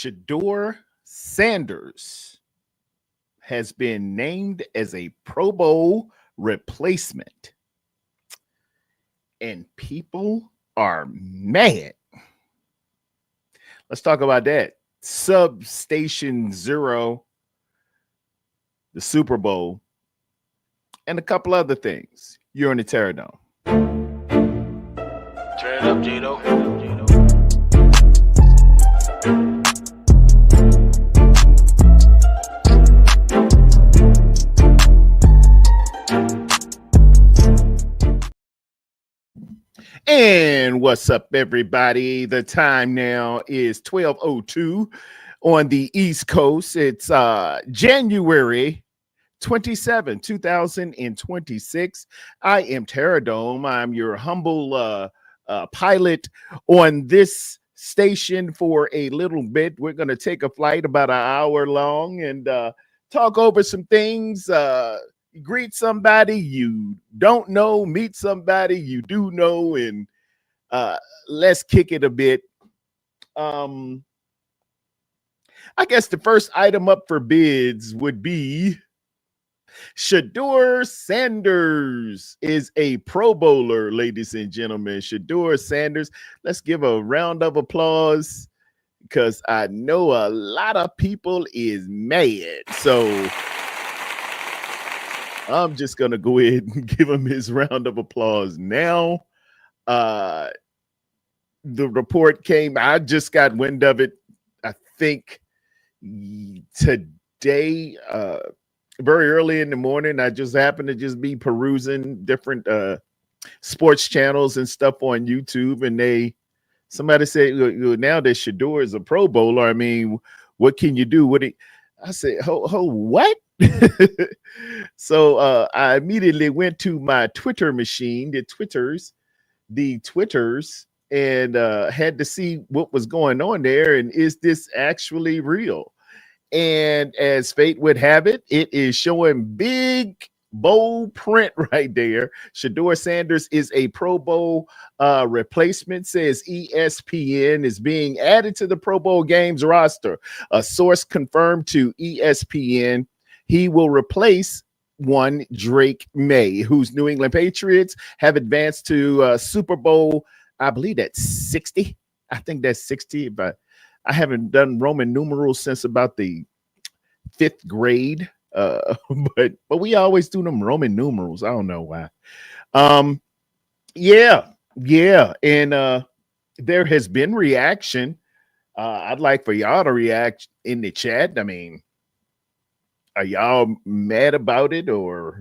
Shedeur Sanders has been named as a Pro Bowl replacement, and people are mad. Let's talk about that. Substation Zero, the Super Bowl, and a couple other things. You're in the Terror Dome. Turn it up, Gino. And what's up, everybody? The time now is 12:02 on the East Coast. It's January 27, 2026. I am Terradome. I'm your humble pilot on this station for a little bit. We're going to take a flight about an hour long and talk over some things. Greet somebody you don't know, meet somebody you do know, and let's kick it a bit. I guess the first item up for bids would be Shedeur Sanders is a Pro Bowler, ladies and gentlemen. Shedeur Sanders. Let's give a round of applause because I know a lot of people is mad. So I'm just going to go ahead and give him his round of applause now. The report came. I just got wind of it, I think, today, very early in the morning. I just happened to just be perusing different sports channels and stuff on YouTube, and somebody said, now that Shedeur is a Pro Bowler, I mean, what can you do? I said, what? So I immediately went to my Twitter machine, the Twitters, and had to see what was going on there, and is this actually real? And as fate would have it, it is showing big bold print right there. Shedeur Sanders is a Pro Bowl replacement, says ESPN, is being added to the Pro Bowl games roster. A source confirmed to ESPN he will replace one Drake May, whose New England Patriots have advanced to Super Bowl, I believe that's 60. I think that's 60, but I haven't done Roman numerals since about the 5th grade. But we always do them Roman numerals. I don't know why. Yeah. And there has been reaction. I'd like for y'all to react in the chat. I mean, are y'all mad about it, or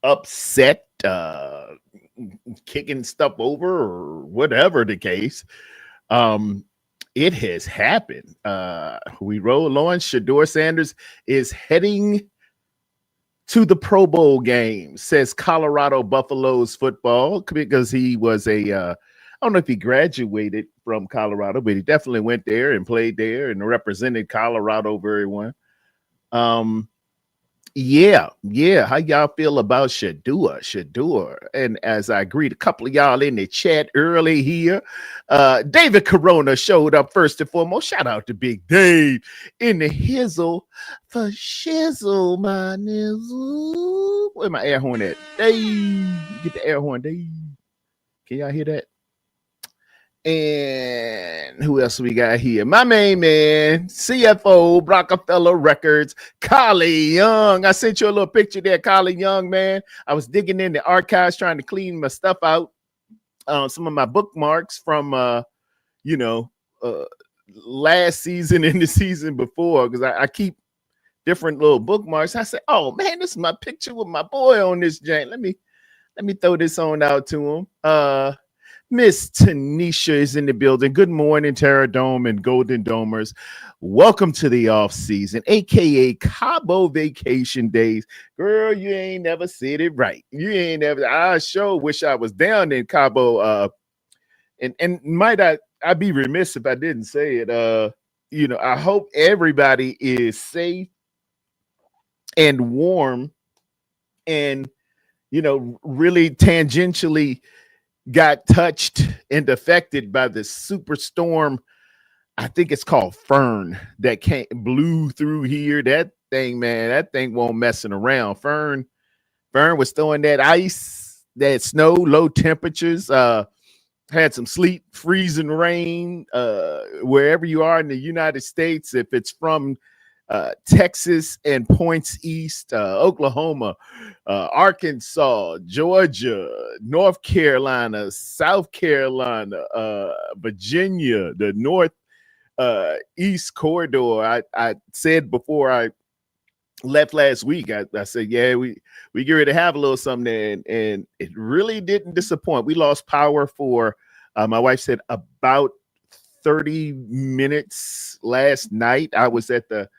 upset, kicking stuff over, or whatever the case? It has happened. We roll on. Shedeur Sanders is heading to the Pro Bowl game, says Colorado Buffaloes football, because he was I don't know if he graduated from Colorado, but he definitely went there and played there and represented Colorado very well. Yeah. How y'all feel about Shedeur? And as I greet a couple of y'all in the chat early here, David Corona showed up first and foremost. Shout out to Big Dave in the hizzle for shizzle, my nizzle. Where my air horn at? Dave, get the air horn, Dave. Can y'all hear that? And who else we got here? My main man, CFO, Rockefeller Records, Collie Young. I sent you a little picture there, Collie Young, man. I was digging in the archives trying to clean my stuff out. Some of my bookmarks from, last season and the season before, because I keep different little bookmarks. I said, oh, man, this is my picture with my boy on this joint. Let me throw this on out to him. Miss Tanisha is in the building. Good morning, Terra Dome and Golden Domers. Welcome to the off season, aka Cabo vacation days. Girl, you ain't never said it right. I sure wish I was down in Cabo. And might I'd be remiss if I didn't say it. I hope everybody is safe and warm, and really tangentially got touched and affected by the superstorm. I think it's called Fern that blew through here. That thing, man, that thing won't messing around. Fern was throwing that ice, that snow, low temperatures. Had some sleet, freezing rain. Wherever you are in the United States, if it's from Texas and points east, Oklahoma, Arkansas, Georgia, North Carolina, South Carolina, Virginia, the North East corridor. I said before I left last week, I said, yeah, we get ready to have a little something there, and it really didn't disappoint. We lost power for my wife said about 30 minutes last night. I was at the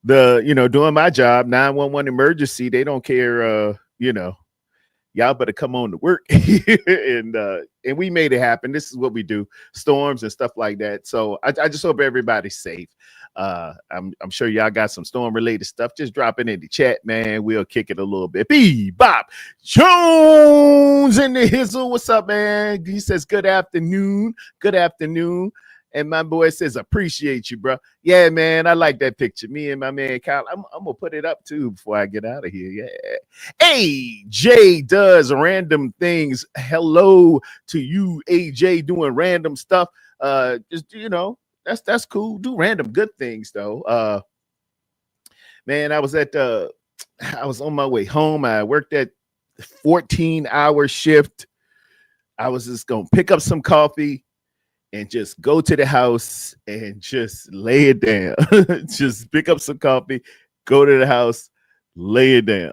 doing my job, 911 emergency. They don't care, y'all better come on to work. and we made it happen. This is what we do, storms and stuff like that. So I just hope everybody's safe. I'm sure y'all got some storm related stuff. Just drop it in the chat, man. We'll kick it a little bit. Bop Jones in the hizzle. What's up, man? He says good afternoon. Good afternoon. And my boy says, appreciate you, bro. Yeah, man, I like that picture. Me and my man Kyle. I'm gonna put it up too before I get out of here. Yeah. AJ does random things. Hello to you, AJ, doing random stuff. Just that's cool. Do random good things though. Man, I was on my way home. I worked that 14-hour shift. I was just gonna pick up some coffee and just go to the house and just lay it down. Just pick up some coffee, go to the house, lay it down.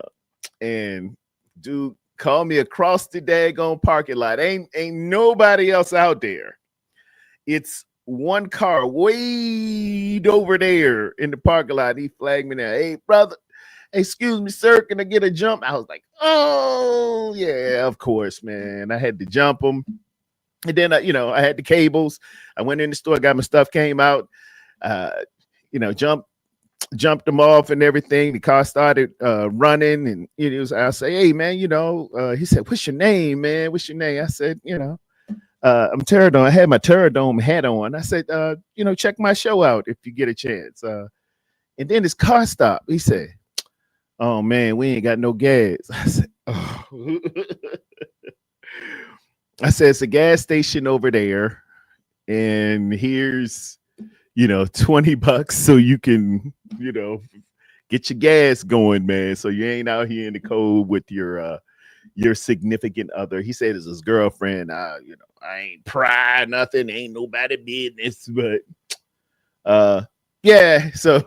And dude, call me across the daggone parking lot. Ain't nobody else out there. It's one car way over there in the parking lot. He flagged me there. Hey, brother, excuse me, sir, can I get a jump? I was like, oh, yeah, of course, man. I had to jump him. And then, I had the cables. I went in the store, got my stuff, came out, jumped them off and everything. The car started running, and I say, hey, man, he said, what's your name, man? What's your name? I said, I'm Terradome. I had my Terradome hat on. I said, check my show out if you get a chance. And then his car stopped. He said, oh, man, we ain't got no gas. I said, oh. I said, it's a gas station over there, and here's, $20 so you can, get your gas going, man. So you ain't out here in the cold with your significant other. He said it's his girlfriend. I ain't pry nothing, ain't nobody business, but yeah. So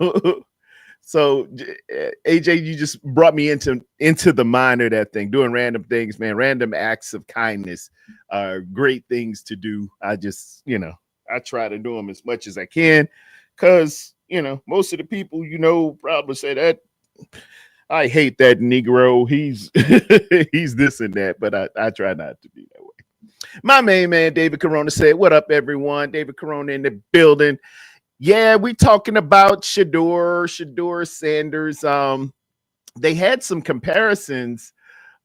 AJ, you just brought me into the mind of that thing, doing random things, man. Random acts of kindness are great things to do. I just, I try to do them as much as I can, because, most of the people, probably say that I hate that Negro. He's he's this and that, but I try not to be that way. My main man, David Corona, said, what up, everyone? David Corona in the building. Yeah, we talking about Shedeur Sanders. They had some comparisons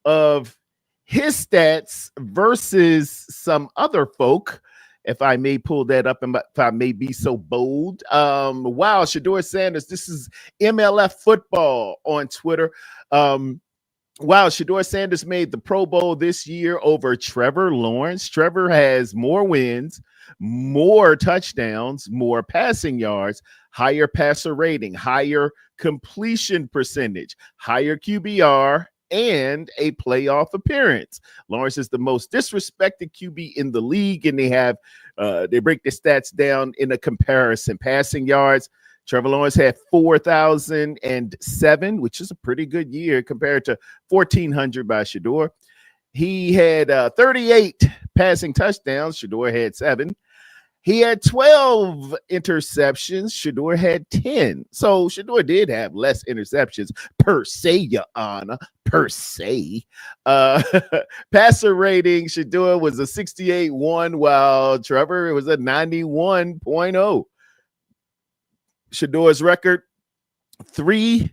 of his stats versus some other folk, if I may pull that up, and if I may be so bold. Wow, Shedeur Sanders. This is MLF Football on Twitter. Wow, Shedeur Sanders made the Pro Bowl this year over Trevor Lawrence. Trevor has more wins, more touchdowns, more passing yards, higher passer rating, higher completion percentage, higher QBR, and a playoff appearance. Lawrence is the most disrespected QB in the league, and they break the stats down in a comparison. Passing yards, Trevor Lawrence had 4,007, which is a pretty good year compared to 1,400 by Shedeur. He had 38 passing touchdowns. Shedeur had 7. He had 12 interceptions. Shedeur had 10. So Shedeur did have less interceptions per se, Your Honor, per se. Passer rating, Shedeur was a 68.1, while Trevor was a 91.0. Shedeur's record 3-4,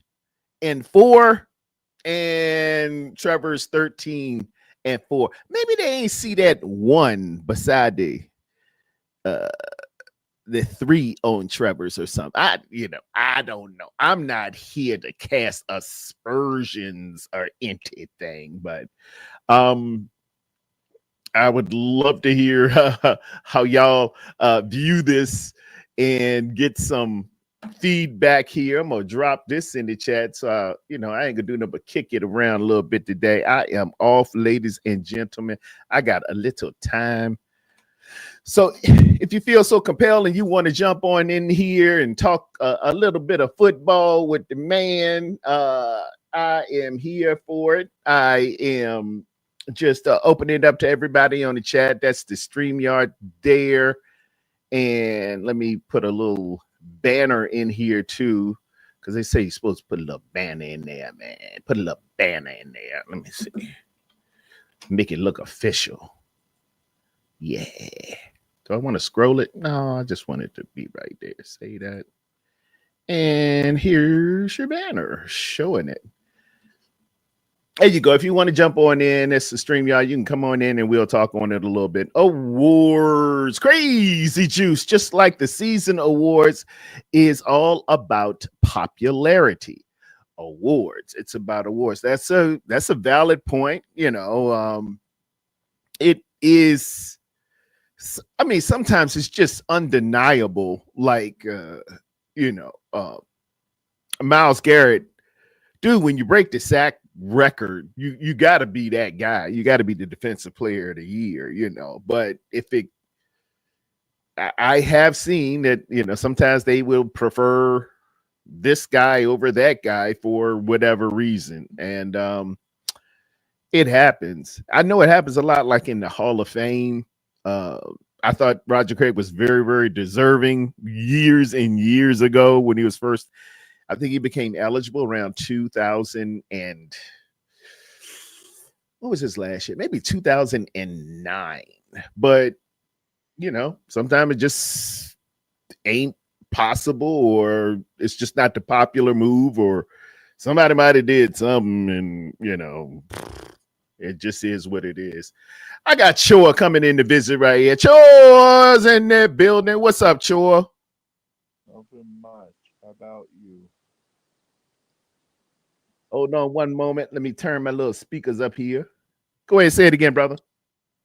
and Trevor's 13-5. and 4. Maybe they ain't see that one beside uh the 3 on Trevor's or something. I don't know. I'm not here to cast aspersions or anything, but I would love to hear how y'all view this and get some feedback here. I'm gonna drop this in the chat. So I ain't gonna do nothing but kick it around a little bit today. I am off, ladies and gentlemen. I got a little time. So if you feel so compelled and you want to jump on in here and talk a little bit of football with the man, I am here for it. I am just opening it up to everybody on the chat. That's the StreamYard there. And let me put a little banner in here too, because they say you're supposed to put a little banner in there, man. Put a little banner in there. Let me see. Make it look official. Yeah. Do I want to scroll it? No, I just want it to be right there. Say that. And here's your banner showing it. There you go. If you want to jump on in, it's the StreamYard. You can come on in and we'll talk on it a little bit. Awards, crazy juice. Just like the season awards is all about popularity. Awards. It's about awards. That's a valid point. It is. I mean, sometimes it's just undeniable. Like, Myles Garrett, dude, when you break the sack record, you got to be that guy. You got to be the defensive player of the year, But I have seen that, sometimes they will prefer this guy over that guy for whatever reason. And it happens. I know it happens a lot, like in the Hall of Fame. I thought Roger Craig was very, very deserving years and years ago when he was first. I think he became eligible around 2000 and what was his last year? Maybe 2009. But sometimes it just ain't possible, or it's just not the popular move, or somebody might have did something, and it just is what it is. I got Chor coming in to visit right here. Chor's in that building. What's up, Chor? Nothing much. How about you? Hold on one moment. Let me turn my little speakers up here. Go ahead and say it again, brother.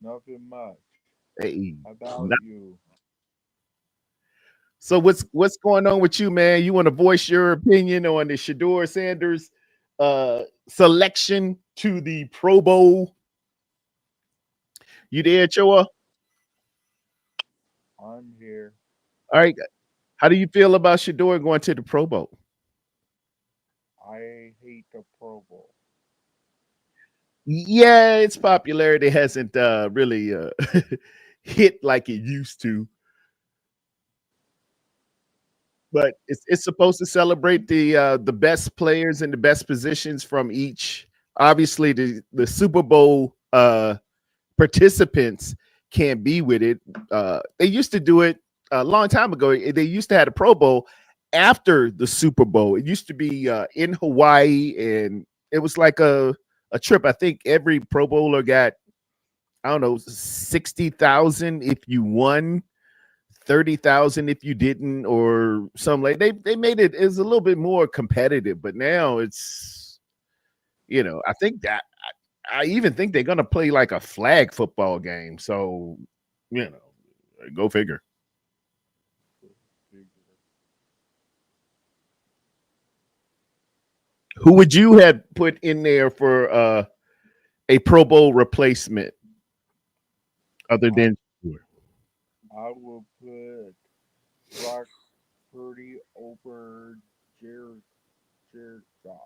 Nothing much. Hey. How about you? So what's going on with you, man? You want to voice your opinion on the Shedeur Sanders selection to the Pro Bowl? You there, Choa? I'm here. All right. How do you feel about Shedeur going to the Pro Bowl? I hate the Pro Bowl. Yeah, its popularity hasn't really hit like it used to. But it's supposed to celebrate the best players and the best positions from each. Obviously, the Super Bowl participants can't be with it. They used to do it a long time ago. They used to have a Pro Bowl after the Super Bowl. It used to be in Hawaii, and it was like a trip. I think every Pro Bowler got, I don't know, 60,000 if you won, 30,000 if you didn't, or something like. They made it is a little bit more competitive, but now it's, I think that I even think they're gonna play like a flag football game. So, go figure. Who would you have put in there for a Pro Bowl replacement other than? I will put Brock Purdy over Jared Goff.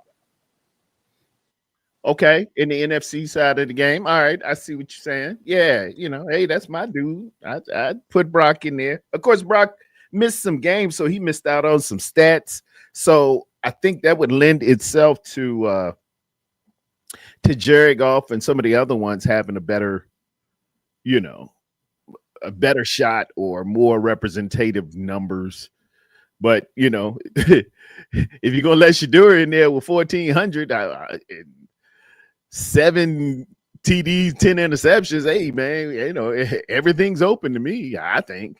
Okay, in the NFC side of the game. All right, I see what you're saying. Yeah, hey, that's my dude. I'd put Brock in there. Of course, Brock missed some games, so he missed out on some stats. So I think that would lend itself to Jared Goff and some of the other ones having a better shot or more representative numbers. But if you're gonna let Shedeur in there with 1,400, 7 TDs, 10 interceptions. Hey, man, you know, everything's open to me, I think.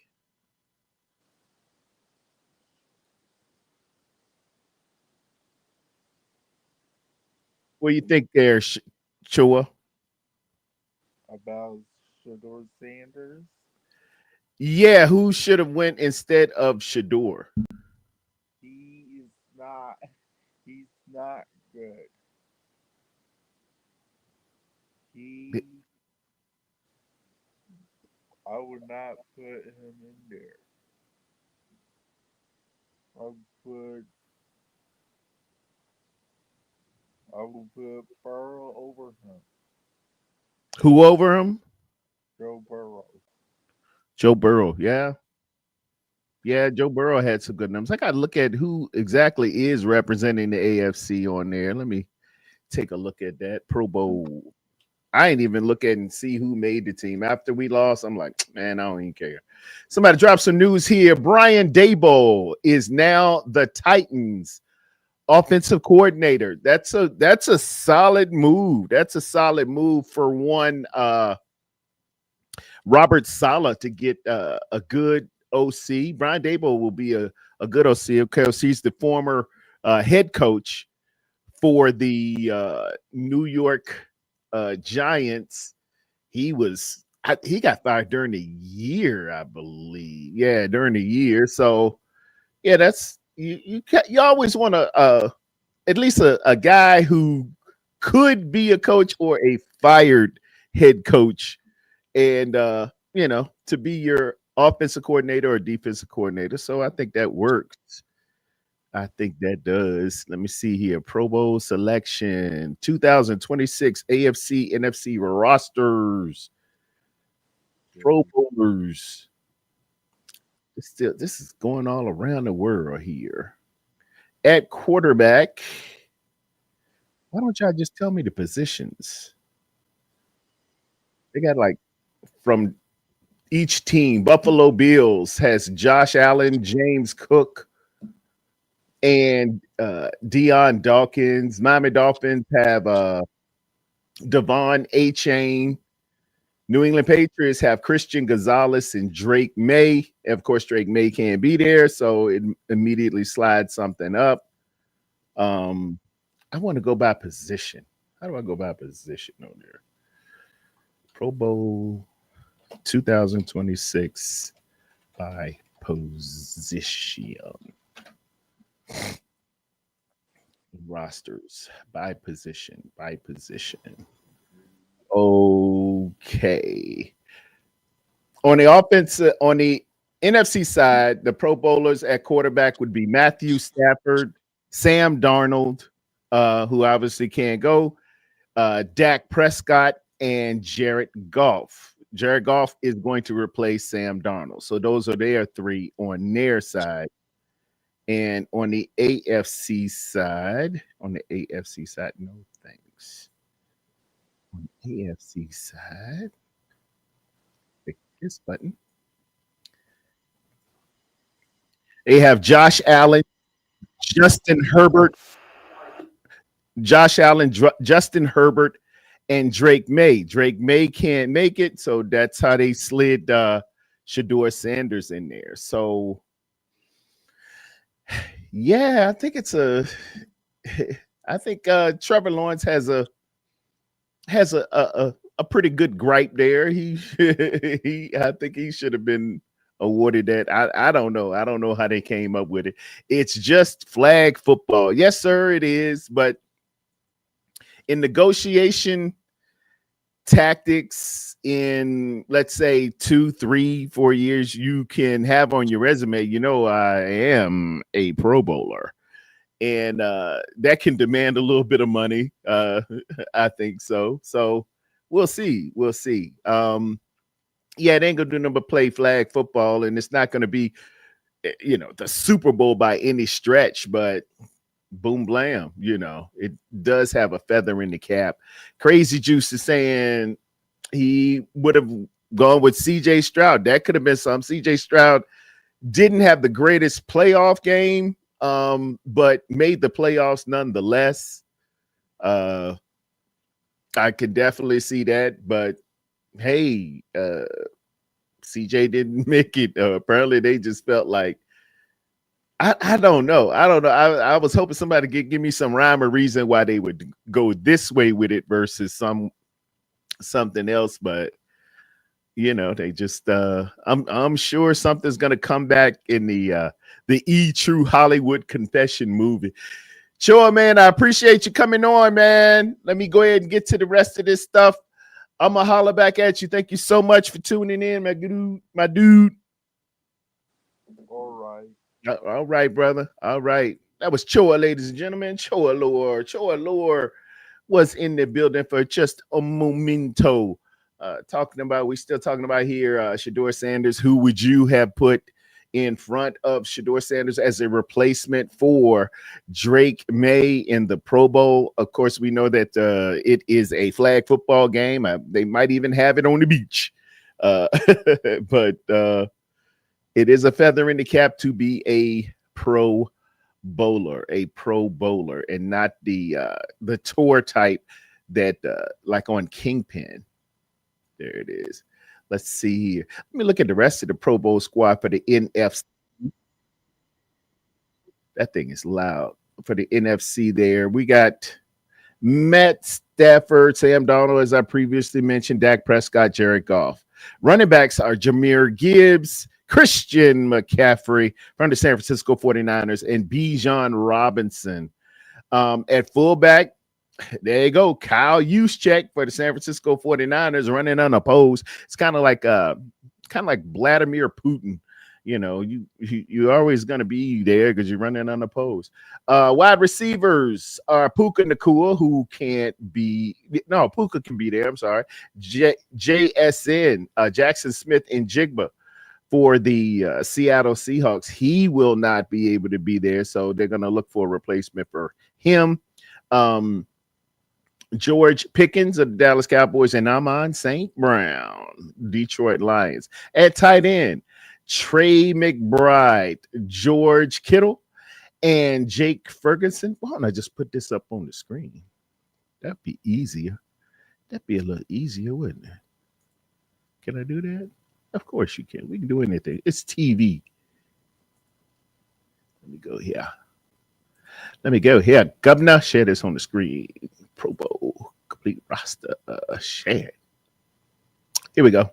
What do you think there, Chua? About Shedeur Sanders. Yeah, who should have went instead of Shedeur? He is not. He's not good. He. I would not put him in there. I would put. I would put Burrow over him. Who over him? Joe Burrow. Joe Burrow. Yeah. Yeah, Joe Burrow had some good numbers. I got to look at who exactly is representing the AFC on there. Let me take a look at that Pro Bowl. I ain't even look at and see who made the team. After we lost, I'm like, man, I don't even care. Somebody drop some news here. Brian Daboll is now the Titans offensive coordinator. That's a solid move. That's a solid move for one Robert Saleh to get a good OC. Brian Daboll will be a good OC. Of course, he's the former head coach for the New York Giants. He got fired during the year, I believe. Yeah, during the year. So yeah, that's you always want to at least a guy who could be a coach or a fired head coach, and you know, to be your offensive coordinator or defensive coordinator. So I think that works. I think that does. Let me see here. Pro Bowl selection 2026 AFC NFC rosters. Pro Bowlers. This is going all around the world here. At quarterback, why don't y'all just tell me the positions? They got like from each team. Buffalo Bills has Josh Allen, James Cook, and Deion Dawkins. Miami Dolphins have Devon A. Chain. New England Patriots have Christian Gonzalez and Drake May. Of course, Drake May can't be there, so it immediately slides something up. I want to go by position. How do I go by position on there? Pro Bowl 2026 by position. Rosters by position. Okay. On the offense, on the NFC side, the Pro Bowlers at quarterback would be Matthew Stafford, Sam Darnold, who obviously can't go, Dak Prescott, and Jared Goff. Jared Goff is going to replace Sam Darnold. So those are their three on their side. And on the AFC side, no thanks. On the AFC side, click this button. They have Josh Allen, Justin Herbert, Justin Herbert, and Drake May. Drake May can't make it, so that's how they slid Shedeur Sanders in there. So yeah, I think I think Trevor Lawrence has a pretty good gripe there. I think he should have been awarded that. I don't know. I don't know how they came up with it. It's just flag football. Yes, sir, it is. But in negotiation tactics, in let's say 2, 3, 4 years, you can have on your resume, you know, I am a Pro Bowler. And that can demand a little bit of money. I think so. So we'll see. Yeah, it ain't gonna do nothing but play flag football, and it's not gonna be, you know, the Super Bowl by any stretch, but boom blam, you know, it does have a feather in the cap. Crazy Juice is saying he would have gone with CJ Stroud. That could have been some. CJ Stroud didn't have the greatest playoff game, but made the playoffs nonetheless. I could definitely see that, but hey, CJ didn't make it. Apparently, they just felt like I don't know. I don't know. I was hoping somebody could give me some rhyme or reason why they would go this way with it versus something else, but they just I'm sure something's gonna come back in the True Hollywood Confession movie. Sure, man. I appreciate you coming on, man. Let me go ahead and get to the rest of this stuff. I'm gonna holler back at you. Thank you so much for tuning in, my dude. All right. All right, brother. All right. That was Choa, ladies and gentlemen. Choa Lore. Choa Lore was in the building for just a momento. We still talking about here, Shedeur Sanders. Who would you have put in front of Shedeur Sanders as a replacement for Drake May in the Pro Bowl? Of course, we know that it is a flag football game. They might even have it on the beach. But it is a feather in the cap to be a Pro Bowler, and not the tour type that like on Kingpin. There it is. Let's see here. Let me look at the rest of the Pro Bowl squad for the NFC. That thing is loud. For the NFC there, we got Matt Stafford, Sam Darnold, as I previously mentioned, Dak Prescott, Jared Goff. Running backs are Jahmyr Gibbs, Christian McCaffrey from the San Francisco 49ers, and Bijan Robinson. At fullback, there you go, Kyle Juszczyk for the San Francisco 49ers running unopposed. It's kind of like Vladimir Putin. You're always going to be there because you're running unopposed. Wide receivers are Puka Nacua, Puka can be there. I'm sorry. JSN, Jackson Smith and Jigba for the Seattle Seahawks. He will not be able to be there, so they're going to look for a replacement for him. George Pickens of the Dallas Cowboys and Amon St. Brown, Detroit Lions. At tight end, Trey McBride, George Kittle, and Jake Ferguson. Why don't I just put this up on the screen? That'd be easier. That'd be a little easier, wouldn't it? Can I do that? Of course you can. We can do anything. It's TV. Let me go here. Governor, share this on the screen. Pro Bowl complete roster. Share. Here we go.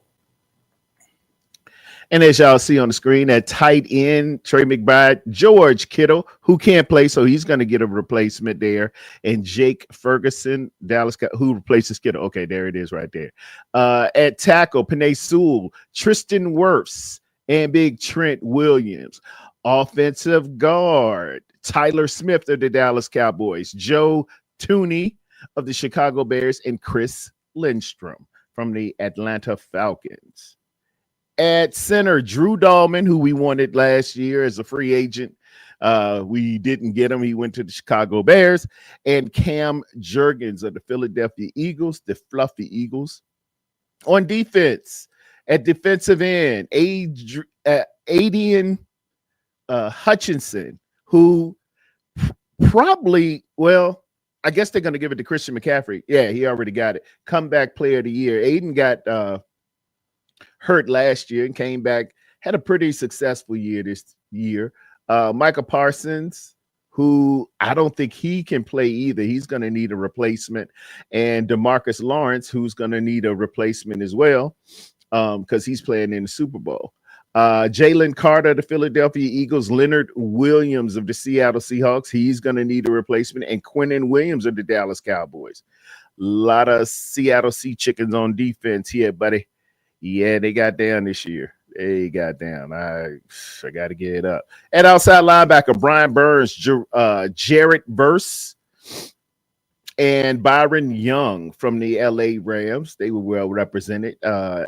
And as y'all see on the screen, at tight end, Trey McBride, George Kittle, who can't play, so he's going to get a replacement there. And Jake Ferguson, Dallas, who replaces Kittle. Okay, there it is right there. At tackle, Penei Sewell, Tristan Wirfs, and Big Trent Williams. Offensive guard, Tyler Smith of the Dallas Cowboys, Joe Thuney of the Chicago Bears, and Chris Lindstrom from the Atlanta Falcons. At center, Drew Dahlman, who we wanted last year as a free agent. We didn't get him. He went to the Chicago Bears. And Cam Jurgens of the Philadelphia Eagles, the Fluffy Eagles. On defense, at defensive end, Aiden Hutchinson, who probably, I guess they're going to give it to Christian McCaffrey. Yeah, he already got it. Comeback player of the year. Aiden got hurt last year and came back, had a pretty successful year this year. Michael Parsons, who I don't think he can play either. He's going to need a replacement. And DeMarcus Lawrence, who's going to need a replacement as well because he's playing in the Super Bowl. Jalen Carter, the Philadelphia Eagles, Leonard Williams of the Seattle Seahawks. He's going to need a replacement. And Quinnen Williams of the Dallas Cowboys. A lot of Seattle Sea Chickens on defense here, buddy. Yeah, they got down this year. They got down. I got to get it up. At outside linebacker, Brian Burns, Jarrett Verse, and Byron Young from the LA Rams. They were well represented.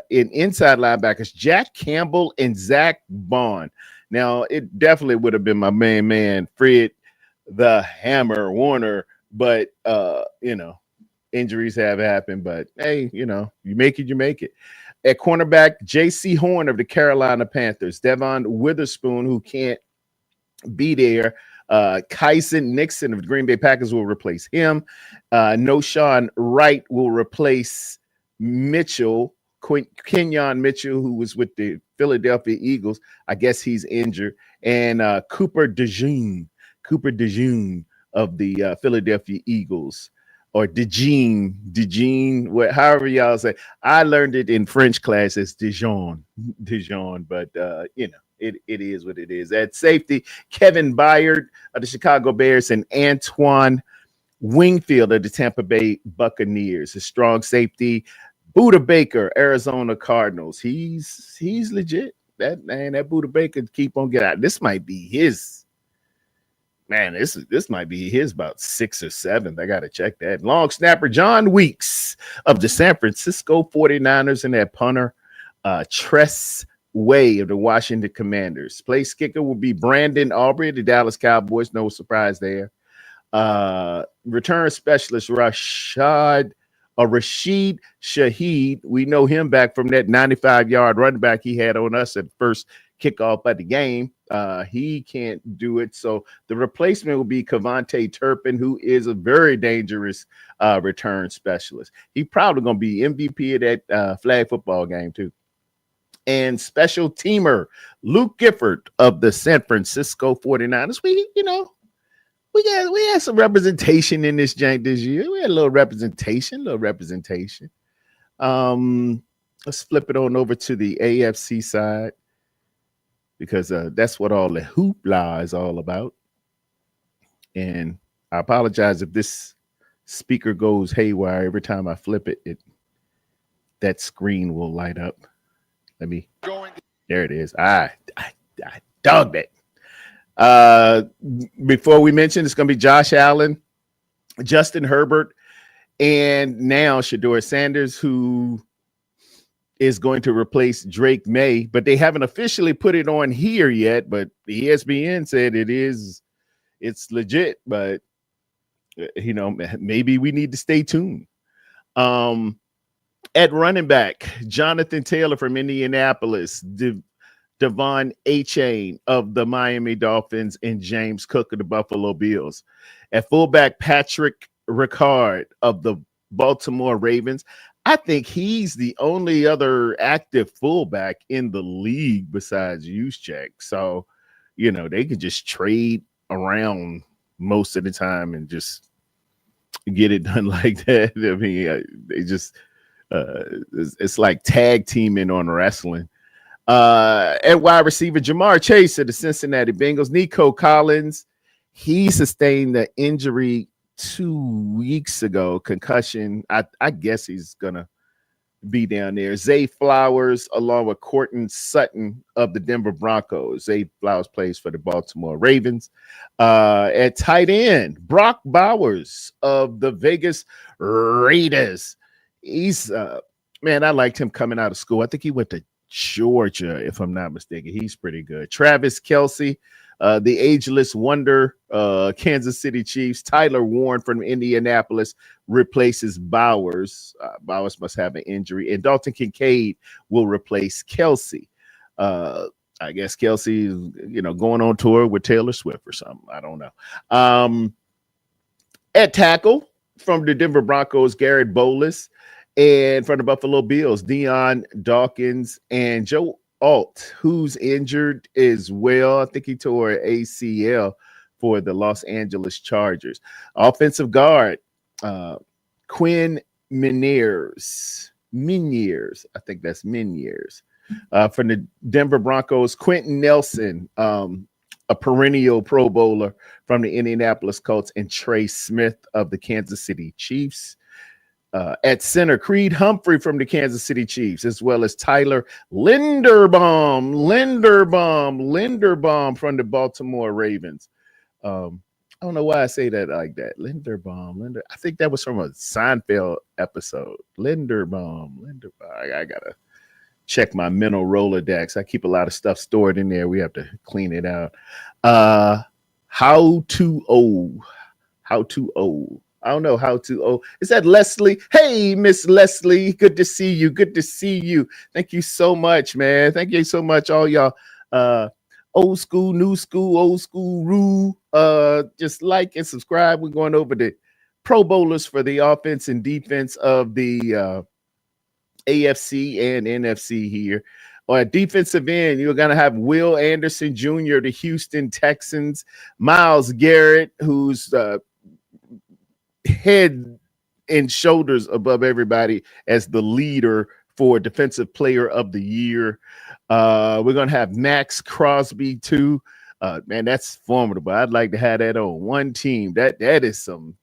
In inside linebackers, Jack Campbell and Zach Bond. Now, it definitely would have been my man, Fred the Hammer Warner, but, injuries have happened. But, hey, you make it, you make it. At cornerback, J.C. Horn of the Carolina Panthers, Devon Witherspoon, who can't be there, Kyson Nixon of the Green Bay Packers will replace him. Noshawn Wright will replace Mitchell, Kenyon Mitchell, who was with the Philadelphia Eagles. I guess he's injured. And Cooper DeJean of the Philadelphia Eagles, or DeJean, however y'all say. I learned it in French class as Dijon, but it is what it is. At safety, Kevin Byard of the Chicago Bears and Antoine Wingfield of the Tampa Bay Buccaneers. A strong safety, Budda Baker, Arizona Cardinals. He's legit. That Budda Baker keep on getting out. This might be his. Man, this might be his about 6th or 7th. I got to check that. Long snapper John Weeks of the San Francisco 49ers and that punter Tress Way of the Washington Commanders. Place kicker will be Brandon Aubrey of the Dallas Cowboys. No surprise there. Return specialist Rashid Shaheed. We know him back from that 95-yard running back he had on us at first kickoff of the game. He can't do it. So the replacement will be Cavante Turpin, who is a very dangerous return specialist. He's probably going to be MVP of that flag football game too. And special teamer Luke Gifford of the San Francisco 49ers. We had some representation in this jank this year. We had a little representation. Let's flip it on over to the AFC side, because that's what all the hoopla is all about. And I apologize if this speaker goes haywire every time I flip it. That screen will light up. There it is. I dogged it. Before we mention, it's going to be Josh Allen, Justin Herbert, and now Shedeur Sanders, who is going to replace Drake May, but they haven't officially put it on here yet. But the ESPN said it's legit, but maybe we need to stay tuned. At running back, Jonathan Taylor from Indianapolis, Devon Achane of the Miami Dolphins, and James Cook of the Buffalo Bills. At fullback, Patrick Ricard of the Baltimore Ravens. I think he's the only other active fullback in the league besides Juszczyk. So, they could just trade around most of the time and just get it done like that. I mean, they just it's like tag teaming on wrestling. At wide receiver, Jamar Chase of the Cincinnati Bengals. Nico Collins, he sustained an injury 2 weeks ago, concussion. I guess he's gonna be down there. Zay Flowers, along with Courtland Sutton of the Denver Broncos. Zay Flowers plays for the Baltimore Ravens. At tight end, Brock Bowers of the Vegas Raiders. He's man, I liked him coming out of school. I think he went to Georgia, if I'm not mistaken. He's pretty good. Travis Kelce, the ageless wonder, Kansas City Chiefs. Tyler Warren from Indianapolis replaces Bowers. Bowers must have an injury. And Dalton Kincaid will replace Kelce. I guess Kelce is, going on tour with Taylor Swift or something. I don't know. At tackle, from the Denver Broncos, Garrett Bowles. And from the Buffalo Bills, Deion Dawkins and Joe Alt, who's injured as well. I think he tore an ACL for the Los Angeles Chargers. Offensive guard, Quinn Miniers. I think that's Miniers. From the Denver Broncos, Quentin Nelson, a perennial Pro Bowler from the Indianapolis Colts, and Trey Smith of the Kansas City Chiefs. At center, Creed Humphrey from the Kansas City Chiefs, as well as Tyler Linderbaum from the Baltimore Ravens. I don't know why I say that like that. Linderbaum. I think that was from a Seinfeld episode. Linderbaum. I gotta check my mental Rolodex. I keep a lot of stuff stored in there. We have to clean it out. How to old. I don't know how to. Oh, is that Leslie? Hey, Miss Leslie. Good to see you. Thank you so much, man. Thank you so much, all y'all. old school, new school, old school rule. Just like and subscribe. We're going over the Pro Bowlers for the offense and defense of the AFC and NFC here. On a defensive end, you're going to have Will Anderson Jr., the Houston Texans, Myles Garrett, who's head and shoulders above everybody as the leader for Defensive Player of the Year. We're going to have Max Crosby, too. Man, that's formidable. I'd like to have that on one team. That is some.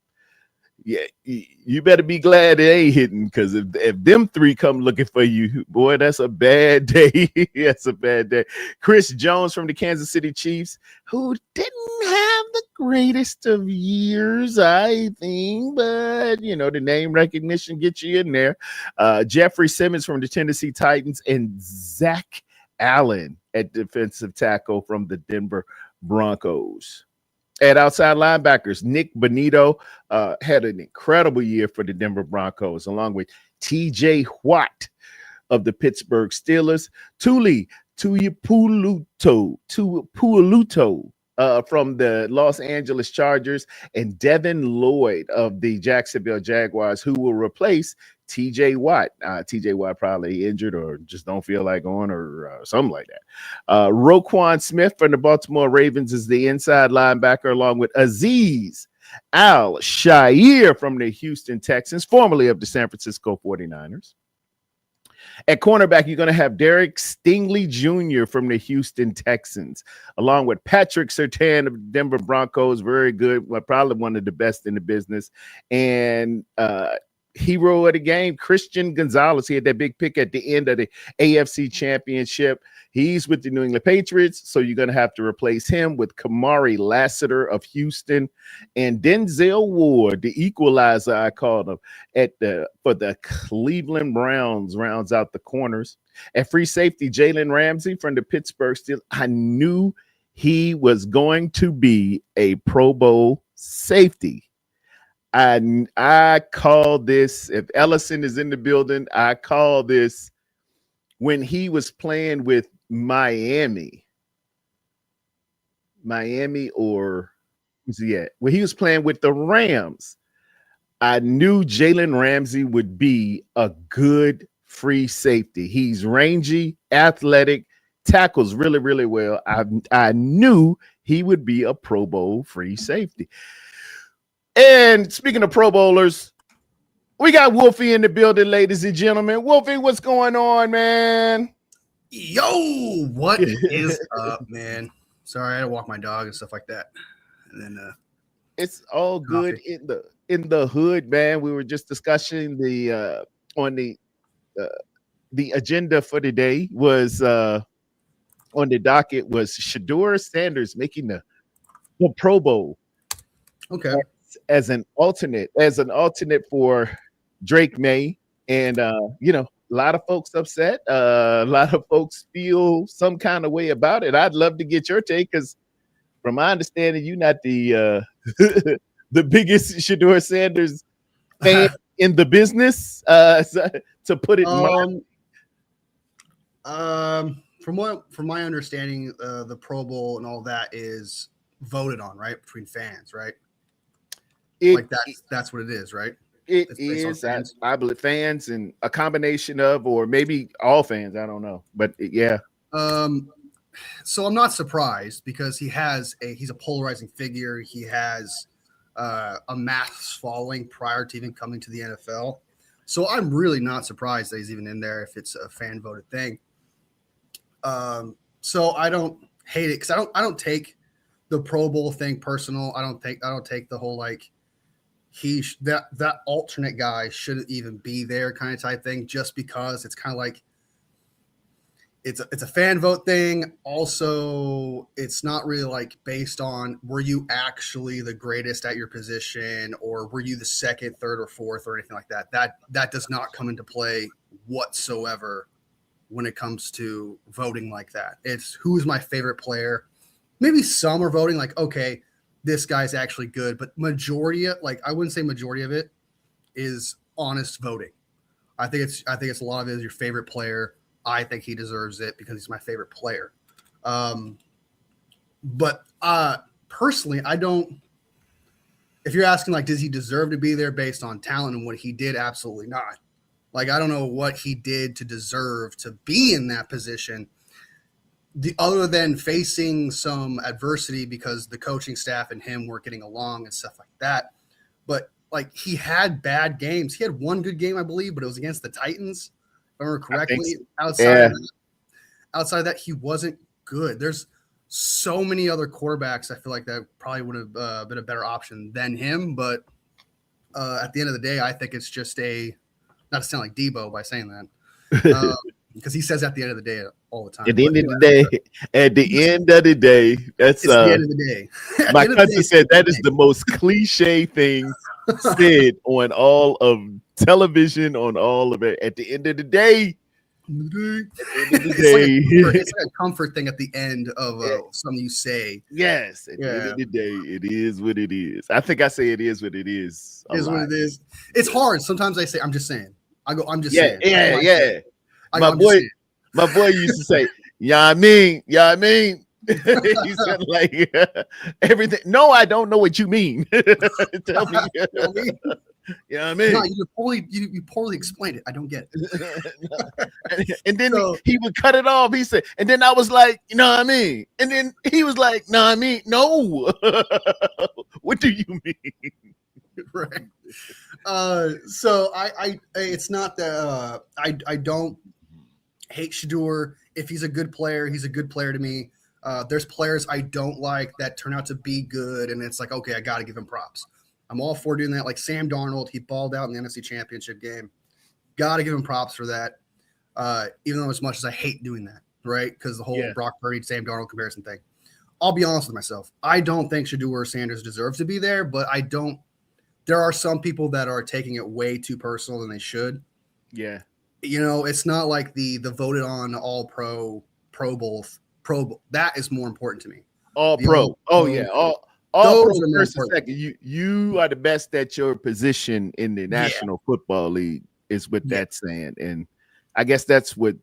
Yeah, you better be glad it ain't hitting, because if them three come looking for you, boy, that's a bad day. That's a bad day. Chris Jones from the Kansas City Chiefs, who didn't have the greatest of years, I think, but the name recognition gets you in there. Jeffrey Simmons from the Tennessee Titans, and Zach Allen at defensive tackle from the Denver Broncos. At outside linebackers, Nick Bonito had an incredible year for the Denver Broncos, along with T.J. Watt of the Pittsburgh Steelers, Tuli Tuipulotu from the Los Angeles Chargers, and Devin Lloyd of the Jacksonville Jaguars, who will replace T.J. Watt. T.J. Watt probably injured or just don't feel like going or something like that. Roquan Smith from the Baltimore Ravens is the inside linebacker, along with Azeez Al-Shaair from the Houston Texans, formerly of the San Francisco 49ers. At cornerback, you're going to have Derek Stingley Jr. from the Houston Texans, along with Patrick Surtain of the Denver Broncos, very good, probably one of the best in the business, and hero of the game, Christian Gonzalez. He had that big pick at the end of the AFC Championship. He's with the New England Patriots, so you're going to have to replace him with Kamari Lassiter of Houston, and Denzel Ward, the equalizer, I called him, for the Cleveland Browns, rounds out the corners. At free safety, Jalen Ramsey from the Pittsburgh Steelers. I knew he was going to be a Pro Bowl safety. I call this, if Ellison is in the building, I call this when he was playing with Miami, or who's he at? When he was playing with the Rams, I knew Jalen Ramsey would be a good free safety. He's rangy, athletic, tackles really, really well. I knew he would be a Pro Bowl free safety. And speaking of Pro Bowlers, we got Wolfie in the building, ladies and gentlemen. Wolfie, what's going on, man? Yo, what is up, man? Sorry, I had to walk my dog and stuff like that. And then it's all good in the hood, man. We were just discussing the agenda for today was on the docket was Shedeur Sanders making the Pro Bowl. Okay. As an alternate for Drake May, and a lot of folks upset. A lot of folks feel some kind of way about it. I'd love to get your take, because from my understanding, you're not the the biggest Shedeur Sanders fan in the business. To put it mildly. From my understanding, the Pro Bowl and all that is voted on, right, between fans, right? That's what it is, right? It is. I believe fans and a combination of, or maybe all fans. I don't know, but yeah. So I'm not surprised, because he's a polarizing figure. He has a mass following prior to even coming to the NFL. So I'm really not surprised that he's even in there if it's a fan voted thing. So I don't hate it, because I don't take the Pro Bowl thing personal. I don't take the whole that alternate guy shouldn't even be there kind of type thing, just because it's kind of like it's a fan vote thing. Also, it's not really based on, were you actually the greatest at your position, or were you the second, third, or fourth, or anything like that. That does not come into play whatsoever when it comes to voting like that. It's who's my favorite player. Maybe some are voting okay, this guy's actually good, but majority of, I wouldn't say majority of it is honest voting. I think it's a lot of it is your favorite player. I think he deserves it because he's my favorite player. But personally, I don't. If you're asking, like, does he deserve to be there based on talent and what he did? Absolutely not. Like, I don't know what he did to deserve to be in that position, other than facing some adversity because the coaching staff and him weren't getting along and stuff like that. But like, he had bad games. He had one good game, I believe, but it was against the Titans, if I remember correctly. So. Outside of that, he wasn't good. There's so many other quarterbacks I feel like that probably would have been a better option than him. But at the end of the day, I think it's just not to sound like Debo by saying that, because he says at the end of the day all the time. At the end of the day, that's it's the end of the day. My cousin said that is the most cliche thing said on all of television, on all of it. At the end of the day, it's like a comfort thing at the end of something you say. Yes, at the end of the day, it is what it is. I think I say it is what it is. It is what it is. It's hard. Sometimes I say, I'm just saying. I go, I'm just saying. Yeah. My boy used to say, yeah, I mean. He said like everything. No, I don't know what you mean. Tell me. Yeah, I mean, no, you poorly explained it. I don't get it. And then he would cut it off. He said, and then I was like, you know what I mean? And then he was like, no, I mean, no. What do you mean? Right. So I it's not that I don't hate Shedeur. If he's a good player, he's a good player to me. There's players I don't like that turn out to be good, and it's like, okay, I got to give him props. I'm all for doing that. Like Sam Darnold, he balled out in the NFC Championship game. Got to give him props for that, even though as much as I hate doing that, right? Because the whole Brock Purdy, Sam Darnold comparison thing. I'll be honest with myself. I don't think Shedeur Sanders deserves to be there, but I don't. There are some people that are taking it way too personal than they should. Yeah. You know, it's not like the voted on all pro Bowl. That is more important to me. All pro. All pro first and second. You are the best at your position in the National Football League is what that's saying. And I guess that's what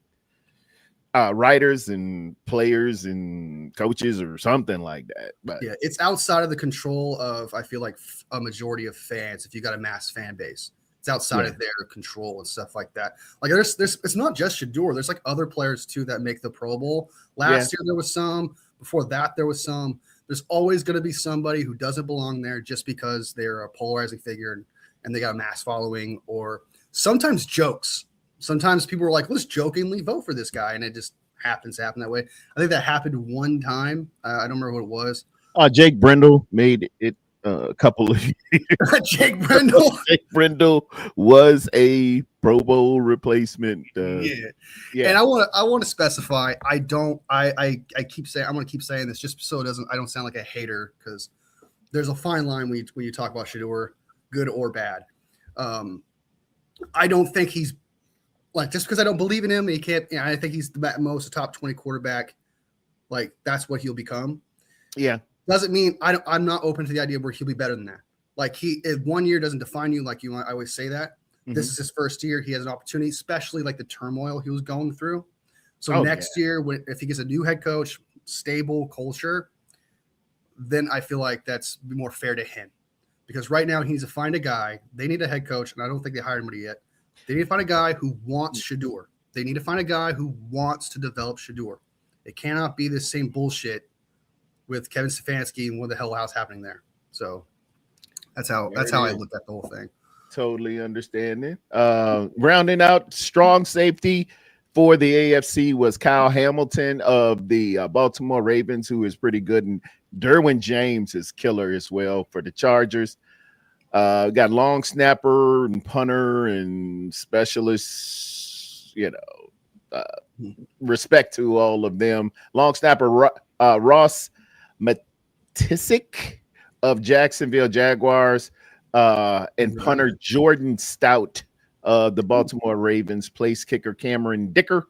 writers and players and coaches or something like that. But yeah, it's outside of the control of, I feel like, a majority of fans. If you got a mass fan base, it's outside of their control and stuff like that. Like there's it's not just Shedeur. There's like other players too that make the Pro Bowl. Last year there was some. Before that there was some. There's always going to be somebody who doesn't belong there just because they're a polarizing figure and they got a mass following, or sometimes jokes. Sometimes people are like, let's jokingly vote for this guy, and it just happens to happen that way. I think that happened one time. I don't remember what it was. Jake Brendel made it a couple of years. Jake Brendel was a Pro Bowl replacement. Yeah. And I want to specify. I keep saying, I'm going to keep saying this just so I don't sound like a hater, because there's a fine line when you talk about Shedeur, good or bad. I don't think he's like, just because I don't believe in him, he can't. I think he's the most top 20 quarterback. Like that's what he'll become. Yeah. Doesn't mean I'm not open to the idea where he'll be better than that. Like 1 year doesn't define you. Like I always say that. Mm-hmm. This is his first year. He has an opportunity, especially like the turmoil he was going through. So next year, if he gets a new head coach, stable culture, then I feel like that's more fair to him. Because right now he needs to find a guy. They need a head coach, and I don't think they hired him yet. They need to find a guy who wants Shedeur. They need to find a guy who wants to develop Shedeur. It cannot be the same bullshit with Kevin Stefanski and what the hell was happening there. So that's how I look at the whole thing. Totally understanding. Rounding out strong safety for the AFC was Kyle Hamilton of the Baltimore Ravens, who is pretty good, and Derwin James is killer as well for the Chargers. Got long snapper and punter and specialists, respect to all of them. Long snapper Ross Matisic of Jacksonville Jaguars, and punter Jordan Stout of the Baltimore Ravens. Place kicker Cameron Dicker.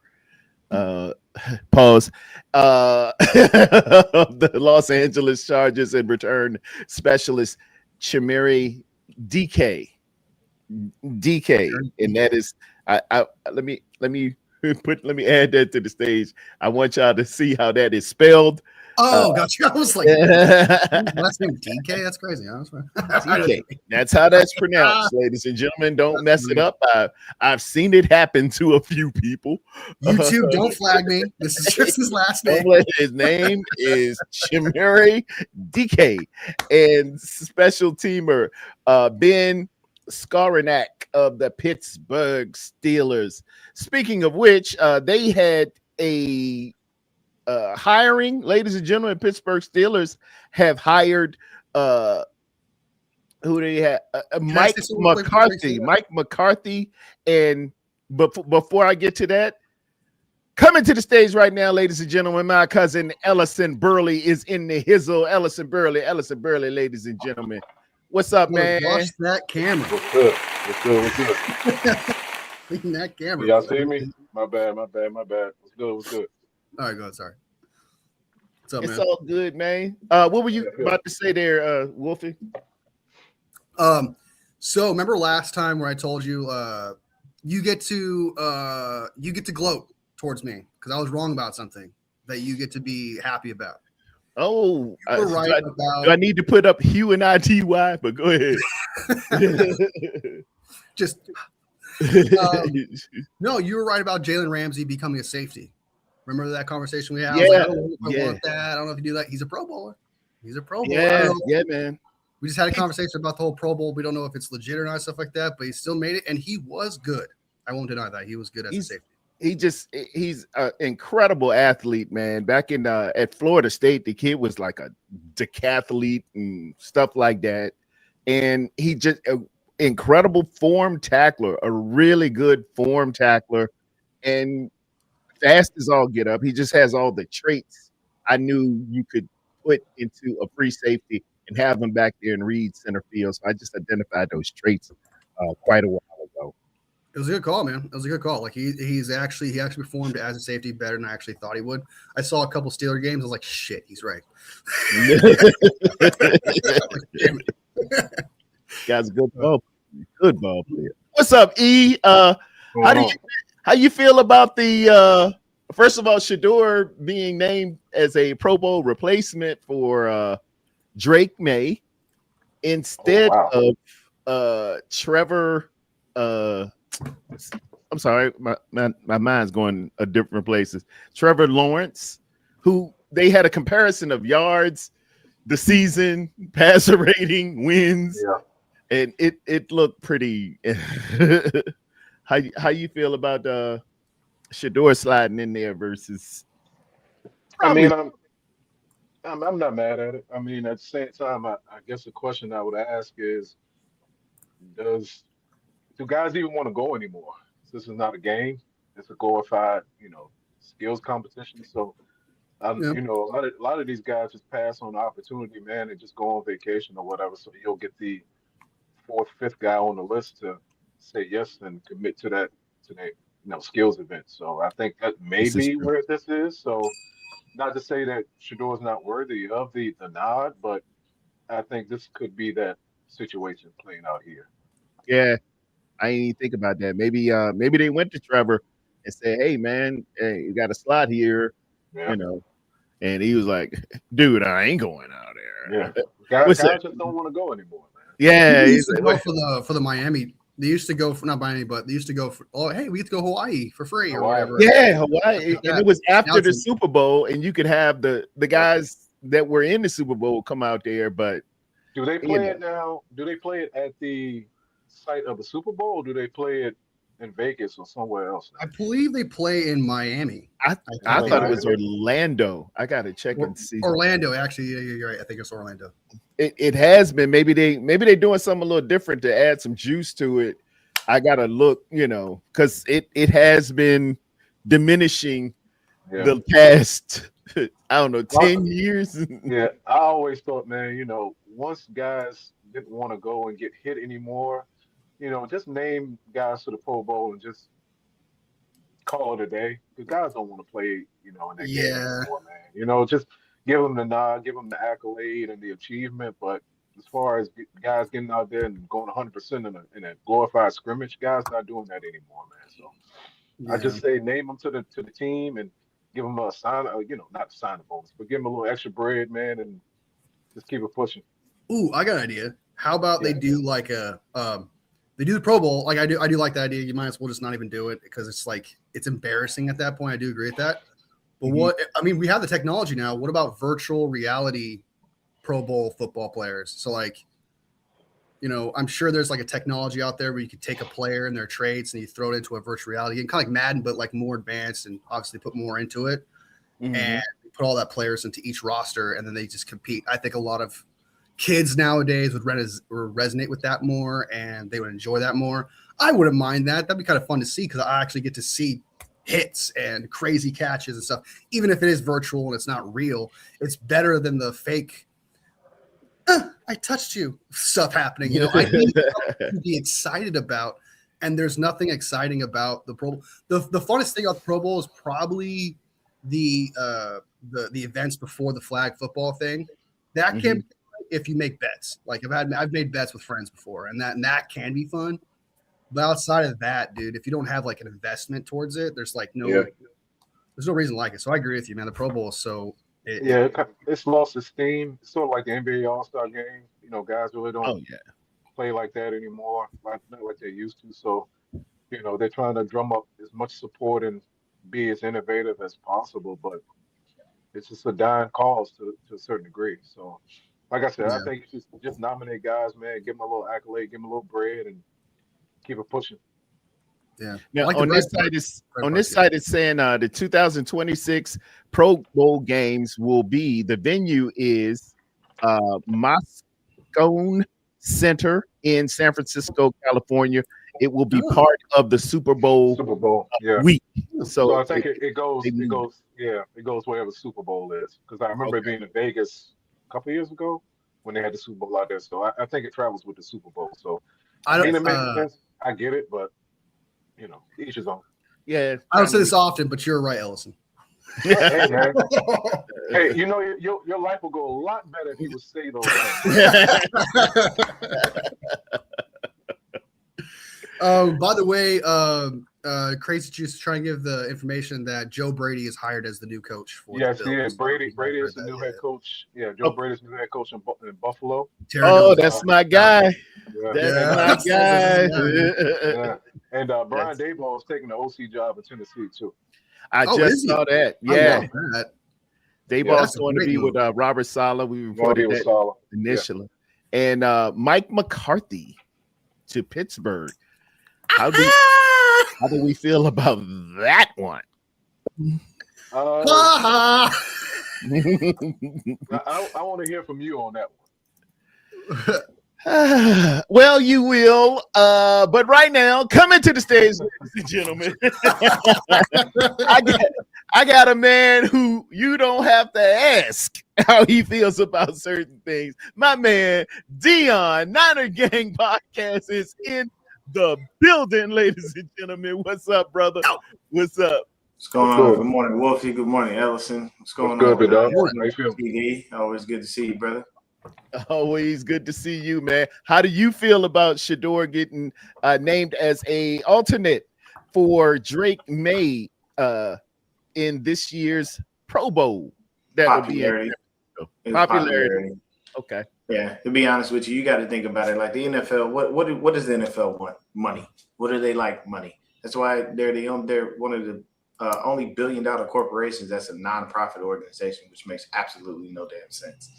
Pause. The Los Angeles Chargers, and return specialist Chimere DK, and that is let me add that to the stage. I want y'all to see how that is spelled. Oh, gotcha. I was like, last name DK? That's crazy. DK. That's how that's pronounced, ladies and gentlemen. Don't mess it up. I've seen it happen to a few people. YouTube, don't flag me. This is just his last name. His name is Chimere DK, and special teamer Ben Skowronek of the Pittsburgh Steelers. Speaking of which, they had a hiring, ladies and gentlemen. Pittsburgh Steelers have hired who they have Mike McCarthy. And before I get to that, coming to the stage right now, ladies and gentlemen, my cousin Ellison Burley is in the hizzle. Ellison Burley, ladies and gentlemen. What's up, man? Watch that camera. What's good? Clean that camera. Y'all see me? My bad. What's good? All right, go ahead. Sorry. What's up, It's man? all good, man. What were you about to say there, Wolfie? So remember last time where I told you you get to gloat towards me because I was wrong about something that you get to be happy about. Oh, right do I need to put up Hugh and ITY? But go ahead. Just no, you were right about Jalen Ramsey becoming a safety. Remember that conversation we had? Yeah, I don't know if I want that. I don't know if you do that. He's a Pro Bowler. Yeah, man. We just had a conversation about the whole Pro Bowl. We don't know if it's legit or not, stuff like that, but he still made it, and he was good. I won't deny that. He was good as a safety. He's an incredible athlete, man. Back in at Florida State, the kid was like a decathlete and stuff like that. And he just an incredible form tackler, a really good form tackler, and fast as all get up. He just has all the traits I knew you could put into a free safety and have him back there and read center field. So I just identified those traits quite a while ago. It was a good call, man. It was a good call. Like he actually performed as a safety better than I actually thought he would. I saw a couple Steeler games. I was like, shit, he's right. Guy's a good ball player. What's up, E? How you feel about the first of all, Shedeur being named as a Pro Bowl replacement for Drake May instead of Trevor? I'm sorry, my mind's going a different places. Trevor Lawrence, who they had a comparison of yards, the season, passer rating, wins, and it looked pretty. How you feel about Shedeur sliding in there versus? Probably, I mean, I'm not mad at it. I mean, at the same time, I guess the question I would ask is, do guys even want to go anymore? This is not a game; it's a glorified, skills competition. So, a lot of these guys just pass on the opportunity, man, and just go on vacation or whatever. So you'll get the fourth, fifth guy on the list to say yes and commit to that skills event. So I think that may be where this is. So not to say that Shedeur is not worthy of the nod, but I think this could be that situation playing out here. Yeah, I didn't even think about that. Maybe they went to Trevor and said, "Hey, man, you got a slot here," and he was like, "Dude, I ain't going out there." Yeah, guys just don't want to go anymore, man. Yeah, he used to go for the Miami. They used to go for not Miami, but they used to go for we get to go Hawaii for free or whatever. Yeah, Hawaii, and it was after the Super Bowl, and you could have the guys that were in the Super Bowl come out there. But do they play it now? Do they play it at the site of the Super Bowl, or do they play it in Vegas or somewhere else now? I believe they play in Miami. I thought it was Orlando. I got to check and see. Orlando, actually, yeah, you're right. I think it's Orlando. It has been. Maybe they're doing something a little different to add some juice to it. I gotta look, because it has been diminishing the past, I don't know, 10 years. Yeah, I always thought, man, once guys didn't want to go and get hit anymore, just name guys to the Pro Bowl and just call it a day. Because guys don't want to play, in that game anymore, man. Just give them the nod, give them the accolade and the achievement. But as far as guys getting out there and going 100% in a glorified scrimmage, guys not doing that anymore, man. So I just say name them to the team and give them a sign, not a sign of bonus, but give them a little extra bread, man, and just keep it pushing. Ooh, I got an idea. How about they Yeah. do like they do the Pro Bowl? Like I do like that idea. You might as well just not even do it because it's like it's embarrassing at that point. I do agree with that. But we have the technology now. What about virtual reality Pro Bowl football players? So like, I'm sure there's like a technology out there where you could take a player and their traits and you throw it into a virtual reality and kind of like Madden, but like more advanced and obviously put more into it. And put all that players into each roster and then they just compete. I think a lot of kids nowadays would resonate with that more and they would enjoy that more. I wouldn't mind that. That'd be kind of fun to see because I actually get to see hits and crazy catches and stuff. Even if it is virtual and it's not real, it's better than the fake I touched you stuff happening. I need something to be excited about. And there's nothing exciting about the Pro Bowl. The funnest thing about the Pro Bowl is probably the events before the flag football thing. That can be if you make bets. Like I've made bets with friends before, and that can be fun. But outside of that, dude, if you don't have like an investment towards it, there's like there's no reason to like it. So I agree with you, man. The Pro Bowl is so it's lost its steam. It's sort of like the NBA All-Star game. Guys really don't play like that anymore, not like they used to. So, they're trying to drum up as much support and be as innovative as possible, but it's just a dying cause to a certain degree. So, like I said, I think just nominate guys, man, give them a little accolade, give them a little bread, and keep it pushing. Yeah. Now like on this side it's saying the 2026 Pro Bowl games will be the venue is Moscone Center in San Francisco, California. It will be part of the Super Bowl week. So I think it goes wherever Super Bowl is. Because I remember it being in Vegas a couple of years ago when they had the Super Bowl out there. So I think it travels with the Super Bowl. So it makes sense. I get it, but each his own. Yeah. I don't say this often, but you're right, Ellison. Hey, man. Hey, your life will go a lot better if you would say those things. By the way, Crazy Juice is trying to give the information that Joe Brady is hired as the new coach for the Bills. Yes, Brady is the new head coach. Yeah, Joe Brady's new head coach in Buffalo. That's my guy. That's my guy. Yeah. And Brian Daboll is taking the OC job in Tennessee too. I just saw that. Yeah. Daboll's going to be with Robert Saleh. We reported that initially. And Mike McCarthy to Pittsburgh. How do we feel about that one? I want to hear from you on that one. Well, you will. But right now, coming to the stage, ladies and gentlemen, I got a man who you don't have to ask how he feels about certain things. My man, Dion, Niner Gang Podcast is in the building, ladies and gentlemen. What's up, brother? What's up? What's going on? Good morning, Wolfie. Good morning, Ellison. What's going on? Good, dog. Always good to see you, brother. Always good to see you, man. How do you feel about Shedeur getting named as a alternate for Drake May in this year's Pro Bowl? Popularity. Popularity. Okay. Yeah, to be honest with you, you got to think about it. Like the NFL, what does the NFL want? Money. What do they like? Money. That's why they're one of the only billion-dollar corporations that's a nonprofit organization, which makes absolutely no damn sense.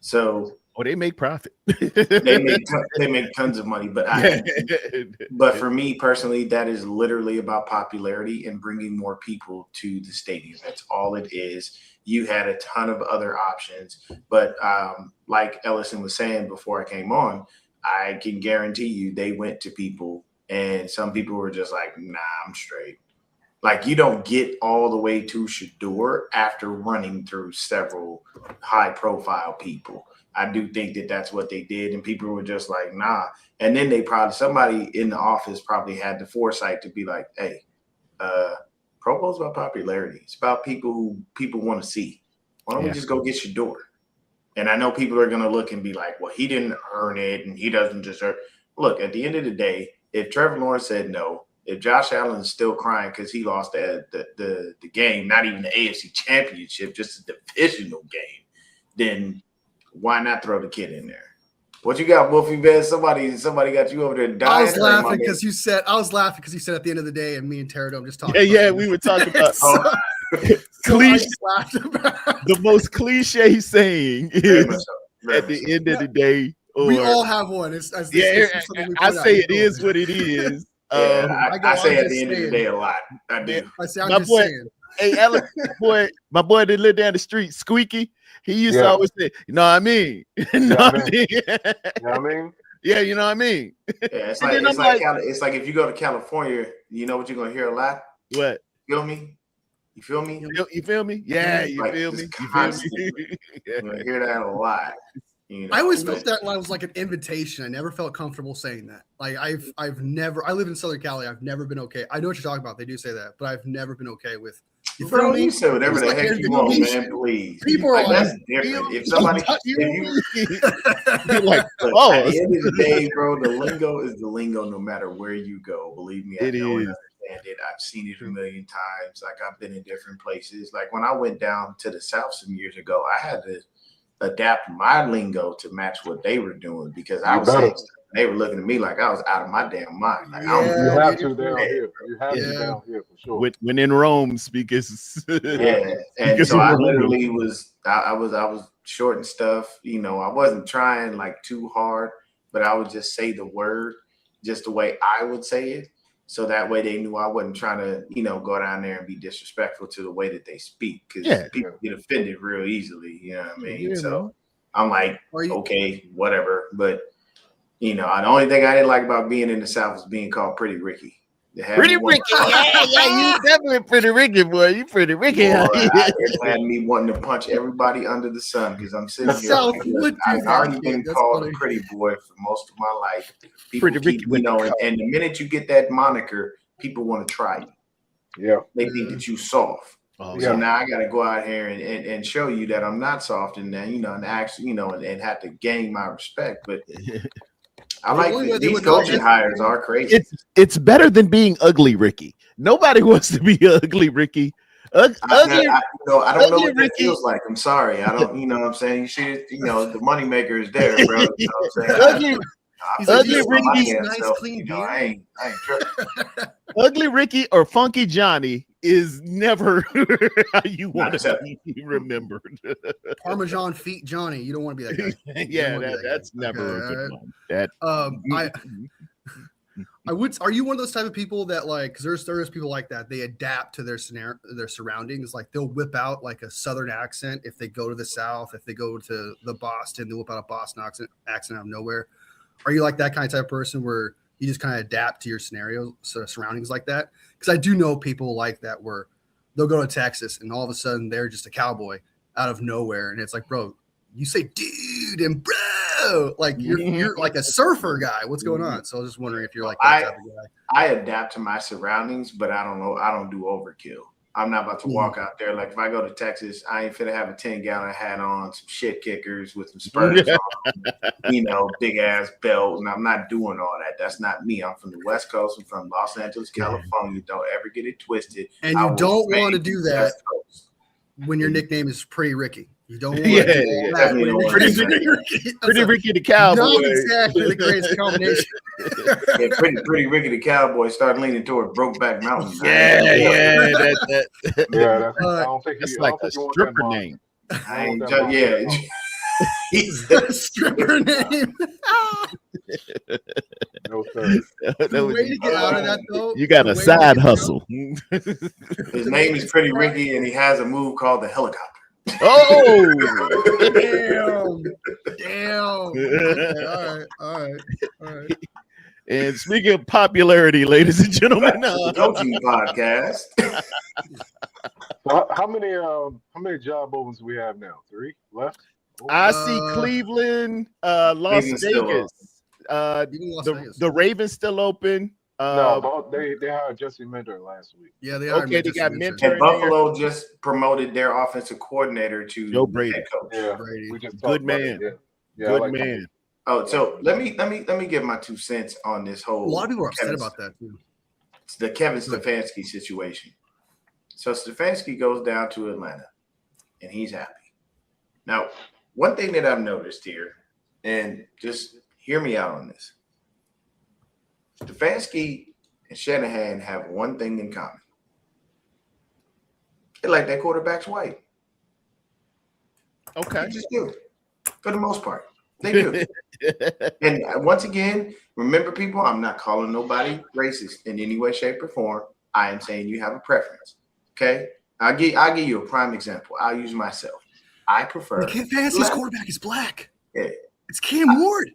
So, they make profit. they make tons of money, but for me personally, that is literally about popularity and bringing more people to the stadium. That's all it is. You had a ton of other options, but like Ellison was saying before I came on, I can guarantee you they went to people, and some people were just like, "Nah, I'm straight." Like, you don't get all the way to Shedeur after running through several high-profile people. I do think that that's what they did, and people were just like, nah. And then somebody in the office probably had the foresight to be like, hey, Pro Bowl's about popularity. It's about people who people want to see. Why don't we just go get Shedeur? And I know people are going to look and be like, well, he didn't earn it, and he doesn't deserve. Look, at the end of the day, if Trevor Lawrence said no, If Josh Allen's still crying because he lost the game, not even the AFC Championship, just a divisional game, then why not throw the kid in there? What you got, Wolfie Ben? Somebody got you over there dying. I was laughing because you said at the end of the day, and me and Terradome just talked. Yeah, we were talking about the most cliche saying is at the end of the day. We all have one. I say it is what it is. I say at the end of the day a lot. I do. I say I'm just saying. Hey, Alex, my boy that lived down the street, Squeaky. He used to always say, "You know what I mean? You know what I mean? Yeah, you know what I mean." Yeah, it's like if you go to California, you know what you're gonna hear a lot. What? Feel me? You feel me? You feel me? Yeah, you feel me? You feel me? You're gonna hear that a lot. You know, I always felt that was like an invitation. I never felt comfortable saying that. Like I've never. I live in Southern Cali. I've never been okay. I know what you're talking about. They do say that, but I've never been okay with. You feel me? You say whatever the heck you want, man. Please. People are that's different. If somebody, you're like, at the end of the day, bro, the lingo is the lingo. No matter where you go, believe me, I know and understand it. I've seen it a million times. Like I've been in different places. Like when I went down to the South some years ago, I had to adapt my lingo to match what they were doing because I was saying stuff. They were looking at me like I was out of my damn mind. Like you have to down here. You have to down here for sure. When in Rome, speakers. And so I literally was. I was short and stuff. You know, I wasn't trying like too hard, but I would just say the word just the way I would say it. So that way they knew I wasn't trying to, go down there and be disrespectful to the way that they speak because people get offended real easily. You know what I mean? So I'm like, okay, whatever. But, the only thing I didn't like about being in the South was being called Pretty Ricky. Pretty Ricky. Yeah, you definitely Pretty Ricky, boy. You Pretty Ricky. It had me wanting to punch everybody under the sun because I'm sitting here. I've already been called a pretty boy for most of my life. People Pretty Ricky, and the minute you get that moniker, people want to try you. Yeah. They think that you soft. So now I got to go out here and show you that I'm not soft and then, and actually, and have to gain my respect. But I like these coaching hires are crazy. It's better than being ugly, Ricky. Nobody wants to be ugly, Ricky. I don't know what that feels like. I'm sorry. I don't. You know what I'm saying? You see, the moneymaker is there, bro. You know what I'm saying? Ugly Ricky, nice, clean beard. I ain't tripping. Ugly Ricky or Funky Johnny is never how you want to be remembered. Parmesan feet Johnny, you don't want to be that guy. That's never a good one. I would. Are you one of those type of people that because there's people like that, they adapt to their surroundings. Like they'll whip out like a Southern accent if they go to the South. If they go to the Boston, they'll whip out a Boston accent out of nowhere. Are you like that kind of type of person where you just kind of adapt to your surroundings like that? Because I do know people like that where they'll go to Texas and all of a sudden they're just a cowboy out of nowhere, and it's like, bro, you say dude and bro, like you're like a surfer guy. What's going on? So I was just wondering if you're like that type of guy. I adapt to my surroundings, but I don't know. I don't do overkill. I'm not about to walk out there. Like if I go to Texas, I ain't finna have a 10-gallon hat on, some shit kickers with some spurs on, big ass belt. And I'm not doing all that. That's not me. I'm from the West Coast. I'm from Los Angeles, California. Don't ever get it twisted. And you don't want to do that when your nickname is Pretty Ricky. You don't want to do that. Pretty Ricky the Cowboy. Not exactly the greatest combination. Pretty Ricky the Cowboy started leaning toward Brokeback Mountain. I don't think that's like a stripper name. He's a stripper name. No, sir. The way to get out of that, though, you got a side hustle. His name is Pretty Ricky, and he has a move called the helicopter. Oh, damn. Okay, all right. And speaking of popularity, ladies and gentlemen, coaching podcast. So how many job opens do we have now? 3 left. I see Cleveland, Las Vegas. The Ravens still open. No, they hired Jesse Minter last week. Yeah, they are. Okay, they got Minter. And Buffalo just promoted their offensive coordinator to Joe Brady. Head coach. Yeah, Brady. we just good man. Good man. Oh, so let me give my 2 cents on this whole. A lot of people are upset about that too. It's the Kevin Stefanski situation. So Stefanski goes down to Atlanta, and he's happy. Now, one thing that I've noticed here, and just hear me out on this. Stefanski and Shanahan have one thing in common. They like that quarterback's white. Okay. They just do. For the most part. They do. And once again, remember, people, I'm not calling nobody racist in any way, shape, or form. I am saying you have a preference. Okay? I'll give you a prime example. I'll use myself. I prefer. Fantasy's quarterback is black. Yeah. It's Cam Ward.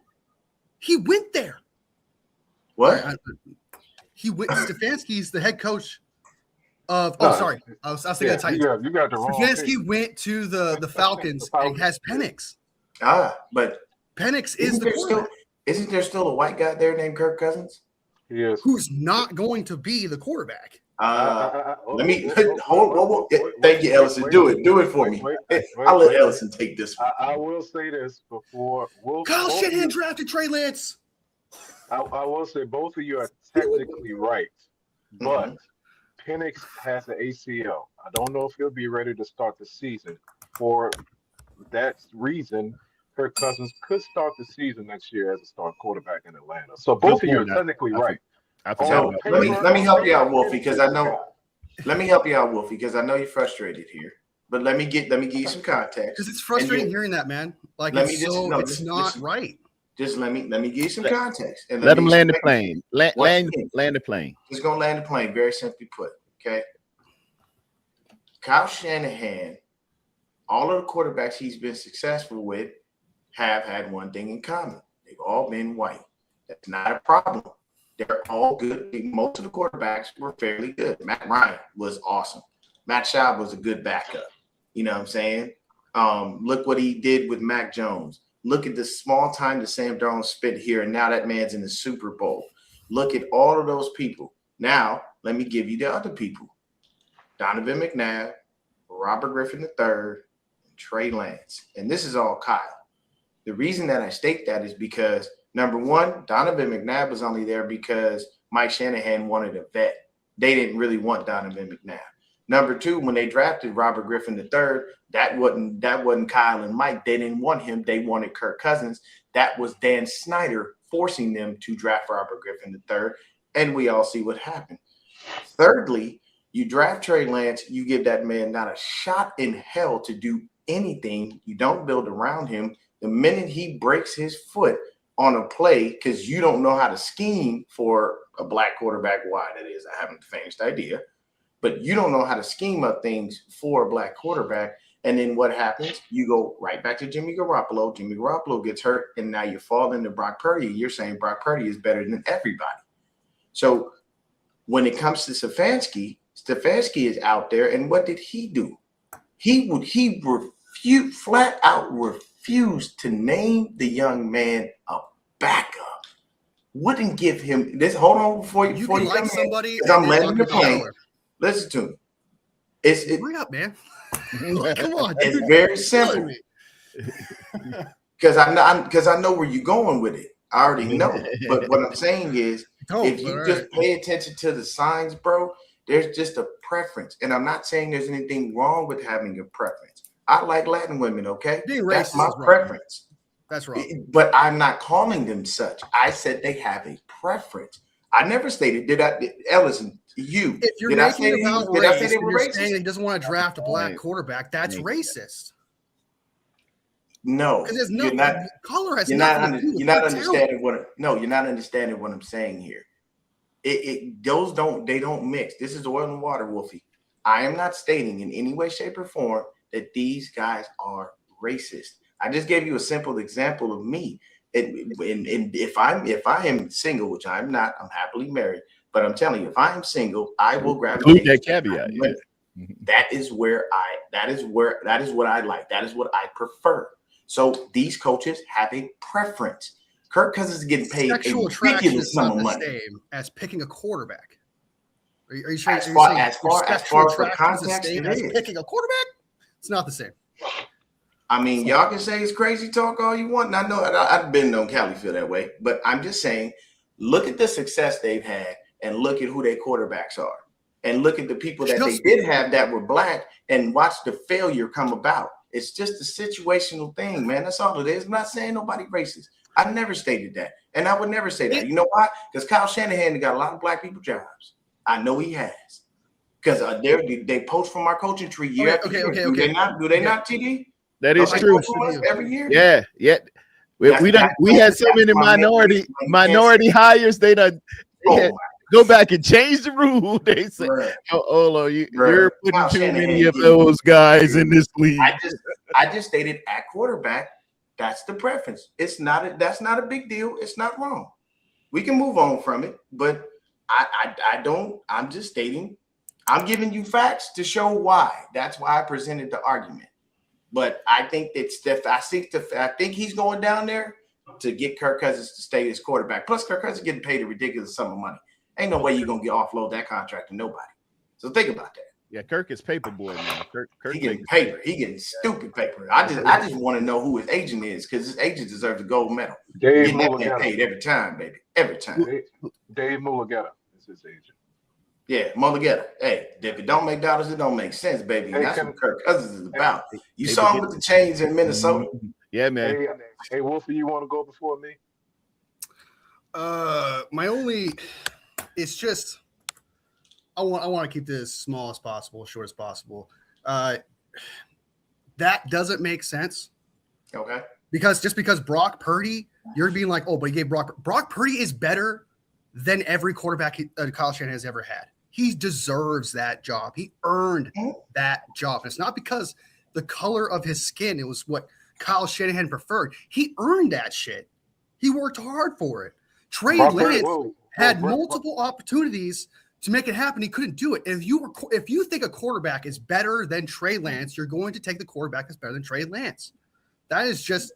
He went there. What? He went. Stefanski's the head coach of. No, Oh, sorry. I was thinking of Titans. You got the wrong. Stefanski went to the Falcons and has Penix. But Penix is the quarterback. Isn't there still a white guy there named Kirk Cousins? Yes. Who's not going to be the quarterback? Let me hold. Thank you, Ellison. Do it for me. I'll let Ellison take this one. I will say this before. Kyle Shanahan drafted Trey Lance. I will say both of you are technically right, but Penix has an ACL. I don't know if he'll be ready to start the season. For that reason, Kirk Cousins could start the season next year as a starting quarterback in Atlanta. So both of you are technically right. So let me help you out, Wolfie, because I know. Let me help you out, Wolfie, because I know you're frustrated here. But let me give you some context. Because it's frustrating hearing that, man. Like it's not right. Just let me give you some context and let them land the plane. Land the plane. Just gonna land the plane. Very simply put. Okay. Kyle Shanahan, all of the quarterbacks he's been successful with have had one thing in common. They've all been white. That's not a problem. They're all good. Most of the quarterbacks were fairly good. Matt Ryan was awesome. Matt Schaub was a good backup. You know what I'm saying? Look what he did with Mac Jones. Look at the small time that Sam Darnold spent here, and now that man's in the Super Bowl. Look at all of those people. Now, let me give you the other people. Donovan McNabb, Robert Griffin III, and Trey Lance. And this is all Kyle. The reason that I state that is because, number one, Donovan McNabb was only there because Mike Shanahan wanted a vet. They didn't really want Donovan McNabb. Number two, when they drafted Robert Griffin III, that wasn't Kyle and Mike. They didn't want him. They wanted Kirk Cousins. That was Dan Snyder forcing them to draft Robert Griffin III, and we all see what happened. Thirdly, you draft Trey Lance, you give that man not a shot in hell to do anything. You don't build around him. The minute he breaks his foot on a play, because you don't know how to scheme for a black quarterback, why that is, I haven't the faintest idea. But you don't know how to scheme up things for a black quarterback. And then what happens? You go right back to Jimmy Garoppolo. Jimmy Garoppolo gets hurt, and now you fall into Brock Purdy. You're saying Brock Purdy is better than everybody. So when it comes to Stefanski is out there, and what did he do? He flat out refused to name the young man a backup. Wouldn't give him this. Hold on before you like somebody. I'm letting the plane. Listen to me. Hurry up, man. Come on. It's very simple. Because I know where you're going with it. I already know. But what I'm saying is, if you just pay attention to the signs, bro, there's just a preference. And I'm not saying there's anything wrong with having a preference. I like Latin women, okay? That's my preference. That's wrong. But I'm not calling them such. I said they have a preference. I never stated, Ellison, if you're did making it about did race, I say they and were you're racist? saying he doesn't want to draft a black quarterback, that's racist. No, because color has you're nothing to do with you're not understanding you're not understanding what I'm saying here. Those don't mix. This is oil and water, Wolfie. I am not stating in any way, shape, or form that these guys are racist. I just gave you a simple example of me. And if I am single, which I'm not, I'm happily married. But I'm telling you, if I am single, I will gravitate. That caveat. Yeah. That is what I like. That is what I prefer. So these coaches have a preference. Kirk Cousins is getting paid sexual a ridiculous sum of money. Same as picking a quarterback. Are you saying as far as the context, it is picking a quarterback? It's not the same. I mean, y'all can say it's crazy talk all you want. And I know I've been on Cali feel that way, but I'm just saying, look at the success they've had. and look at who their quarterbacks are, and look at the people that they did have that were black, and watch the failure come about. It's just a situational thing, man. That's all it is. I'm not saying nobody racist. I never stated that, and I would never say that. You know why? Because Kyle Shanahan got a lot of black people jobs. I know he has. Because they poach from our coaching tree year after year. Do they not, TD? That is true. Every year? Yeah. We had so many minority hires. They done go back and change the rule. They said, you're putting too many of those guys in this league. I just stated at quarterback, that's the preference. That's not a big deal. It's not wrong. We can move on from it, but I'm just stating, I'm giving you facts to show why. That's why I presented the argument. But I think I think he's going down there to get Kirk Cousins to stay his quarterback. Plus, Kirk Cousins getting paid a ridiculous sum of money. Ain't no way you're gonna offload that contract to nobody. So think about that. Yeah, Kirk is paper boy now. Kirk he getting paper. He getting stupid paper. I just want to know who his agent is, because his agent deserves a gold medal. Dave Mulligata. Paid every time, baby. Every time. Dave Mulligata is his agent. Yeah, Mulligata. Hey, if it don't make dollars, it don't make sense, baby. And that's what Kirk Cousins is about. You saw him with the chains in Minnesota. Yeah, man. Hey, Wolfie, you want to go before me? It's just I want to keep this as small as possible, short as possible. That doesn't make sense. Okay. Because Brock Purdy, you're being like, oh, but he gave Brock Purdy is better than every quarterback Kyle Shanahan has ever had. He deserves that job. He earned that job. And it's not because the color of his skin, it was what Kyle Shanahan preferred. He earned that shit. He worked hard for it. Trey Lance had multiple opportunities to make it happen. He couldn't do it. And if you think a quarterback is better than Trey Lance, you're going to take the quarterback that's better than Trey Lance. That is just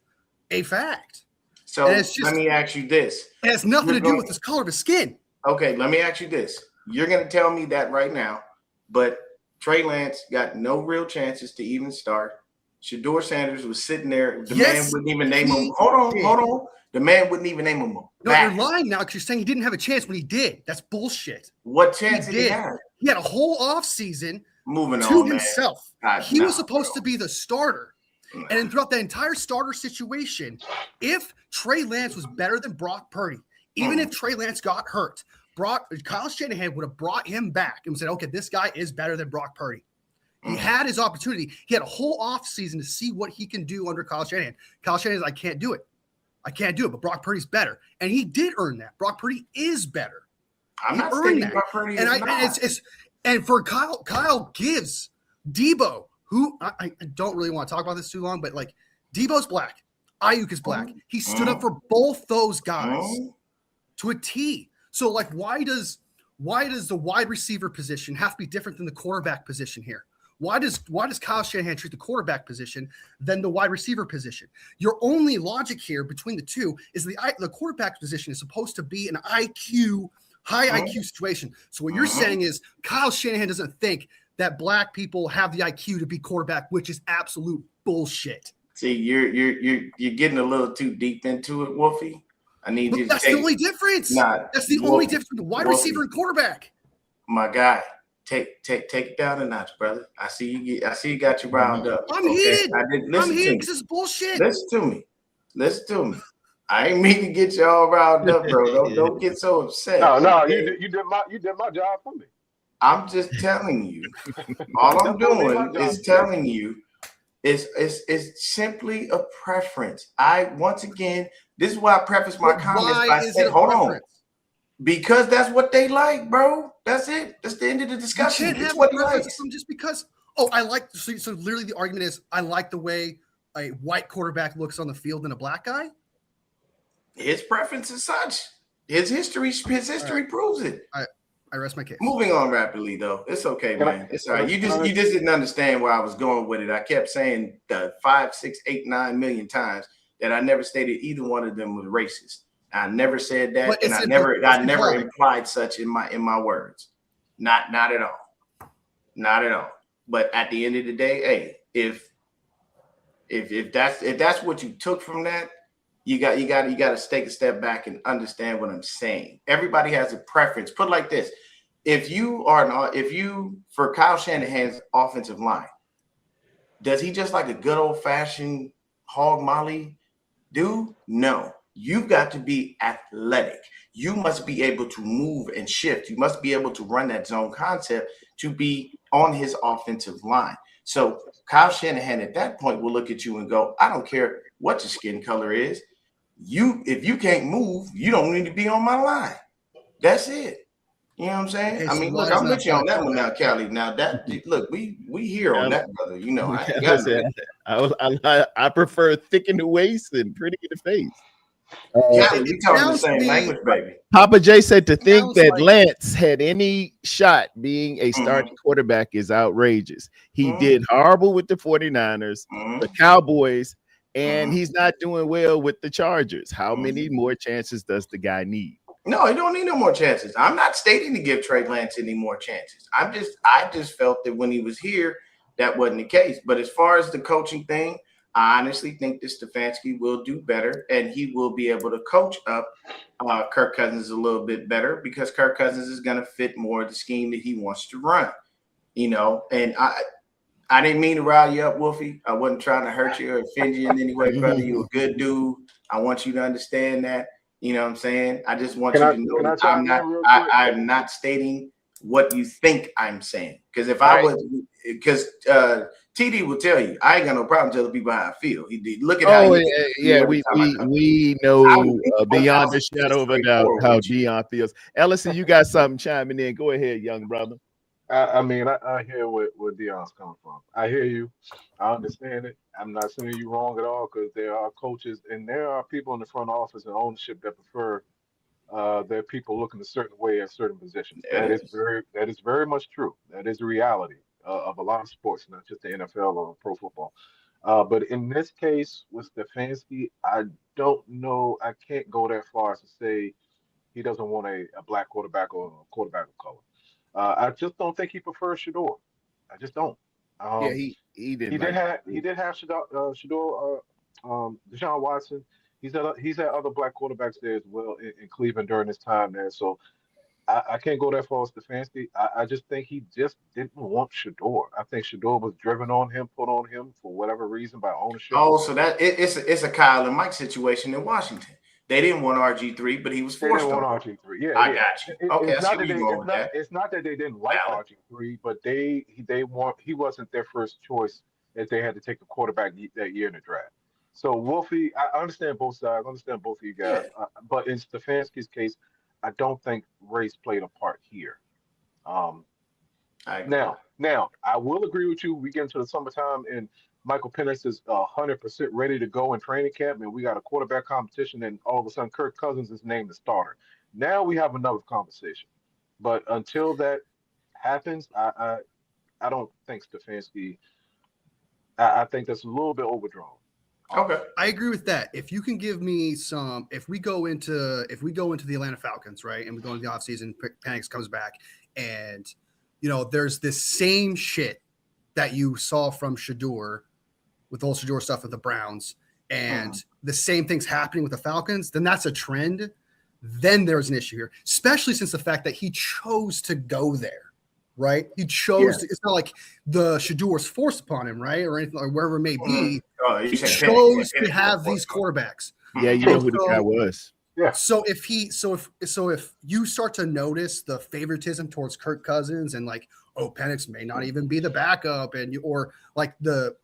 a fact. So let me ask you this. It has nothing to do with the color of his skin. Okay, let me ask you this. You're going to tell me that right now, but Trey Lance got no real chances to even start. Shedeur Sanders was sitting there. The man wouldn't even name him. Hold on. The man wouldn't even name him. No, you're lying now because you're saying he didn't have a chance when he did. That's bullshit. What chance did he have? He had a whole offseason to himself. He was supposed to be the starter. And then throughout that entire starter situation, if Trey Lance was better than Brock Purdy, even if Trey Lance got hurt, Kyle Shanahan would have brought him back and said, okay, this guy is better than Brock Purdy. He had his opportunity. He had a whole offseason to see what he can do under Kyle Shanahan. Kyle Shanahan's I can't do it. But Brock Purdy's better. And he did earn that. Brock Purdy is better. I'm not saying Brock Purdy is not. And for Kyle gives Debo, who I don't really want to talk about this too long, but like Debo's black. Ayuk is black. He stood up for both those guys to a T. So like, why does the wide receiver position have to be different than the quarterback position here? Why does Kyle Shanahan treat the quarterback position than the wide receiver position? Your only logic here between the two is the quarterback position is supposed to be an high IQ situation. So what you're saying is Kyle Shanahan doesn't think that black people have the IQ to be quarterback, which is absolute bullshit. See, you're getting a little too deep into it, Wolfie. I need you to that's the only difference. That's the only difference between wide receiver and quarterback. My guy, take it down a notch, brother. I see you got you riled up. I'm heated. I'm heated because it's bullshit. Listen to me. I ain't mean to get you all riled up, bro. Don't get so upset. No, you did my job for me. I'm just telling you. All I'm doing is telling you it's simply a preference. Once again, this is why I preface my comments by saying, hold on. Because that's what they like, bro. That's it. That's the end of the discussion. You can't have what preference just because. Oh, I like. So literally, the argument is, I like the way a white quarterback looks on the field than a black guy. His preference is such. His history proves it. I rest my case. Moving on rapidly, though. It's okay, man. It's all right. You just didn't understand where I was going with it. I kept saying 5, 6, 8, 9 million times that I never stated either one of them was racist. I never said that, and I never implied such in my words. Not at all. Not at all. But at the end of the day, hey, if that's what you took from that, You got to take a step back and understand what I'm saying. Everybody has a preference. Put it like this: for Kyle Shanahan's offensive line, does he just like a good old fashioned hog molly do? No. You've got to be athletic. You must be able to move and shift. You must be able to run that zone concept to be on his offensive line. So Kyle Shanahan at that point will look at you and go, I don't care what your skin color is. If you can't move, you don't need to be on my line. That's it. You know what I'm saying? Okay, I so mean, why look, is I'm that with you on that one like- now, Callie. Now that look, we here on that, brother. You know, I ain't got Listen, I prefer thick in the waist and pretty in the face. Callie, we talking the sounds to same me- language, baby. Papa J said to think Sounds that like- Lance had any shot being a starting quarterback is outrageous. He did horrible with the 49ers, the Cowboys, and he's not doing well with the Chargers. How many more chances does the guy need? No, he don't need no more chances. I'm not stating to give Trey Lance any more chances. I just felt that when he was here, that wasn't the case. But as far as the coaching thing, I honestly think that Stefanski will do better, and he will be able to coach up Kirk Cousins a little bit better because Kirk Cousins is going to fit more of the scheme that he wants to run. You know, and I didn't mean to rile you up, Wolfie. I wasn't trying to hurt you or offend you in any way, brother. You're a good dude. I want you to understand that. You know what I'm saying? I just want you to know that I'm not stating what you think I'm saying. Because if I was, because TD will tell you, I ain't got no problem telling people how I feel. Look at how we know beyond a shadow of a doubt how Dion feels. Ellison, you got something chiming in. Go ahead, young brother. I mean, I hear where Dion's coming from. I hear you. I understand it. I'm not saying you wrong at all because there are coaches and there are people in the front office and ownership that prefer their people looking a certain way at certain positions. That is very much true. That is the reality of a lot of sports, not just the NFL or pro football. But in this case with Stefanski, I don't know. I can't go that far as to say he doesn't want a black quarterback or a quarterback of color. I just don't think he prefers Shedeur. I just don't. He did. He did have Shedeur, Deshaun Watson. He's had other black quarterbacks there as well in Cleveland during his time there. So I can't go that far as Stefanski. I just think he just didn't want Shedeur. I think Shedeur was driven on him, put on him for whatever reason by ownership. Oh, so that it's a Kyle and Mike situation in Washington. They didn't want RG3, but he was forced to. They didn't want RG3. Yeah, I got you. Okay, it's not that they didn't like RG3, but he wasn't their first choice as they had to take a quarterback that year in the draft. So Wolfie, I understand both sides. I understand both of you guys. Yeah. But in Stefanski's case, I don't think race played a part here. Now, I will agree with you. We get into the summertime and Michael Penix is 100% ready to go in training camp, and we got a quarterback competition, and all of a sudden Kirk Cousins is named the starter. Now we have another conversation. But until that happens, I don't think Stefanski. I think that's a little bit overdrawn. Okay, I agree with that. If you can give me some, if we go into the Atlanta Falcons, right, and we go into the offseason, Penix comes back, and there's this same shit that you saw from Shedeur with the whole Shedeur stuff with the Browns, and the same thing's happening with the Falcons, then that's a trend. Then there's an issue here, especially since the fact that he chose to go there, right? He chose to, it's not like the Shedeur was forced upon him, right? Or anything, or wherever it may be. He chose to have these quarterbacks. Yeah, you know who the guy was. Yeah. So if you start to notice the favoritism towards Kirk Cousins and like, oh, Penix may not even be the backup, or like the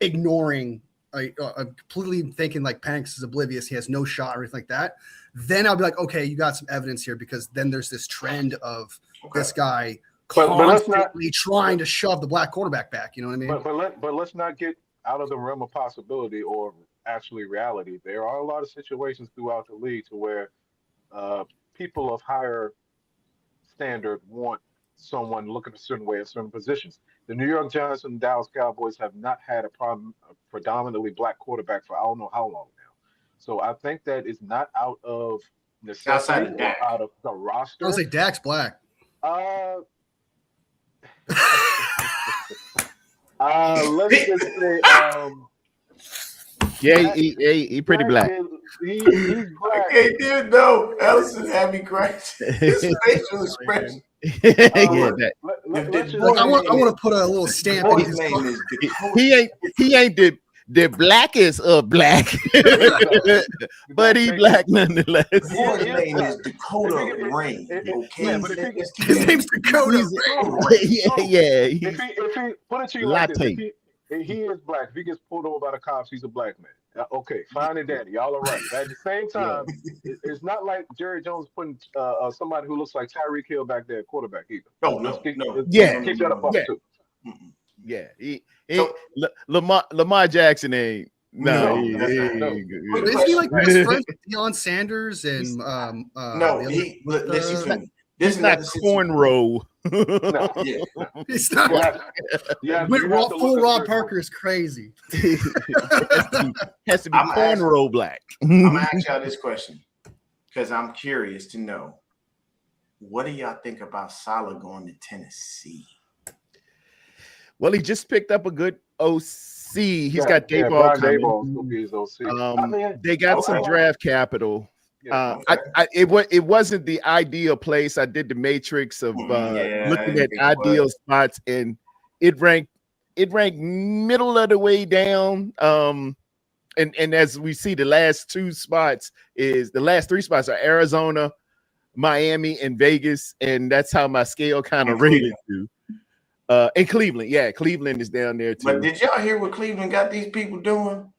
ignoring, completely thinking like Penix is oblivious, he has no shot or anything like that, then I'll be like, okay, you got some evidence here, because then there's this trend of this guy constantly trying to shove the black quarterback back. You know what I mean? But let's not get out of the realm of possibility or actually reality. There are a lot of situations throughout the league to where people of higher standard want someone looking a certain way at certain positions. The New York Giants and Dallas Cowboys have not had a predominantly black quarterback for I don't know how long now. So I think that is not out of necessity or out of the roster. I'll say Dak's black. Let's just say Yeah, he pretty black. He's black. Okay, dude, no. Ellison had me crying. His facial expression. Yeah, that. Let's just Like, I say want to put a little stamp in His his name car. is He ain't the blackest of black, but he black nonetheless. His name is Dakota Rain. Okay, but if His name's Dakota. Yeah. if he put it to you like this, Latte. if he is black, if he gets pulled over by the cops, he's a black man. Okay, fine and dandy, y'all are right. But at the same time, it's not like Jerry Jones putting somebody who looks like Tyreek Hill back there at quarterback either. No. Keep that up Yeah. too. Yeah, Lamar Jackson ain't. No, Is he like best friends with Deion Sanders and listen to me. This is not cornrow. No. It's not. Full Rob Parker is crazy. Has to be cornrow black. I'm gonna ask y'all this question because I'm curious to know, what do y'all think about Saleh going to Tennessee? Well, he just picked up a good OC. He's got Dayball coming. They got some draft capital. It wasn't the ideal place. I did the matrix of looking at ideal spots, and it ranked middle of the way down. And as we see, the last three spots are Arizona, Miami, and Vegas, and that's how my scale kind of rated to. And Cleveland, Cleveland is down there too. But did y'all hear what Cleveland got these people doing?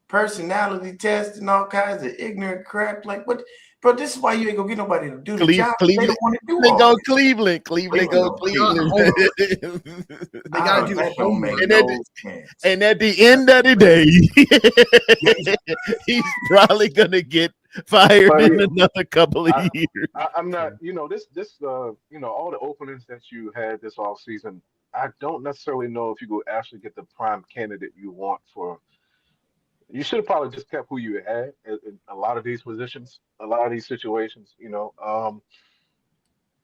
Personality tests and all kinds of ignorant crap. Like, what? Bro, this is why you ain't gonna get nobody to do the job. They don't want to do all go this. Cleveland. Cleveland. They gotta do that don't make sense. And at the end of the day, he's probably gonna get fired in another couple of years. I'm not, all the openings that you had this off season, I don't necessarily know if you go actually get the prime candidate you want for. You should have probably just kept who you had in a lot of these positions, a lot of these situations.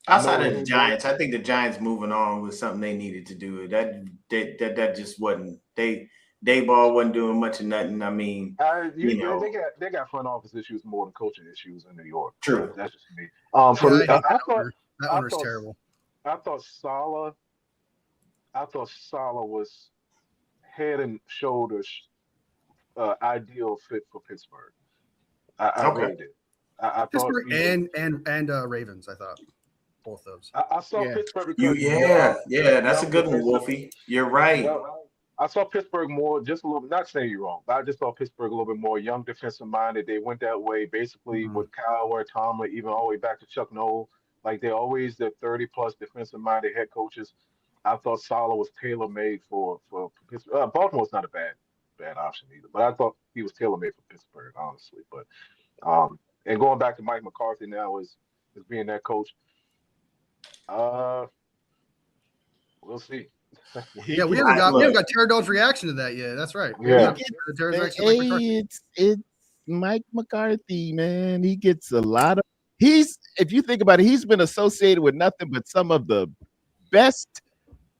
Outside of the Giants, I think the Giants moving on was something they needed to do. That just wasn't. Dayball wasn't doing much of nothing. I mean, they got front office issues more than coaching issues in New York. True. That's just me. That one was terrible. I thought Saleh was head and shoulders ideal fit for Pittsburgh. I really did. I Pittsburgh and Ravens. I thought both those. I saw Pittsburgh. That's a good one, Wolfie. You're right. I saw Pittsburgh more, just a little bit, not saying you're wrong, but I just saw Pittsburgh a little bit more young defensive minded. They went that way basically with Kyle or Tomlin, even all the way back to Chuck Noll. Like they're always the 30-plus defensive minded head coaches. I thought Saleh was tailor made for Pittsburgh. Baltimore's not a bad option either, but I thought he was tailor made for Pittsburgh, honestly. But and going back to Mike McCarthy now as being that coach, we'll see. Yeah, we haven't got Terradone's reaction to that yet. That's right. Yeah, it's Mike McCarthy, man. He gets a lot of. If you think about it, he's been associated with nothing but some of the best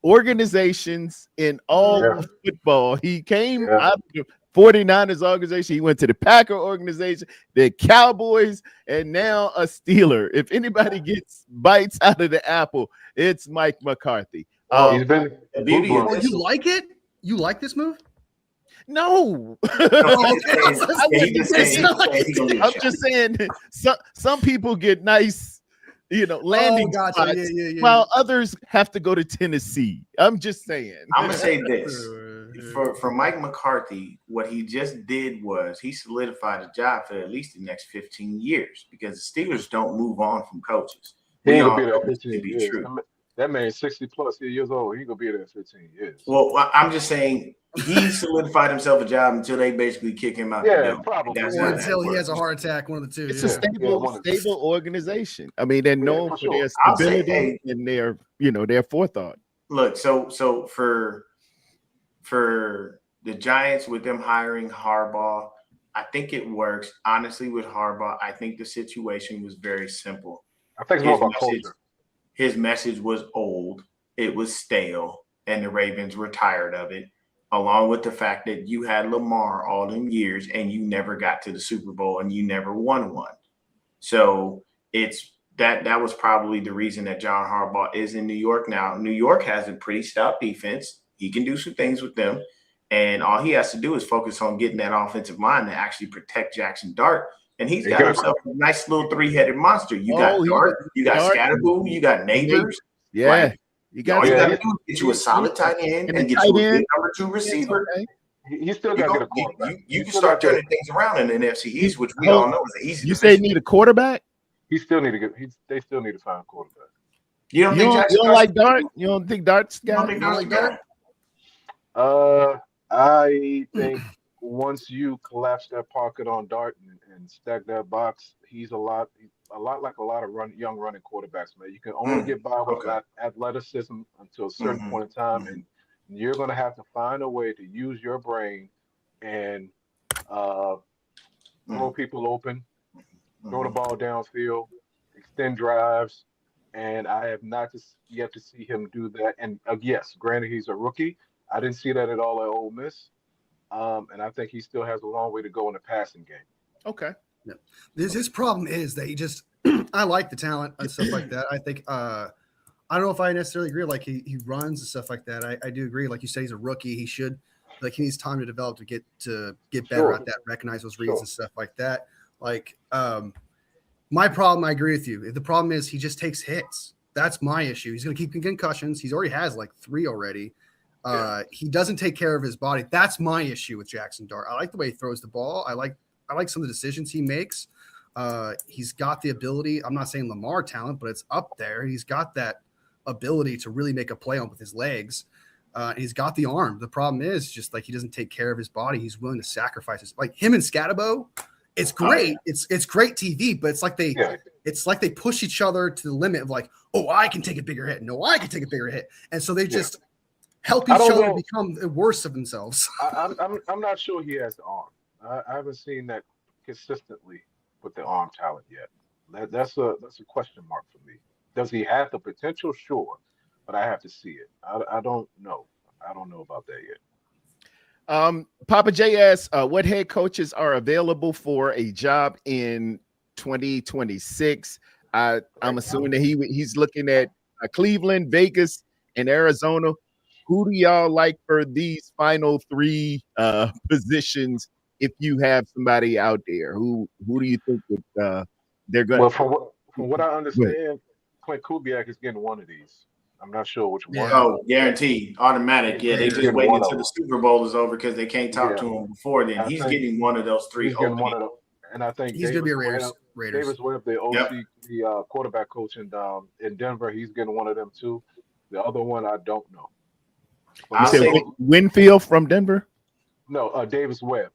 organizations in all of football. He came out of the 49ers organization. He went to the Packer organization, the Cowboys, and now a Steeler. If anybody gets bites out of the apple, it's Mike McCarthy. He's been you like it? You like this move? No. I'm just saying some people get nice, landing spots, while others have to go to Tennessee. I'm just saying. I'm gonna say this. For Mike McCarthy, what he just did was he solidified a job for at least the next 15 years because the Steelers don't move on from coaches. We all know this to be true. That man is 60-plus years old. He gonna be there in 15 years. Well, I'm just saying he solidified himself a job until they basically kick him out. Probably. Or until he has a heart attack, one of the two. It's a stable organization. I mean, they're known for their stability and their forethought. Look, so for the Giants with them hiring Harbaugh, I think it works. Honestly, with Harbaugh, I think the situation was very simple. I think it's more about culture. His message was old, it was stale, and the Ravens were tired of it. along with the fact that you had Lamar all them years and you never got to the Super Bowl and you never won one. So it's that was probably the reason that John Harbaugh is in New York now. New York has a pretty stout defense. He can do some things with them. And all he has to do is focus on getting that offensive line to actually protect Jackson Dart. And he's got himself a nice little three-headed monster. You got Dart, you got Scatterboo, you got Neighbors. Yeah. Like, you got all you got to do is get you a solid tight end and get you a good number 2 receiver. You still got to get a quarterback. You can start turning things around in the NFC East, which we all know is an easy. You say need a quarterback? He still need to get. They still need to find a quarterback. You don't like Dart? You don't think Dart's got? You don't think Dart's I think once you collapse that pocket on Dart and stack that box, he's a lot like a lot of young running quarterbacks, man. You can only get by with athleticism until a certain point in time, and you're going to have to find a way to use your brain and throw people open, throw the ball downfield, extend drives, and I have not yet to see him do that. And yes, granted, he's a rookie. I didn't see that at all at Ole Miss, and I think he still has a long way to go in the passing game. Okay. Yeah. His problem is that he just I like the talent and stuff like that. I think I don't know if I necessarily agree. Like he runs and stuff like that. I do agree. Like you say, he's a rookie. He needs time to develop to get better at that, recognize those reads and stuff like that. Like my problem, I agree with you. The problem is he just takes hits. That's my issue. He's going to keep getting concussions. He's already has like 3 already. He doesn't take care of his body. That's my issue with Jackson Dart. I like the way he throws the ball. I like some of the decisions he makes. He's got the ability. I'm not saying Lamar talent, but it's up there. He's got that ability to really make a play on with his legs. He's got the arm. The problem is just like he doesn't take care of his body. He's willing to sacrifice his, like him and Scatterbo. It's great. It's great TV, but it's like they push each other to the limit of like, oh, I can take a bigger hit. No, I can take a bigger hit. And so they just help each other become worse of themselves. I'm not sure he has the arm. I haven't seen that consistently with the arm talent yet. That's a question mark for me. Does he have the potential? Sure, but I have to see it. I don't know. I don't know about that yet. Papa J asks, what head coaches are available for a job in 2026? I'm assuming that he's looking at Cleveland, Vegas, and Arizona. Who do y'all like for these final 3 positions? If you have somebody out there, who do you think that they're going? Well, from what I understand, Clint Kubiak is getting one of these. I'm not sure which one. Oh, guaranteed, automatic. Yeah, they just waiting until the Super Bowl is over because they can't talk to him before then. He's getting one of those 3. He's getting one of those, and I think he's going to be a Raiders. Davis Webb, the OC, the quarterback coach in Denver, he's getting one of them too. The other one, I don't know. You said Winfield from Denver? No, Davis Webb.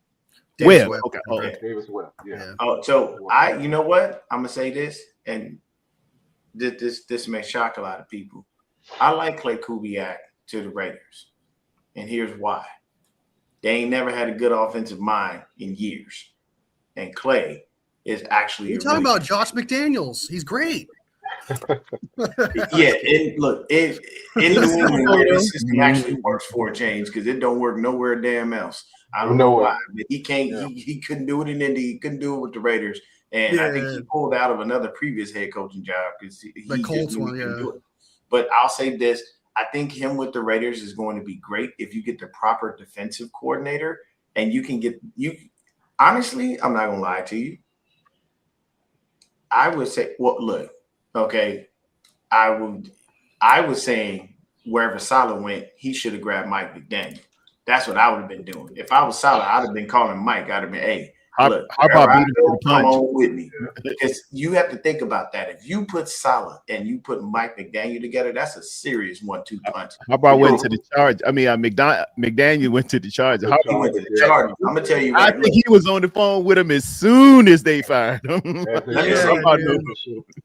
Webb. Okay. Davis Webb. Yeah. Oh, so you know what? I'm gonna say this, and this may shock a lot of people. I like Clay Kubiak to the Raiders, and here's why. They ain't never had a good offensive mind in years, and Clay is actually. You're talking about Josh McDaniels. He's great. Yeah, and look, in New England where the system actually works for a change because it don't work nowhere damn else. I don't know why, but he can't. Yeah. He couldn't do it in Indy. He couldn't do it with the Raiders, and I think he pulled out of another previous head coaching job because he just couldn't do it. But I'll say this: I think him with the Raiders is going to be great if you get the proper defensive coordinator, and you can get you. Honestly, I'm not gonna lie to you. I would say, well, look. Okay, I was saying wherever Saleh went, he should have grabbed Mike McDaniel. That's what I would have been doing. If I was Saleh, I'd have been calling Mike. I'd have been, hey, look, come on with me. Because you have to think about that. If you put Saleh and you put Mike McDaniel together, that's a serious 1-2 punch. How about went to the Chargers? I mean, McDaniel went to the Chargers. He went to the Chargers. I'm gonna tell you. I think he was on the phone with him as soon as they fired him.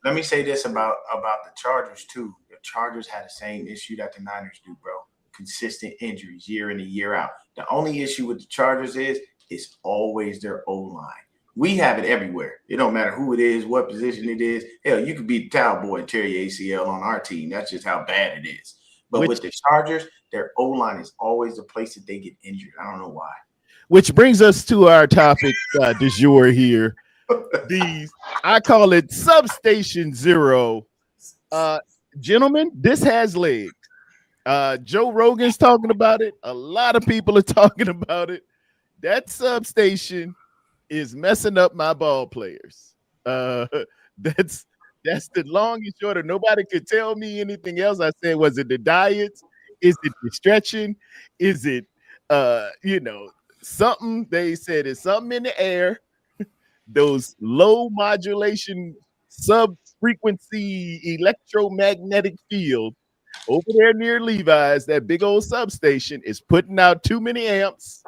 Let me say this about the Chargers too. The Chargers had the same issue that the Niners do, bro. Consistent injuries year in and year out. The only issue with the Chargers is it's always their O-line. We have it everywhere. It don't matter who it is, what position it is. Hell, you could be the towel boy and tear your ACL on our team. That's just how bad it is. But with the Chargers, their O-line is always the place that they get injured. I don't know why. Which brings us to our topic du jour here. I call it Substation Zero. Gentlemen, this has legs. Joe Rogan's talking about it. A lot of people are talking about it. That substation is messing up my ball players. That's the long and short of. Nobody could tell me anything else. I said, was it the diets? Is it the stretching? Is it something? They said it's something in the air. Those low modulation sub-frequency electromagnetic field over there near Levi's, that big old substation is putting out too many amps,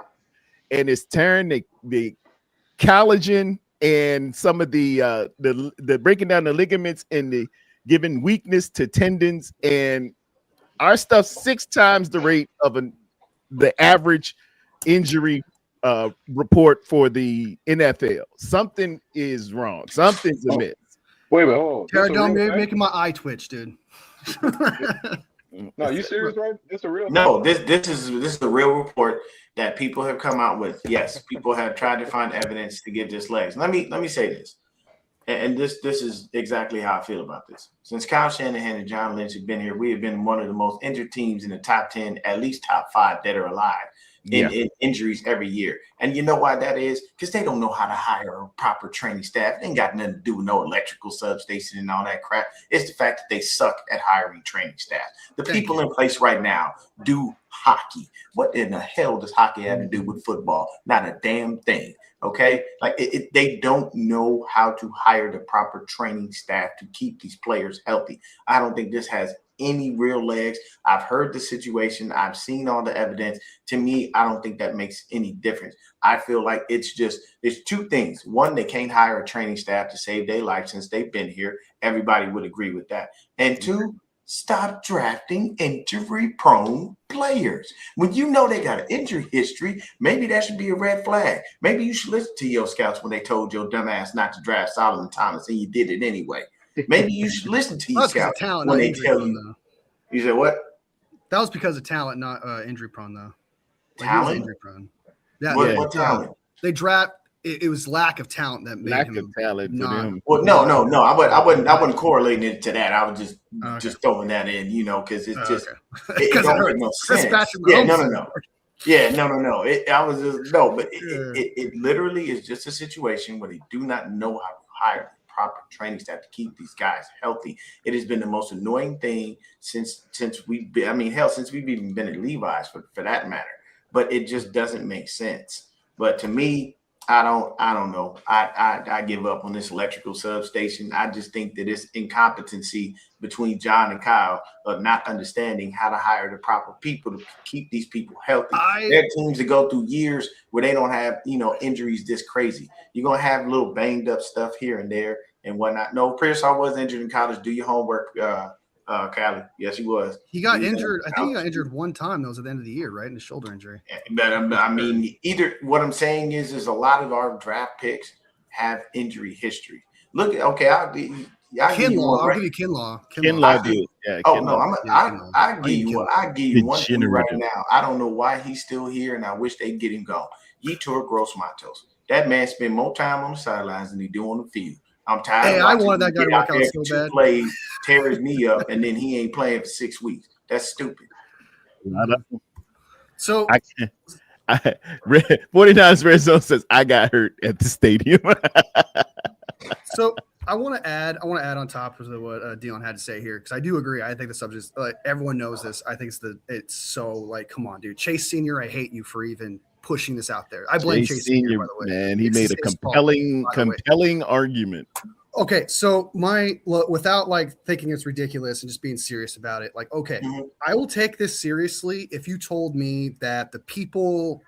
and it's tearing the collagen and some of the breaking down the ligaments and the giving weakness to tendons, and our stuff's 6 times the rate of the average injury report for the NFL. Something is wrong. Something's amiss. Wait a minute, hold on. Tara, don't making my eye twitch, dude. No, you serious, right? It's a real. No, this is a real report that people have come out with. Yes, people have tried to find evidence to give this legs. Let me say this, and this is exactly how I feel about this. Since Kyle Shanahan and John Lynch have been here, we have been one of the most injured teams in the top 10, at least top 5 that are alive. In injuries every year. And you know why that is? Because they don't know how to hire a proper training staff. It ain't got nothing to do with no electrical substation and all that crap. It's the fact that they suck at hiring training staff. The people in place right now do hockey. What in the hell does hockey have to do with football? Not a damn thing. Okay? Like they don't know how to hire the proper training staff to keep these players healthy. I don't think this has any real legs. I've heard the situation. I've seen all the evidence. To me, I don't think that makes any difference. I feel like it's 2 things. One, they can't hire a training staff to save their life since they've been here. Everybody would agree with that. And 2, stop drafting injury-prone players. When you know they got an injury history, maybe that should be a red flag. Maybe you should listen to your scouts when they told your dumb ass not to draft Solomon Thomas and you did it anyway. Maybe you should listen to your scouts when they tell you. Though. You said what? That was because of talent, not injury prone, though. Talent? Injury prone. Yeah. What talent? They draft. It was lack of talent that made lack him of talent for them. Well, no. I wasn't correlating it to that. I was just throwing that in, because it's just it don't make no sense. Yeah, no. Yeah, no. It literally is just a situation where they do not know how to hire proper training staff to keep these guys healthy. It has been the most annoying thing since we've been, since we've even been at Levi's for that matter. But it just doesn't make sense. But to me, I don't know. I give up on this electrical substation. I just think that it's incompetency between John and Kyle of not understanding how to hire the proper people to keep these people healthy. There are teams that go through years where they don't have, injuries this crazy. You're going to have little banged up stuff here and there and whatnot. No, Pearsall was injured in college. Do your homework, Callie. Yes, he was. He got injured. I think he got injured one time. That was at the end of the year, right? In the shoulder injury. But what I'm saying is a lot of our draft picks have injury history. Look, okay, I'll give you Kinlaw. Kinlaw did. Yeah. Oh no, I give you one thing right now. I don't know why he's still here, and I wish they'd get him gone. Yetur Gross-Matos. That man spent more time on the sidelines than he do on the field. I'm tired. Hey, I wanted that guy to work out so bad. Plays, tear his knee up, and then he ain't playing for 6 weeks. That's stupid. So I can't. 49ers Red Zone says I got hurt at the stadium. So I want to add on top of what Dion had to say here, because I do agree. I think the subject, everyone knows this. I think it's so come on, dude. Chase Senior, I hate you for even pushing this out there. I blame Chase Senior, by the way. Man, he made a compelling argument. Okay, so without thinking it's ridiculous and just being serious about it, I will take this seriously if you told me that the people,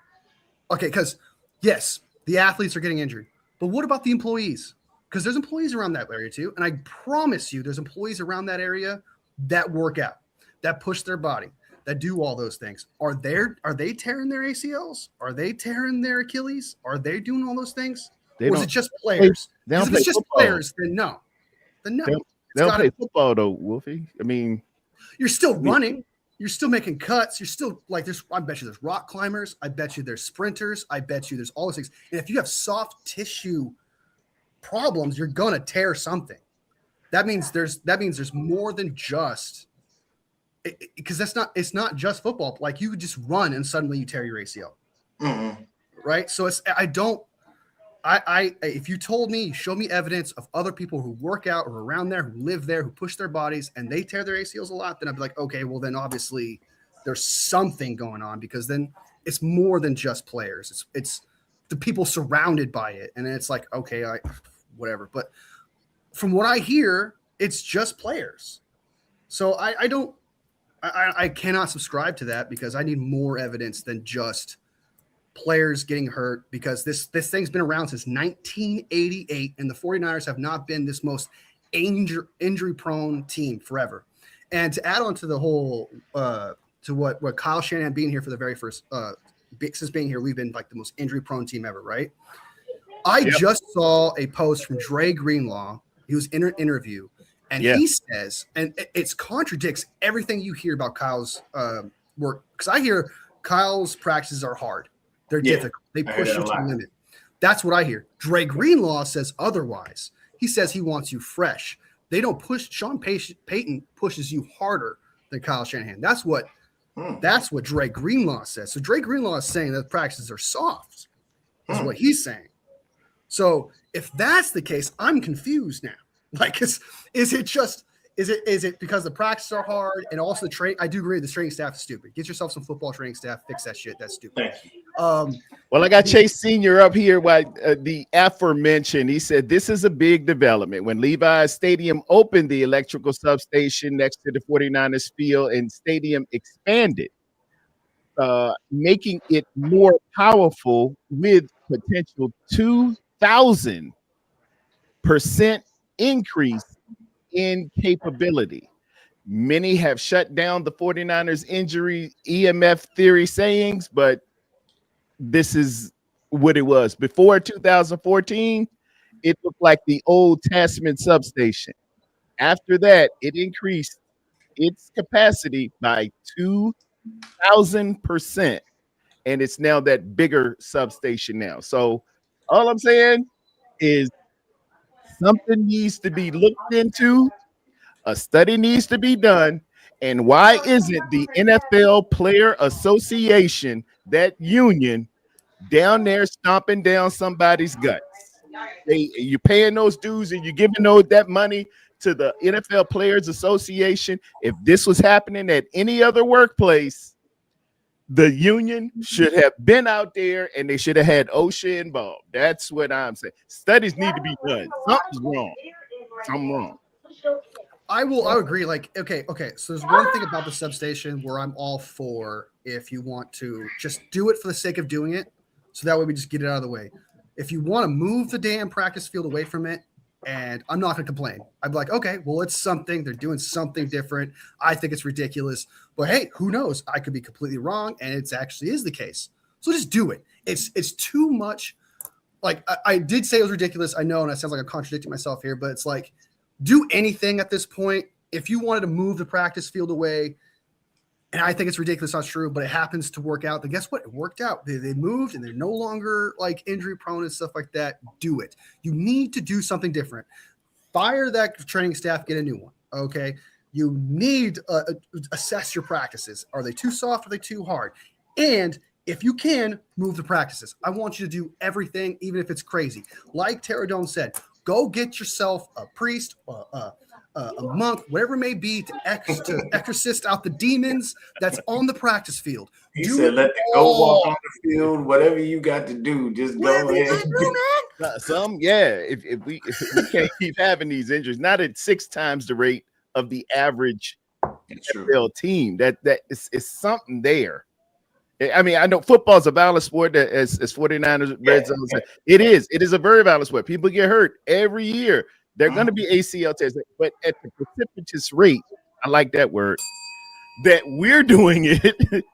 because yes, the athletes are getting injured, but what about the employees? Because there's employees around that area too, and I promise you, there's employees around that area that work out, that push their body, that do all those things. Are they tearing their ACLs? Are they tearing their Achilles? Are they doing all those things? Or is it just players? If it's just players, then no. They don't play football though, Wolfie. I mean, you're still running. you're still making cuts. You're still like I bet you there's rock climbers. I bet you there's sprinters. I bet you there's all those things. And if you have soft tissue problems, you're gonna tear something. That means there's more than just because it's not just football. Like you just run and suddenly you tear your ACL. Mm-hmm. Right. So if you told me, show me evidence of other people who work out or around there, who live there, who push their bodies and they tear their ACLs a lot, then I'd be like, okay, well then obviously there's something going on, because then it's more than just players. It's the people surrounded by it. And then it's like, okay, whatever. But from what I hear, it's just players. So I cannot subscribe to that, because I need more evidence than just players getting hurt, because this thing's been around since 1988, and the 49ers have not been this most injury prone team forever. And to add on to the whole to what Kyle Shanahan being here for the very first since being here, we've been like the most injury prone team ever, right? I just saw a post from Dre Greenlaw. He was in an interview, and he says, and it contradicts everything you hear about Kyle's work, because I hear Kyle's practices are hard. They're difficult. They push you to the limit. That's what I hear. Dre Greenlaw says otherwise. He says he wants you fresh. They don't push. Sean Payton pushes you harder than Kyle Shanahan. That's what Dre Greenlaw says. So Dre Greenlaw is saying that practices are soft. Is what he's saying. So if that's the case, I'm confused now. Like, is it because the practices are hard, and also the train? I do agree the training staff is stupid. Get yourself some football training staff. Fix that shit. That's stupid. Well, I got Chase Sr. up here by the aforementioned. He said this is a big development. When Levi's Stadium opened, the electrical substation next to the 49ers field and stadium expanded, making it more powerful with potential 2,000% increase in capability. Many have shut down the 49ers injury EMF theory sayings, but this is what it was. Before 2014, it looked like the old Tasman substation. After that, it increased its capacity by 2,000%, and it's now that bigger substation now. So all I'm saying is something needs to be looked into. A study needs to be done. And why isn't the NFL Player Association, that union, down there stomping down somebody's guts? You're paying those dues and you're giving that money to the NFL Players Association. If this was happening at any other workplace, the union should have been out there and they should have had OSHA involved. That's what I'm saying. Studies need to be done. Something's wrong. Something wrong. I agree. Like, okay. So there's one thing about the substation where I'm all for, if you want to just do it for the sake of doing it, so that way we just get it out of the way. If you want to move the damn practice field away from it, and I'm not going to complain. I'd be like, okay, well, it's something. They're doing something different. I think it's ridiculous. But hey, who knows? I could be completely wrong, and it actually is the case. So just do it. It's too much. Like, I did say it was ridiculous. I know, and it sounds like I'm contradicting myself here, but it's like, do anything at this point. If you wanted to move the practice field away, and I think it's ridiculous, not true, but it happens to work out, then guess what? It worked out. They moved, and they're no longer like injury prone and stuff like that. Do it. You need to do something different. Fire that training staff, get a new one. Okay. You need to assess your practices. Are they too soft? Are they too hard? And if you can, move the practices. I want you to do everything, even if it's crazy. Like Terradome said, go get yourself a priest, a monk, whatever it may be, to exorcist out the demons that's on the practice field. He said, let them go walk on the field, whatever you got to do, just go ahead. If we can't keep having these injuries, not at 6 times the rate of the average NFL team, that is something there. I mean, I know football is a violent sport, as 49ers Red Zone said. It is a very violent sport. People get hurt every year. They're going to be ACL tests, but at the precipitous rate, I like that word, that we're doing it,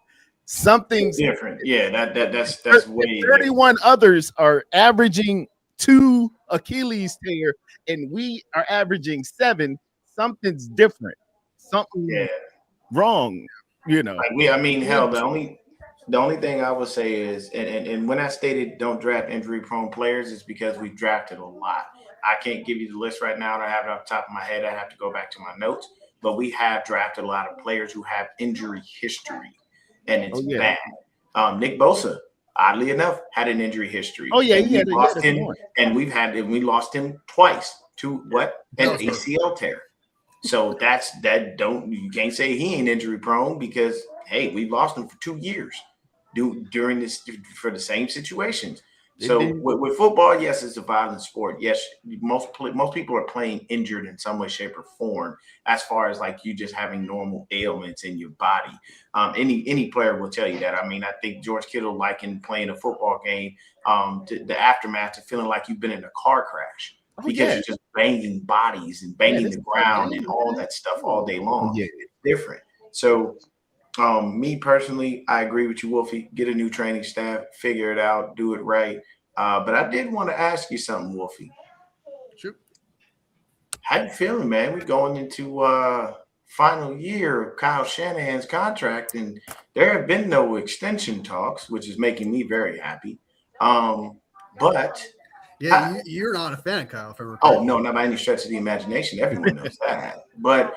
something's different. Yeah, that's way 31 different. Others are averaging 2 Achilles tear, and we are averaging 7. Something's different. Something wrong. You know, Hell, the only thing I would say is, and when I stated don't draft injury prone players, is because we've drafted a lot. I can't give you the list right now. I don't have it off the top of my head. I have to go back to my notes. But we have drafted a lot of players who have injury history, and it's bad. Nick Bosa, oddly enough, had an injury history. Oh yeah, and he had lost him, and we lost him twice to an ACL tear. So you can't say he ain't injury prone because hey, we've lost him for 2 years during this for the same situations. So with football, yes, it's a violent sport. Yes, most people are playing injured in some way, shape, or form. As far as like you just having normal ailments in your body, any player will tell you that. I mean, I think George Kittle likened playing a football game to the aftermath to feeling like you've been in a car crash because you're just banging bodies and banging the ground and all that stuff all day long. It's different. So. Me personally, I agree with you, Wolfie. Get a new training staff, figure it out, do it right. But I did want to ask you something, Wolfie. Sure. How you feeling, man? We're going into final year of Kyle Shanahan's contract, and there have been no extension talks, which is making me very happy. But you're not a fan of Kyle. Oh no, not by any stretch of the imagination. Everyone knows that. But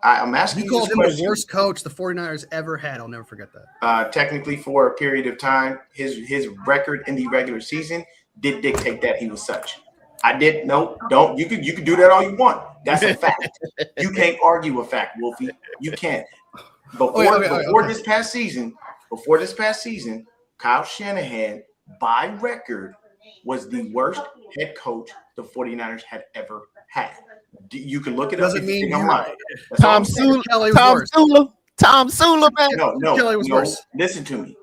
I'm asking you called him the worst coach the 49ers ever had. I'll never forget that. Technically, for a period of time, his record in the regular season did dictate that he was such. I did don't. You could do that all you want. That's a fact. You can't argue a fact, Wolfie. You can't. Before this past season, Kyle Shanahan, by record, was the worst head coach the 49ers had ever had. You can look it up. Doesn't mean I'm lying. Tom Sula, man. No. Kelly was worse. Listen to me.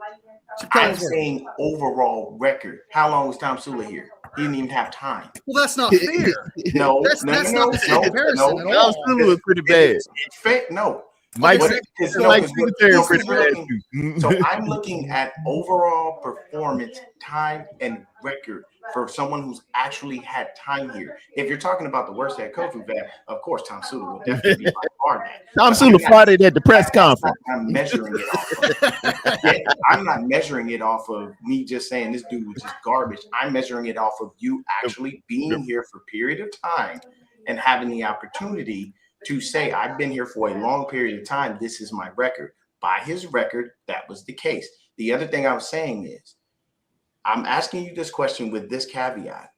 I'm saying overall record. How long was Tom Sula here? He didn't even have time. Well, that's not fair. That's not the same comparison at all. Tom Sula was pretty bad. It's fake. No. Mike Singletary pretty bad too. So I'm looking at overall performance, time, and record for someone who's actually had time here. If you're talking about the worst head coach we've had, of course, Tom Sula would definitely be by far that. Tom Sula farted at the press conference. I'm measuring it off of. I'm not measuring it off of me just saying this dude was just garbage. I'm measuring it off of you actually being here for a period of time and having the opportunity to say, I've been here for a long period of time. This is my record. By his record, that was the case. The other thing I was saying is, I'm asking you this question with this caveat.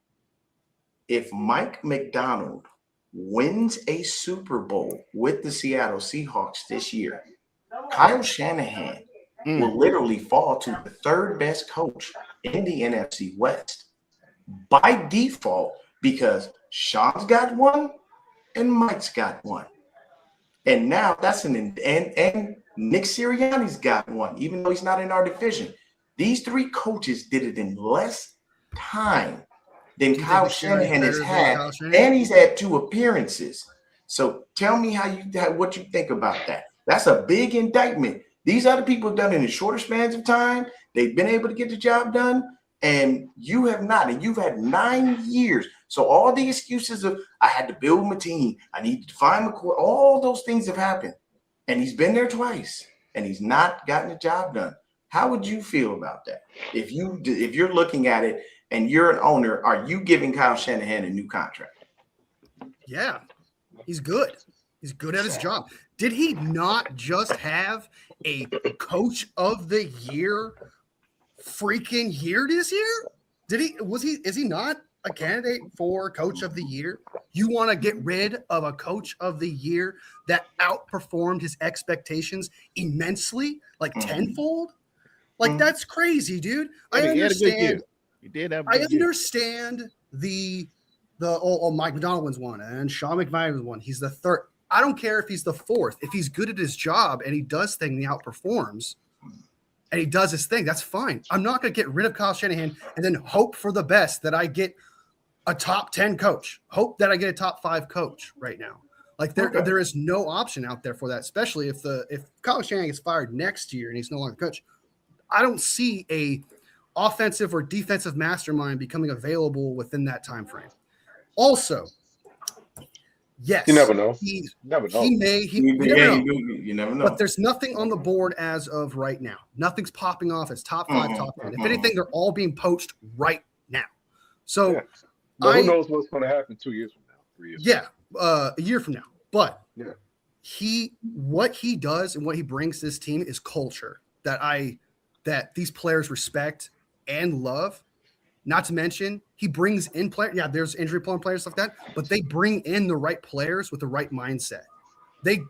If Mike McDonald wins a Super Bowl with the Seattle Seahawks this year, Kyle Shanahan will literally fall to the third best coach in the NFC West by default because Sean's got one and Mike's got one. And now that's and Nick Sirianni's got one, even though he's not in our division. These three coaches did it in less time than Kyle Shanahan has had, and he's had 2 appearances. So tell me what you think about that. That's a big indictment. These other people have done it in shorter spans of time. They've been able to get the job done, and you have not. And you've had 9 years. So all the excuses of I had to build my team, I need to find McCoy, all those things have happened. And he's been there twice, and he's not gotten the job done. How would you feel about that? If you're looking at it and you're an owner, are you giving Kyle Shanahan a new contract? Yeah, he's good. He's good at his job. Did he not just have a coach of the year freaking year this year? Is he not a candidate for coach of the year? You want to get rid of a coach of the year that outperformed his expectations immensely, like tenfold? Like, that's crazy, dude. I understand. He did have I understand the Mike McDonald wins one and Sean McVay wins one. He's the third. I don't care if he's the fourth. If he's good at his job and he does things, he outperforms, and he does his thing, that's fine. I'm not going to get rid of Kyle Shanahan and then hope for the best that I get a top 10 coach. Hope that I get a top 5 coach right now. Like there is no option out there for that, especially if Kyle Shanahan gets fired next year and he's no longer coach. I don't see a offensive or defensive mastermind becoming available within that time frame. Also, Yes, You never know. He Never know. you never know. You never know. But there's nothing on the board as of right now. Nothing's popping off as top 5, top 10. If anything, they're all being poached right now. So, but who knows what's going to happen 2 years from now, 3 years? Yeah, a year from now. But yeah, what he does and what he brings to this team is culture that these players respect and love. Not to mention, he brings in players. Yeah, there's injury-prone players like that, but they bring in the right players with the right mindset.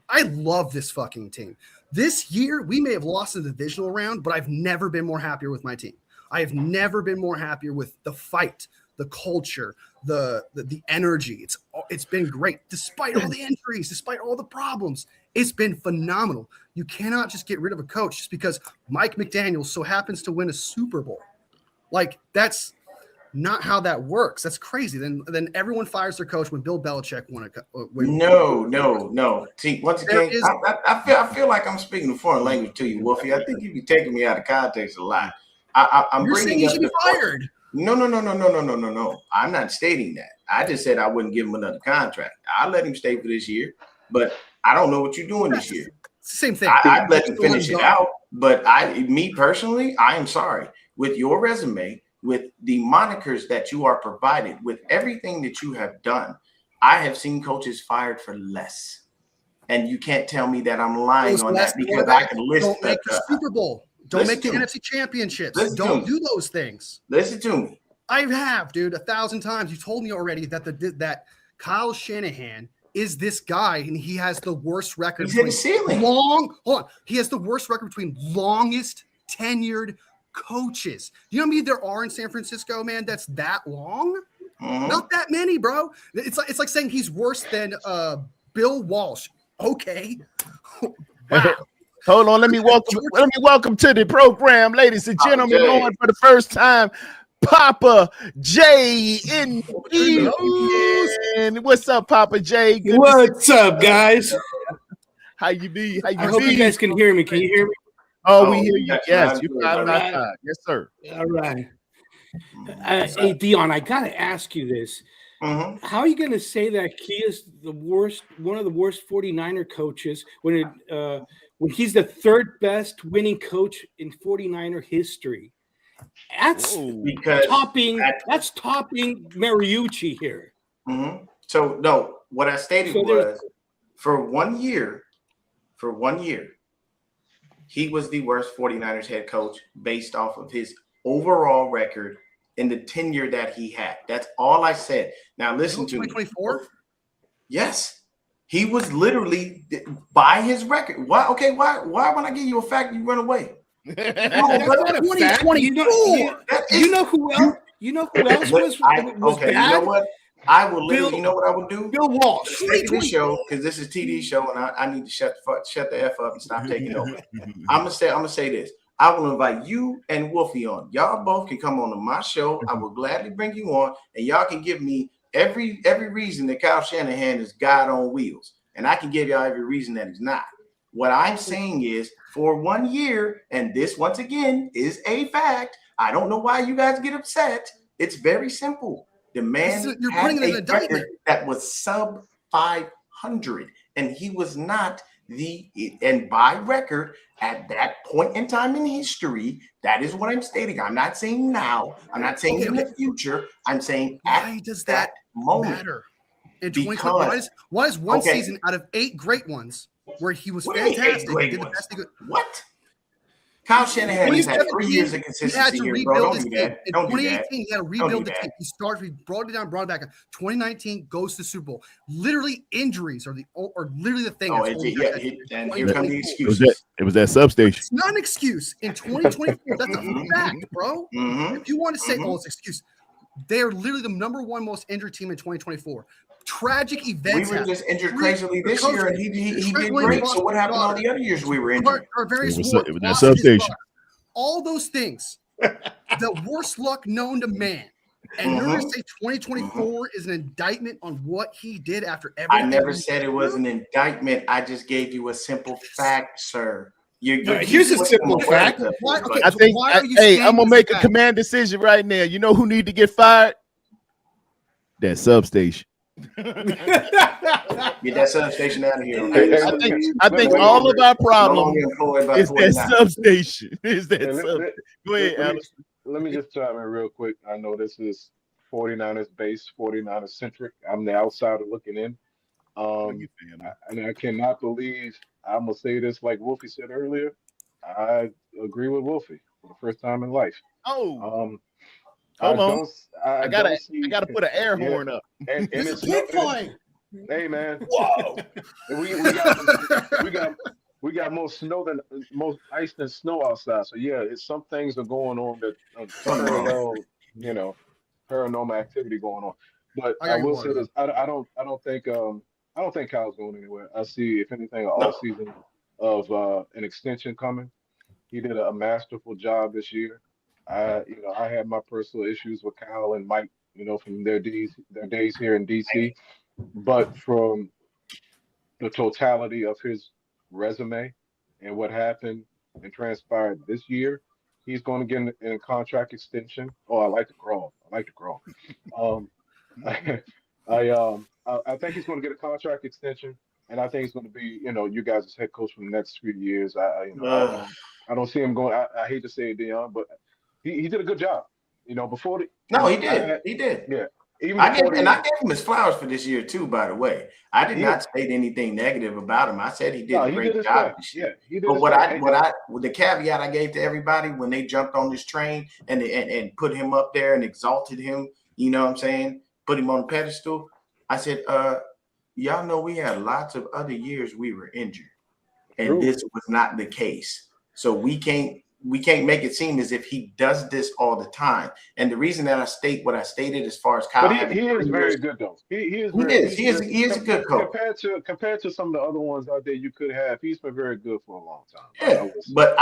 I love this fucking team. This year, we may have lost in the divisional round, but I've never been more happier with my team. I have never been more happier with the fight, the culture, the energy. It's been great. Despite all the injuries, despite all the problems, it's been phenomenal. You cannot just get rid of a coach just because Mike McDaniel so happens to win a Super Bowl. Like, that's not how that works. That's crazy. Then everyone fires their coach when Bill Belichick won No. See, once again, I feel like I'm speaking a foreign language to you, Wolfie. I think you've been taking me out of context a lot. You're saying he should be fired. No. I'm not stating that. I just said I wouldn't give him another contract. I'll let him stay for this year, but I don't know what you're doing this year. It's the same thing. I'd let him finish it out, but me personally, I am sorry. With your resume, with the monikers that you are provided, with everything that you have done, I have seen coaches fired for less. And you can't tell me that I'm lying on that because I can list. Don't make the Super Bowl. Don't make the NFC championships. Don't do those things. Listen to me. I have, dude, 1,000 times. You told me already that Kyle Shanahan is this guy, and he has the worst record. He's hit the ceiling. Hold on. He has the worst record between longest tenured coaches. Do you know how many there are in San Francisco, man? That's that long? Not that many, bro. It's like saying he's worse than Bill Walsh. Okay. Wow. Hold on, let me welcome to the program, ladies and gentlemen. On for the first time, Papa J in the What's up, Papa J? What's up, guys? How you be? I hope you guys can hear me. Can you hear me? Oh, we hear you. Yes, you got it. Yes, sir. All right. Hey, Dion, I got to ask you this. How are you going to say that he is one of the worst 49er coaches when he's the third best winning coach in 49er history? That's topping Mariucci here. So no, what I stated was for one year, he was the worst 49ers head coach based off of his overall record in the tenure that he had. That's all I said. Now listen to me. 2024? Yes. He was literally by his record. Why? Okay, why when I give you a fact, you run away? No, that's 2024. You know who else? You know who else was bad? You know what? I will literally. You know what I would do? Bill Walsh. This show, because this is TD show, and I need to shut the F up and stop taking over. I'm gonna say this. I will invite you and Wolfie on. Y'all both can come on to my show. I will gladly bring you on, and y'all can give me every reason that Kyle Shanahan is God on wheels, and I can give y'all every reason that he's not. What I'm saying is, for 1 year, and this once again is a fact. I don't know why you guys get upset. It's very simple. The man had a record that was sub 500, and he was not and by record at that point in time in history. That is what I'm stating. I'm not saying now. I'm not saying in the future. I'm saying why does that moment matter? In 2020, why is one season out of 8 great ones where he was fantastic? Did the best he could. What? Kyle Shanahan has had 3 years of consistency here, bro. Don't do that. In 2018, he had to rebuild the team. He brought it down, brought it back. 2019 goes to the Super Bowl. Literally, injuries are literally the thing. And here come the excuses. It was that substation. It's not an excuse. In 2024, that's a fact, bro. If you want to say, it's an excuse, they are literally the #1 most injured team in 2024. Tragic events. We were just injured crazily this year, and he did great. So what happened all the other years we were injured? It was that substation. All those things, the worst luck known to man. And you're going to say 2024 is an indictment on what he did after everything? I never said it was an indictment. I just gave you a simple fact, sir. Here's a simple fact. I'm gonna make a command decision right now. You know who need to get fired? That substation. Get that substation out of here. Hey, I think all of our problems is that substation. Is that substation. Go ahead, Alex. Let me just chime in real quick. I know this is 49ers based, 49ers centric. I'm the outsider looking in. And I cannot believe I'm gonna say this like Wolfie said earlier. I agree with Wolfie for the first time in life. Oh, I hold on. don't. I gotta put an air horn up. And It's it's a pig playing. Hey man, Whoa! we got more snow than most ice than snow outside. So yeah, some things are going on that parallel, paranormal activity going on. But I will say this: I don't think Kyle's going anywhere. I see, if anything, an off season of an extension coming. He did a masterful job this year. I had my personal issues with Kyle and Mike, from their days here in DC. But from the totality of his resume and what happened and transpired this year, he's going to get in a contract extension. Oh, I like to crawl. Um, I think he's going to get a contract extension, and I think he's going to be, you guys as head coach for the next few years. I don't see him going. I hate to say it, Dion, but he did a good job. Before the he did. Yeah. I gave him his flowers for this year too. By the way, I did not state anything negative about him. I said he did a great job this year. Yeah, he did. But the caveat I gave to everybody when they jumped on this train and put him up there and exalted him, you know what I'm saying? Put him on the pedestal. I said, y'all know we had lots of other years we were injured, and this was not the case. So we can't make it seem as if he does this all the time. And the reason that I state what I stated as far as Kyle, but he is very good though. He is a good coach compared to some of the other ones out there you could have. He's been very good for a long time. Yeah, but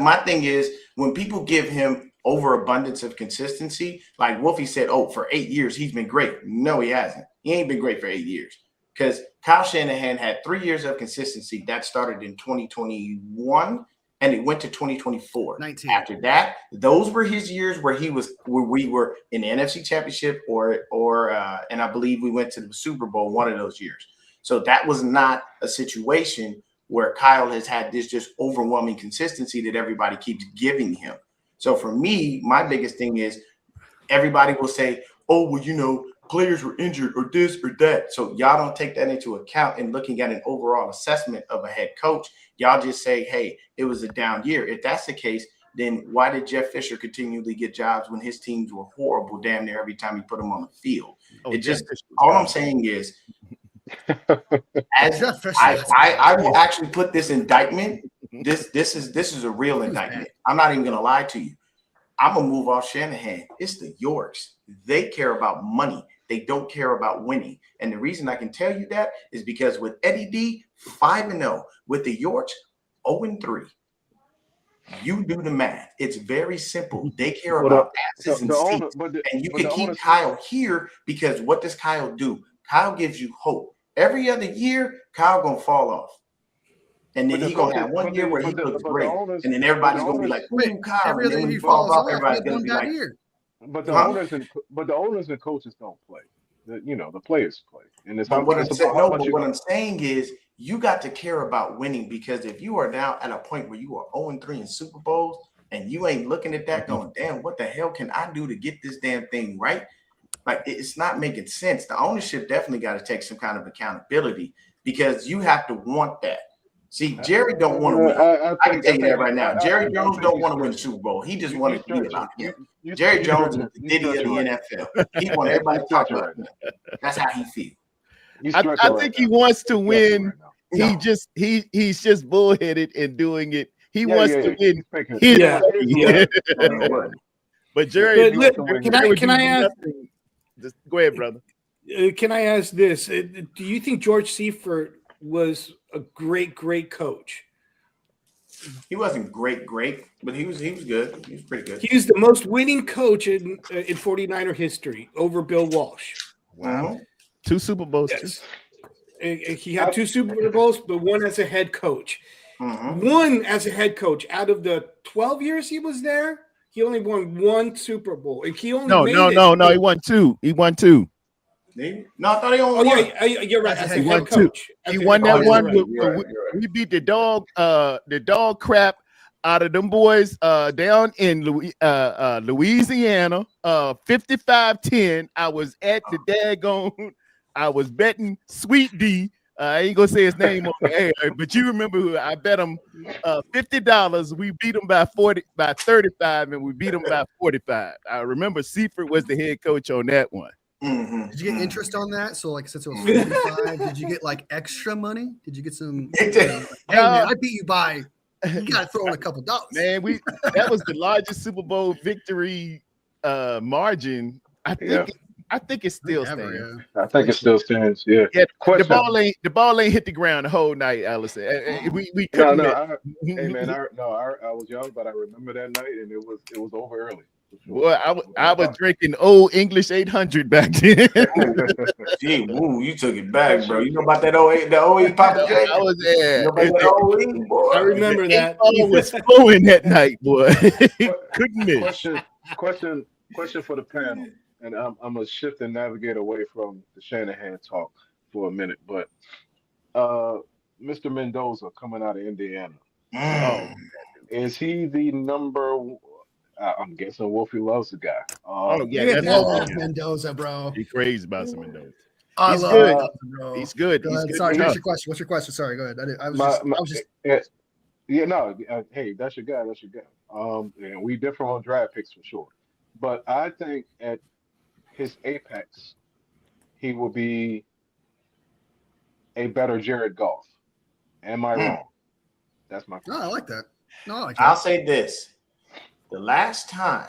my thing is when people give him overabundance of consistency, like Wolfie said, for 8 years he's been great. No, he hasn't. He ain't been great for 8 years because Kyle Shanahan had 3 years of consistency that started in 2021. And it went to 2024. 19. After that, those were his years where we were in the NFC Championship and I believe we went to the Super Bowl one of those years. So that was not a situation where Kyle has had this just overwhelming consistency that everybody keeps giving him. So for me, my biggest thing is everybody will say, oh, well, players were injured or this or that. So y'all don't take that into account in looking at an overall assessment of a head coach. Y'all just say, hey, it was a down year. If that's the case, then why did Jeff Fisher continually get jobs when his teams were horrible damn near every time he put them on the field? All I'm saying is, I will actually put this indictment. This is a real indictment. I'm not even going to lie to you. I'm going to move off Shanahan. It's the Yorks. They care about money. They don't care about winning. And the reason I can tell you that is because with Eddie D, 5-0. With the Yorks, 0-3. You do the math. It's very simple. They care about asses and seats. And you can keep Kyle here because what does Kyle do? Kyle gives you hope. Every other year, Kyle going to fall off. And then he's going to have 1 year where he looks great. And then everybody's going to be like, ooh, Kyle. And then when he falls off, everybody's going to be like, but the owners and coaches don't play. The players play. And it's what I'm saying is you got to care about winning because if you are now at a point where you are 0-3 in Super Bowls and you ain't looking at that going, damn, what the hell can I do to get this damn thing right? Like it's not making sense. The ownership definitely got to take some kind of accountability because you have to want that. See, Jerry don't want to win. I can tell you that right now. Jerry Jones don't want to win the Super Bowl. He just wanted to be about him. Jerry Jones is the Diddy of the NFL. He wants everybody to talk about him. That's how he feels. I think he wants to win. He's just bullheaded and doing it. He wants to win. But Jerry, can I ask? Just go ahead, brother. Can I ask this? Do you think George Seifert was a great coach? He wasn't great, but he was good. He was pretty good. He was the most winning coach in 49er history over Bill Walsh. Wow. 2 Super Bowls. Yes. He had 2 Super Bowls, but one as a head coach. Mm-hmm. One as a head coach out of the 12 years he was there, he only won 1 Super Bowl. And he only No, he won 2. He won 2. No, I thought he only won. Yeah, you're right. As a He won head coach. He won that one. We beat the dog crap out of them boys down in Louisiana, 55-10. I was at the daggone. I was betting Sweet D. I ain't gonna say his name on the air, but you remember who I bet him $50. We beat him by 35, and we beat him by 45. I remember Seifert was the head coach on that one. Mm-hmm. Did you get interest on that? So, like, since it was 45, did you get like extra money? Did you get some? Hey man, I beat you by. You got to throw in a couple dollars. Man, that was the largest Super Bowl victory margin. I think it still stands. I think it still stands. Yeah. The ball ain't hit the ground the whole night, Allison. We couldn't. I was young, but I remember that night, and it was over early. Well, I was drinking old English 800 back then. Gee, woo, you took it back, bro. You know about that 08 Papa J? I was there. I remember that. I was flowing that night, boy. Couldn't miss. Question for the panel, and I'm gonna shift and navigate away from the Shanahan talk for a minute, but Mr. Mendoza coming out of Indiana, is he the number? I'm guessing Wolfie loves the guy. That's Mendoza, bro. He's crazy about some Mendoza. He's good. Bro. He's good. Sorry, what's your question? What's your question? Sorry, go ahead. I was just. Hey, that's your guy. That's your guy. And we differ on draft picks for sure, but I think at his apex, he will be a better Jared Goff. Am I wrong? That's my question. No, I like that. I'll say this. The last time,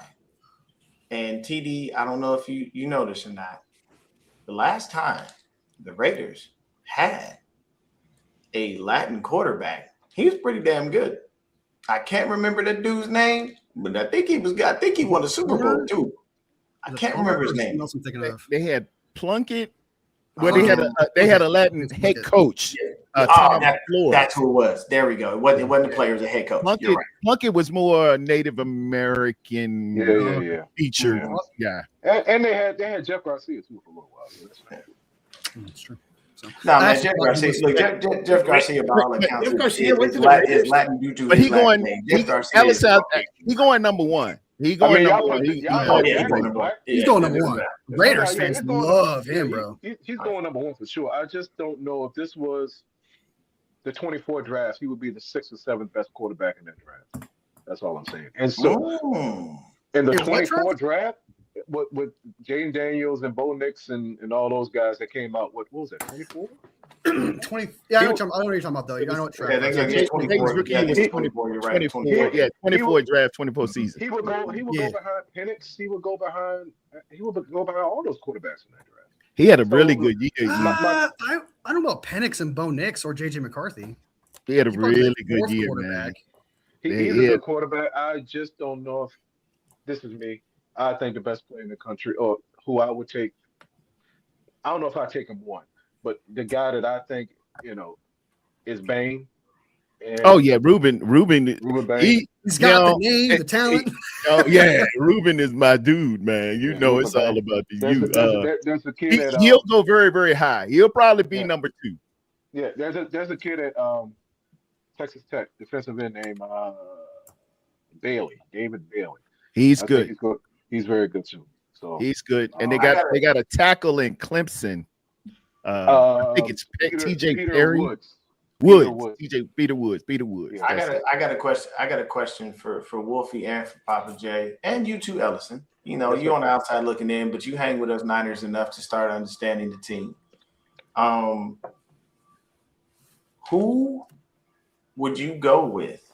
and TD, I don't know if you know this or not, the last time the Raiders had a Latin quarterback, he was pretty damn good. I can't remember that dude's name, but I think he won the Super Bowl too. I can't remember his name. They had Plunkett. Well, they had a Latin head coach. That's who it was. There we go. It wasn't the player, it was a head coach. Plunkett, right. Plunkett was more Native American featured guy. And they had Jeff Garcia too for a little while. So that's true. Jeff Garcia. Look, Jeff Garcia, by all accounts, Jeff Garcia went to the Raiders. Latin due to his Latin name. Jeff Garcia. He going number one. He's going number one. He's going number one. Raiders fans love him, bro. He's going number one for sure. I just don't know if this was the 24 draft, he would be the 6th or 7th best quarterback in that draft. That's all I'm saying. And so in the 24 draft, with Jaden Daniels and Bo Nix and all those guys that came out, what was that, 24? 20. Yeah, I know what you're talking about, though. I know what draft. Yeah, 24. You're right. 24 draft, 24 season. He would go behind Penix. He would go behind all those quarterbacks in that draft. He had a really good year. I don't know about Penix and Bo Nix or JJ McCarthy. He had a really good year, man. He's a good quarterback. I just don't know if this is me. I think the best player in the country, or who I would take. I don't know if I take him one, but the guy that I think is Bain. Ruben Bain. He's got the name, the talent. Ruben is my dude, man. It's all about the youth. There's a kid he'll go very, very high. He'll probably be number 2. Yeah, there's a kid at Texas Tech, defensive end named David Bailey. He's good. He's very good too. So he's good, and they got a tackle in Clemson. I think it's TJ Perry. Peter Woods. Yeah, I got a question for Wolfie and for Papa J and you too, Ellison. You're on the outside looking in, but you hang with us Niners enough to start understanding the team. Who would you go with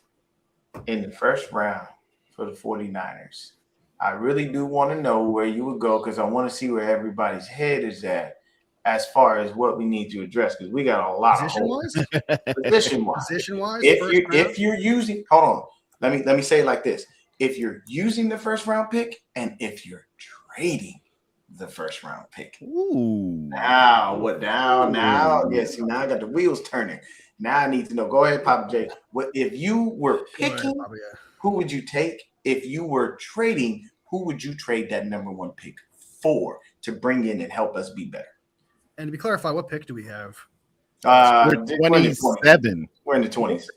in the first round for the 49ers? I really do want to know where you would go because I want to see where everybody's head is at as far as what we need to address, because we got a lot of holes. Position-wise, if you're using, hold on, let me say it like this: if you're using the first round pick, and if you're trading the first round pick. Ooh. Now what? Now, yeah. See, now I got the wheels turning. Now I need to know. Go ahead, Papa J. What if you were picking? Who would you take? If you were trading, who would you trade that number 1 pick for to bring in and help us be better? And to be clarified, what pick do we have? We're 27. We're in the 20s.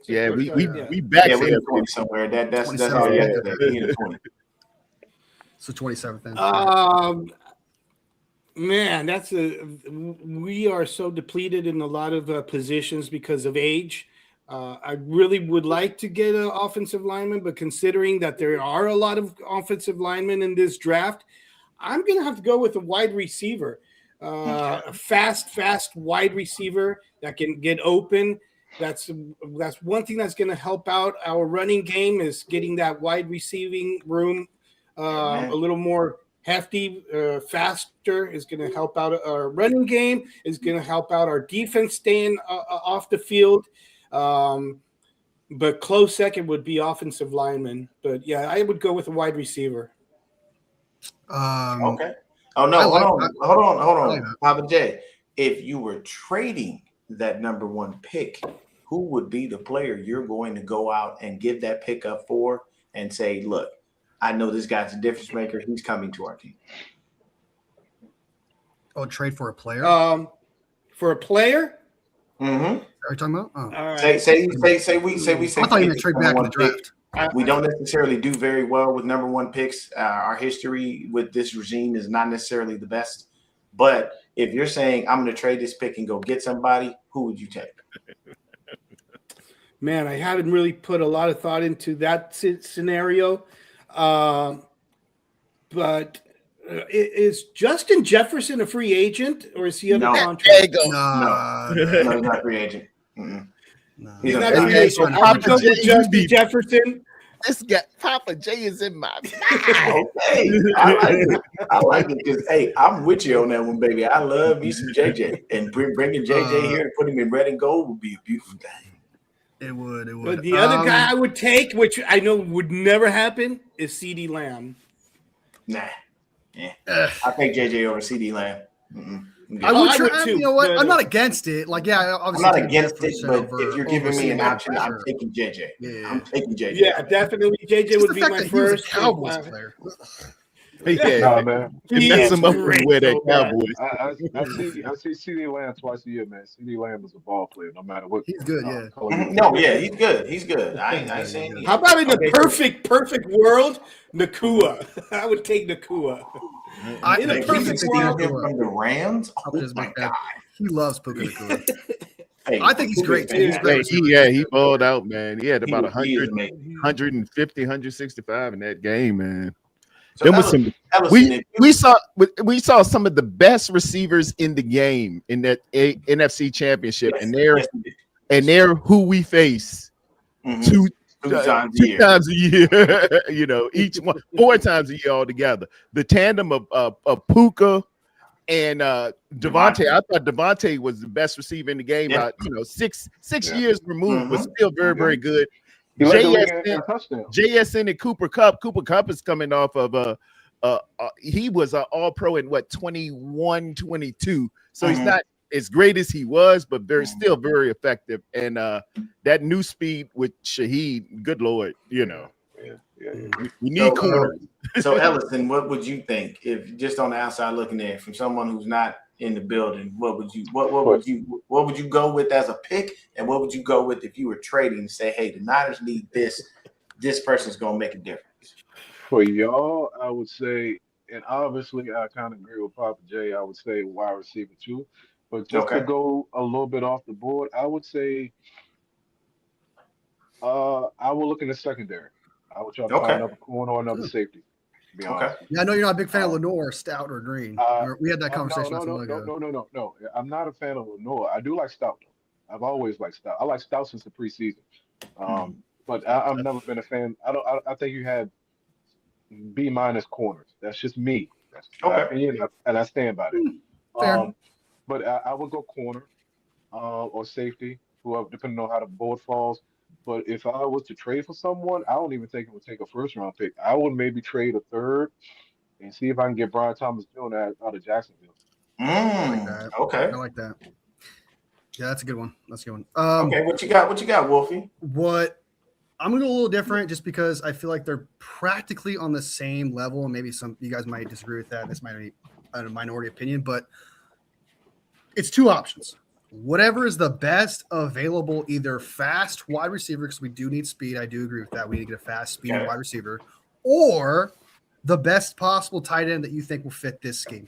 Yeah, we Yeah, back we're in there. the 20s somewhere. That's 27th. all. Yeah, we in the 20s. So 27th then. Man, we are so depleted in a lot of positions because of age. I really would like to get an offensive lineman, but considering that there are a lot of offensive linemen in this draft, I'm going to have to go with a wide receiver, a fast wide receiver that can get open. That's one thing that's going to help out our running game is getting that wide receiving room a little more hefty, faster. Is going to help out our running game. Is going to help out our defense staying off the field. But close second would be offensive lineman. But yeah, I would go with a wide receiver. Okay. Oh no, hold on. Papa J, if you were trading that number 1 pick, who would be the player you're going to go out and give that pick up for and say, look, I know this guy's a difference maker. He's coming to our team. Oh, trade for a player? For a player? Mm-hmm. Are you talking about? Oh. All right. Say we I thought you meant trade back in the draft. We don't necessarily do very well with number 1 picks. Our history with this regime is not necessarily the best. But if you're saying I'm going to trade this pick and go get somebody, who would you take? Man, I haven't really put a lot of thought into that scenario. But is Justin Jefferson a free agent or is he under contract? There you go. No, he's not a free agent. No. He's not a free agent. I would go with Justin Jefferson. This guy, Papa J, is in my mouth. Okay, I like it because I'm with you on that one, baby. I love me some JJ, and bringing JJ here and putting him in red and gold would be a beautiful thing. It would. But the other guy I would take, which I know would never happen, is CeeDee Lamb. Nah. Yeah. I take JJ over CeeDee Lamb. I would too. You know what? I'm not against it. Like, yeah, obviously. I'm not against it, but if you're giving me an option, I'm taking JJ. Yeah. I'm taking JJ. Yeah, definitely. JJ would be my first. Cowboys player. Yeah, nah, man. He mess him up with that Cowboys. I see CeeDee Lamb twice a year, man. CeeDee Lamb is a ball player, no matter what. He's good, yeah. No, yeah, he's good. He's good. I ain't saying. How about in the perfect world, Nakua? I would take Nakua. In a perfect world, from the Rams. Oh my God, he loves Puka Nakua. I think he's great. Too. He balled out, man. He had about 100, 150, 165 in that game, man. So we saw some of the best receivers in the game in that NFC Championship, and they're who we face two times a year. You know, each one 4 times a year altogether. The tandem of Puka and Devontae. I thought Devontae was the best receiver in the game. Six years removed, but still very, very good. JSN and Cooper Kupp. Cooper Kupp is coming off of he was an all-pro in 21, 22. So he's not as great as he was, but still very effective. And that new speed with Shaheed, good Lord, you know. We need corners. So Ellison, what would you think if just on the outside looking in from someone who's not in the building? What would you go with as a pick, and what would you go with if you were trading and say, hey, the Niners need this person's gonna make a difference? For y'all, I would say, and obviously I kind of agree with Papa J, I would say wide receiver too. But just to go a little bit off the board, I would say I will look in the secondary. I would try to find another corner or another safety. To be honest. Yeah, I know you're not a big fan of Lenore, Stout, or Green. We had that conversation. No. I'm not a fan of Lenore. I do like Stout. I've always liked Stout. I like Stout since the preseason. But I've never been a fan. I think you had B- corners. That's just me. That's my opinion, and I stand by it. But I would go corner or safety, whoever, depending on how the board falls. But if I was to trade for someone, I don't even think it would take a first-round pick. I would maybe trade a third and see if I can get Brian Thomas doing that out of Jacksonville. I like that. Yeah, that's a good one. Okay, what you got, Wolfie? I'm gonna go a little different just because I feel like they're practically on the same level, and maybe some you guys might disagree with that. This might be a minority opinion, but it's two options. Whatever is the best available, either fast wide receiver, because we do need speed. I do agree with that. We need to get a fast, speedy wide receiver, or the best possible tight end that you think will fit this scheme.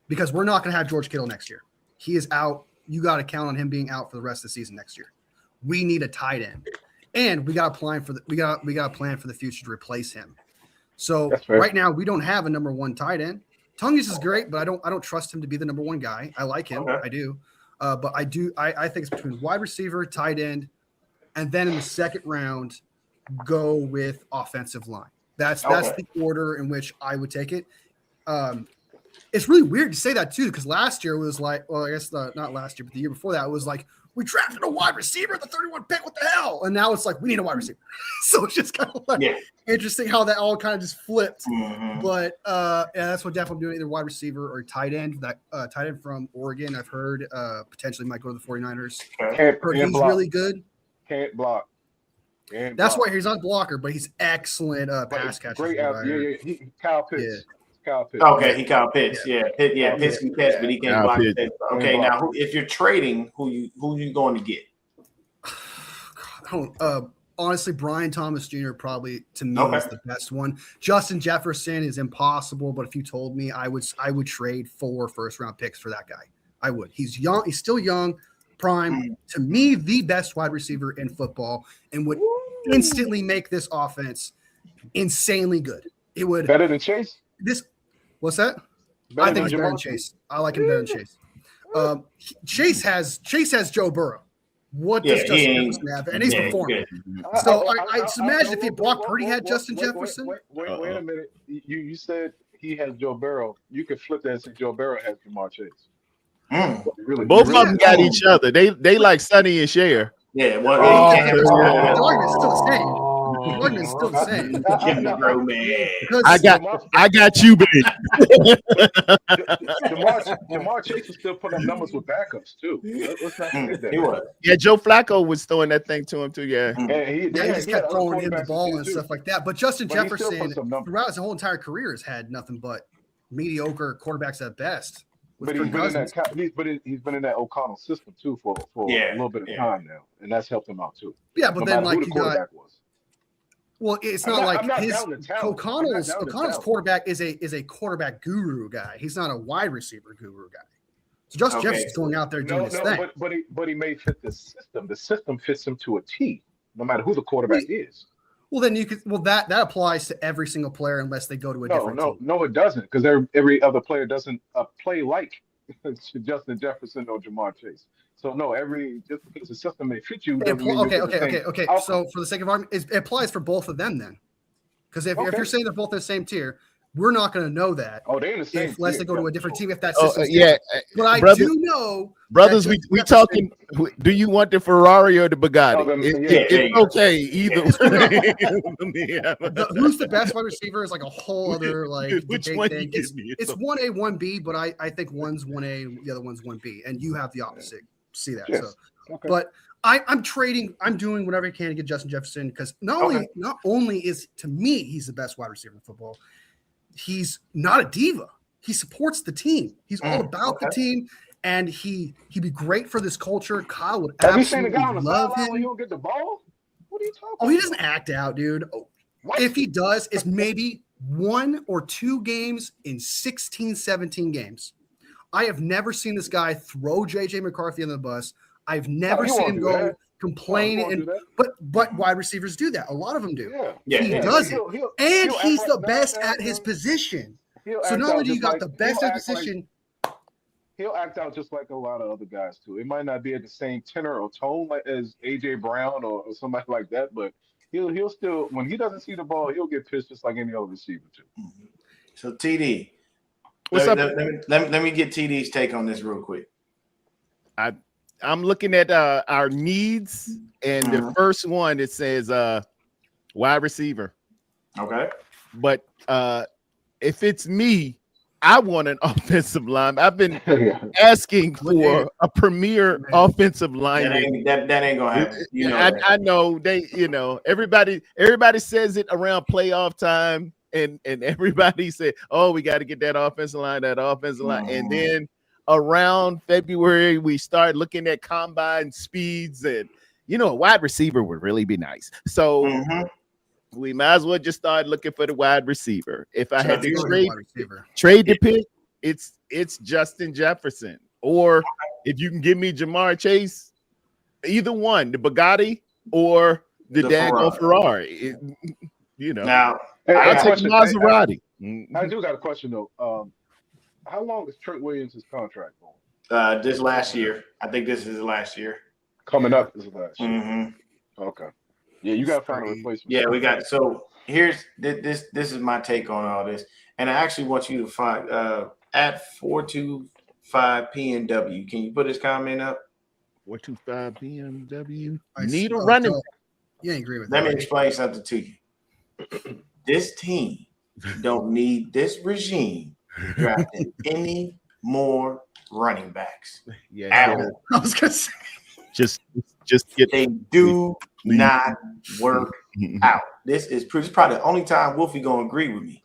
Because we're not going to have George Kittle next year. He is out. You got to count on him being out for the rest of the season next year. We need a tight end, and we got to plan for the plan for the future to replace him. So right now we don't have a number one tight end. Tungus is great, but I don't trust him to be the number one guy. I like him, I do, but I think it's between wide receiver, tight end, and then in the second round, go with offensive line. That's the order in which I would take it. It's really weird to say that too, because last year was like, well, I guess not last year, but the year before that, it was like we drafted a wide receiver at the 31 pick. What the hell? And now it's like we need a wide receiver. So it's just kind of like interesting how that all kind of just flipped. Mm-hmm. But that's what definitely doing, either wide receiver or tight end. That tight end from Oregon, I've heard potentially might go to the 49ers. He's really good. Can't block. That's why he's not a blocker, but he's excellent pass catcher. Great out. Yeah. Kyle Pitts. Yeah. Kyle Pitts. Okay, he Kyle Pitts. Pitts can catch, but he can't block. Okay, now if you're trading, who you going to get? Honestly, Brian Thomas Jr. probably to me is the best one. Justin Jefferson is impossible, but if you told me, I would trade 4 first-round picks for that guy. I would. He's young. He's still young. Prime. To me, the best wide receiver in football, and would instantly make this offense insanely good. It would better than Chase. What's that? I think he's better than Chase. I like him better than Chase. Chase has Joe Burrow. What does Justin Jefferson have? And he's performing. So I imagine if Brock Purdy had Justin Jefferson. Wait a minute. You said he has Joe Burrow. You could flip that and say Joe Burrow has Jamar Chase. Both of them got each other. They like Sonny and Cher. Yeah. The argument's still the same. The argument's still the same. I got you, baby. Jamar Chase was still putting up numbers with backups too. Let's not forget that. He was. Yeah, Joe Flacco was throwing that thing to him too. Yeah. He just kept throwing him the ball and stuff like that. But Justin Jefferson, throughout his whole entire career, has had nothing but mediocre quarterbacks at best. But he's been in that O'Connell system too for a little bit of time now, and that's helped him out too. Yeah, but then like you got. Well, it's not like his O'Connell's quarterback is a quarterback guru guy. He's not a wide receiver guru guy. So Justin Jefferson's going out there doing his thing. But he may fit the system. The system fits him to a T, no matter who the quarterback is. Well, then that applies to every single player unless they go to a different team. No, it doesn't, because every other player doesn't play like Justin Jefferson or Jamar Chase. So no, just because the system may fit you. Okay. So for the sake of argument, it applies for both of them then, because if you're saying they're both in the same tier, we're not going to know that. Oh, they're in the same unless they go to a different team. If that's but I do know, brothers. We talking. Do you want the Ferrari or the Bugatti? It's okay either. Who's the best wide receiver is like a whole other which one thing. It's 1A, 1B, but I think one's 1A, the other one's 1B, and you have the opposite. See that? Yes. But I'm trading. I'm doing whatever I can to get Justin Jefferson, because not only is, to me, he's the best wide receiver in football. He's not a diva. He supports the team. He's all about the team, and he'd be great for this culture. Kyle would absolutely love him. When he don't get the ball? What are you talking about? He doesn't act out, dude. If he does, it's maybe 1 or 2 games in 16, 17 games. I have never seen this guy throw J.J. McCarthy under the bus. I've never seen him go complain. But wide receivers do that. A lot of them do. He does it. And he's the best at his position. So not only do you got the best at position. He'll act out just like a lot of other guys too. It might not be at the same tenor or tone as A.J. Brown or somebody like that, but he'll still, when he doesn't see the ball, he'll get pissed just like any other receiver too. So TD. What's up? Let me get TD's take on this real quick. I'm looking at our needs, and the first one, it says wide receiver. Okay. But if it's me, I want an offensive line. I've been asking for a premier offensive lineman. That ain't gonna happen. I know everybody says it around playoff time. And everybody said, "Oh, we got to get that offensive line, and then around February, we start looking at combine speeds, and a wide receiver would really be nice. So we might as well just start looking for the wide receiver. If I had to trade the pick, it's Justin Jefferson, or if you can give me Jamar Chase, either one, the Bugatti or the daggone Ferrari. Now I'll take Maserati. I do got a question though. How long is Trent Williams' contract for? This last year. I think this is the last year. Coming up is the last year. Okay. Yeah, you got to find a replacement. Yeah, we got. So here's this. This is my take on all this, and I actually want you to find at 425 PNW. Can you put his comment up? 425 BMW. Need a running. You ain't agree with that. Let me explain something to you. This team don't need this regime drafting any more running backs. Yeah, I was gonna say just get. They do not work out. This is probably the only time Wolfie gonna agree with me.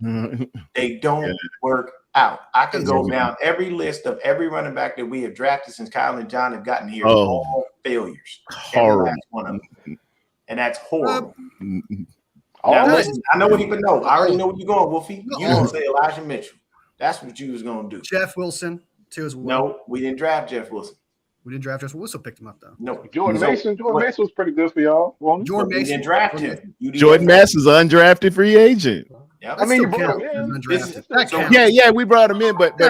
They don't work out. I can go down every list of every running back that we have drafted since Kyle and John have gotten here. All failures. Horrible. One of them. And that's horrible. Now, listen, I know what he would know. I already know where you're going, Wolfie. You're gonna say Elijah Mitchell. That's what you was gonna do. Jeff Wilson too as well. No, we didn't draft Jeff Wilson. We didn't draft Jeff Wilson. Picked him up though. No, Jordan Mason was pretty good for y'all. Jordan Mason didn't draft him. Jordan Mason's an undrafted free agent. Yep. I mean, you brought him in. Yeah, we brought him in, but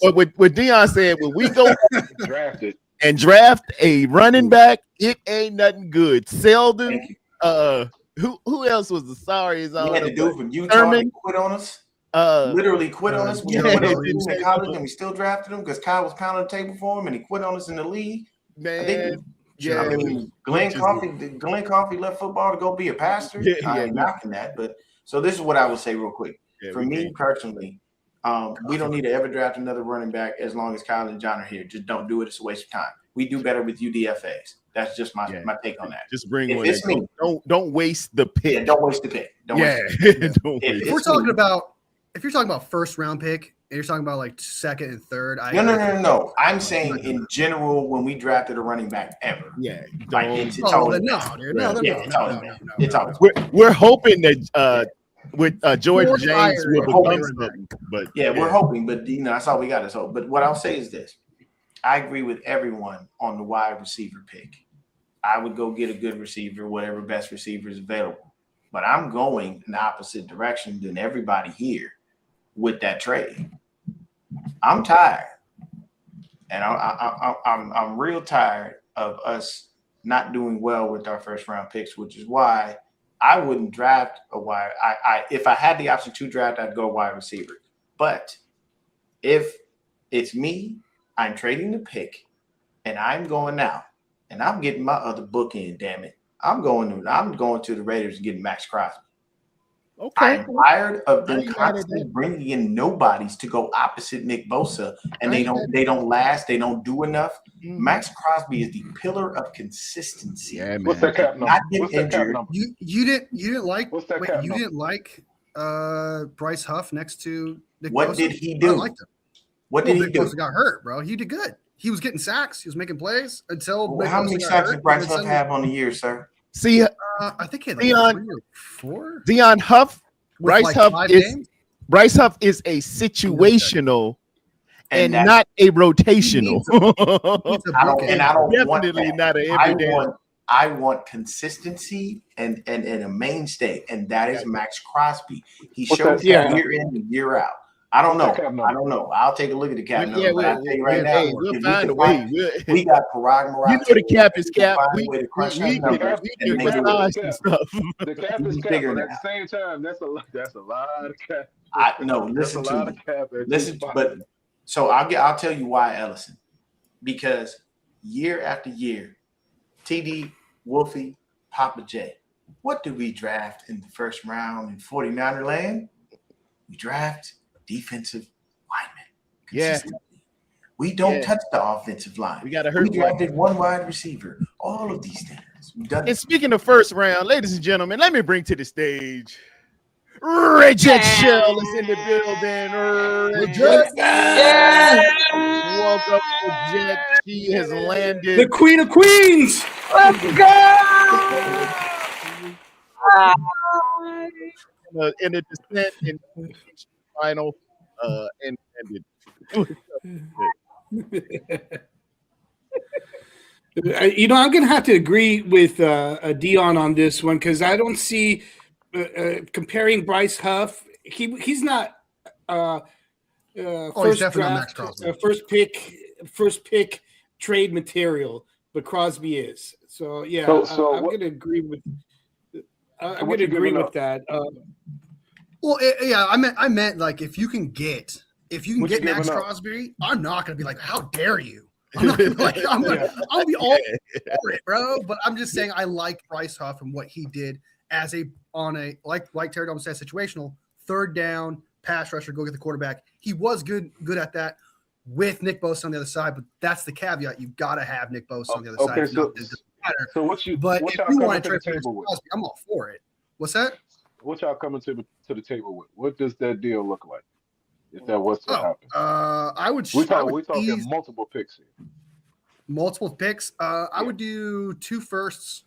what Dion said, when we go drafted and draft a running back, it ain't nothing good. Seldon, who else was the sorry? We had the dude from Utah quit on us. Literally quit on us. We went in college and we still drafted him because Kyle was pounding the table for him and he quit on us in the league. Man, I mean, Glenn Coffey left football to go be a pastor. I ain't knocking that, but so this is what I would say real quick. For me personally, we don't need to ever draft another running back as long as Kyle and John are here. Just don't do it. It's a waste of time. We do better with UDFAs. That's just my take on that. Just bring one. Don't waste the pick. Yeah, don't waste the pick. If you're talking about first round pick and you're talking about like second and third, no. I'm saying in general when we drafted a running back ever. Yeah. It's always. We're hoping that with Jordan James will become something. But we're hoping, but that's all we got is hope. But what I'll say is this. I agree with everyone on the wide receiver pick. I would go get a good receiver, whatever best receiver is available. But I'm going in the opposite direction than everybody here with that trade. I'm tired. And I'm real tired of us not doing well with our first round picks, which is why I wouldn't draft a wide. If I had the option to draft, I'd go wide receiver. But if it's me, I'm trading the pick, and I'm going out, and I'm getting my other book in. Damn it, I'm going to the Raiders and getting Max Crosby. Okay, I'm tired of them constantly bringing in nobodies to go opposite Nick Bosa, and they don't last. They don't do enough. Max Crosby is the pillar of consistency. Yeah, man. What's that cap number? You didn't like. What's that cap number? Didn't like Bryce Huff next to Nick Bosa? What did he do? I liked him. What did he do? Bosa got hurt, bro. He did good. He was getting sacks. He was making plays until. How many sacks did Bryce Huff have on the year, sir? See, I think he had like 3 or 4. Dion Huff. Bryce Huff is a situational and not a rotational. Definitely not an everyday. I want consistency and a mainstay, and that is Max Crosby. He shows year in and year out. I don't know. I'll take a look at the cap number. But I'll tell you right now, we'll find a way. We got Parag Marat. You know the cap is cap. The cap is cap, but at the same time, that's a lot of cap. Listen to me. But so I'll tell you why, Ellison. Because year after year, TD, Wolfie, Papa J, what do we draft in the first round in 49er land? We draft defensive linemen. Yeah. We don't touch the offensive line. We got to hurt. We drafted one wide receiver. All of these things. And speaking of first round, ladies and gentlemen, let me bring to the stage Reject Shell is in the building. Welcome, Reject. She has landed. The Queen of Queens. Let's go. In a descent in final and ended. I'm going to have to agree with Dion on this one because I don't see comparing Bryce Huff. He's not he's definitely not Max Crosby. First pick trade material, but Crosby is. So yeah, I'm going to agree with. I'm going to agree with that. I meant like if you can get Max Crosby, I'm not going to be like, how dare you? I'm not gonna be like, I'll be all for it, bro. But I'm just saying I like Bryce Huff and what he did as like Terry Dome said, situational third down pass rusher, go get the quarterback. He was good at that with Nick Bosa on the other side, but that's the caveat. You've got to have Nick Bosa on the other side. So if you want to trade Crosby, I'm all for it. What's that? What y'all coming to the table with? What does that deal look like? If that was to happen, we're talking multiple picks here. Multiple picks. I would do 2 firsts,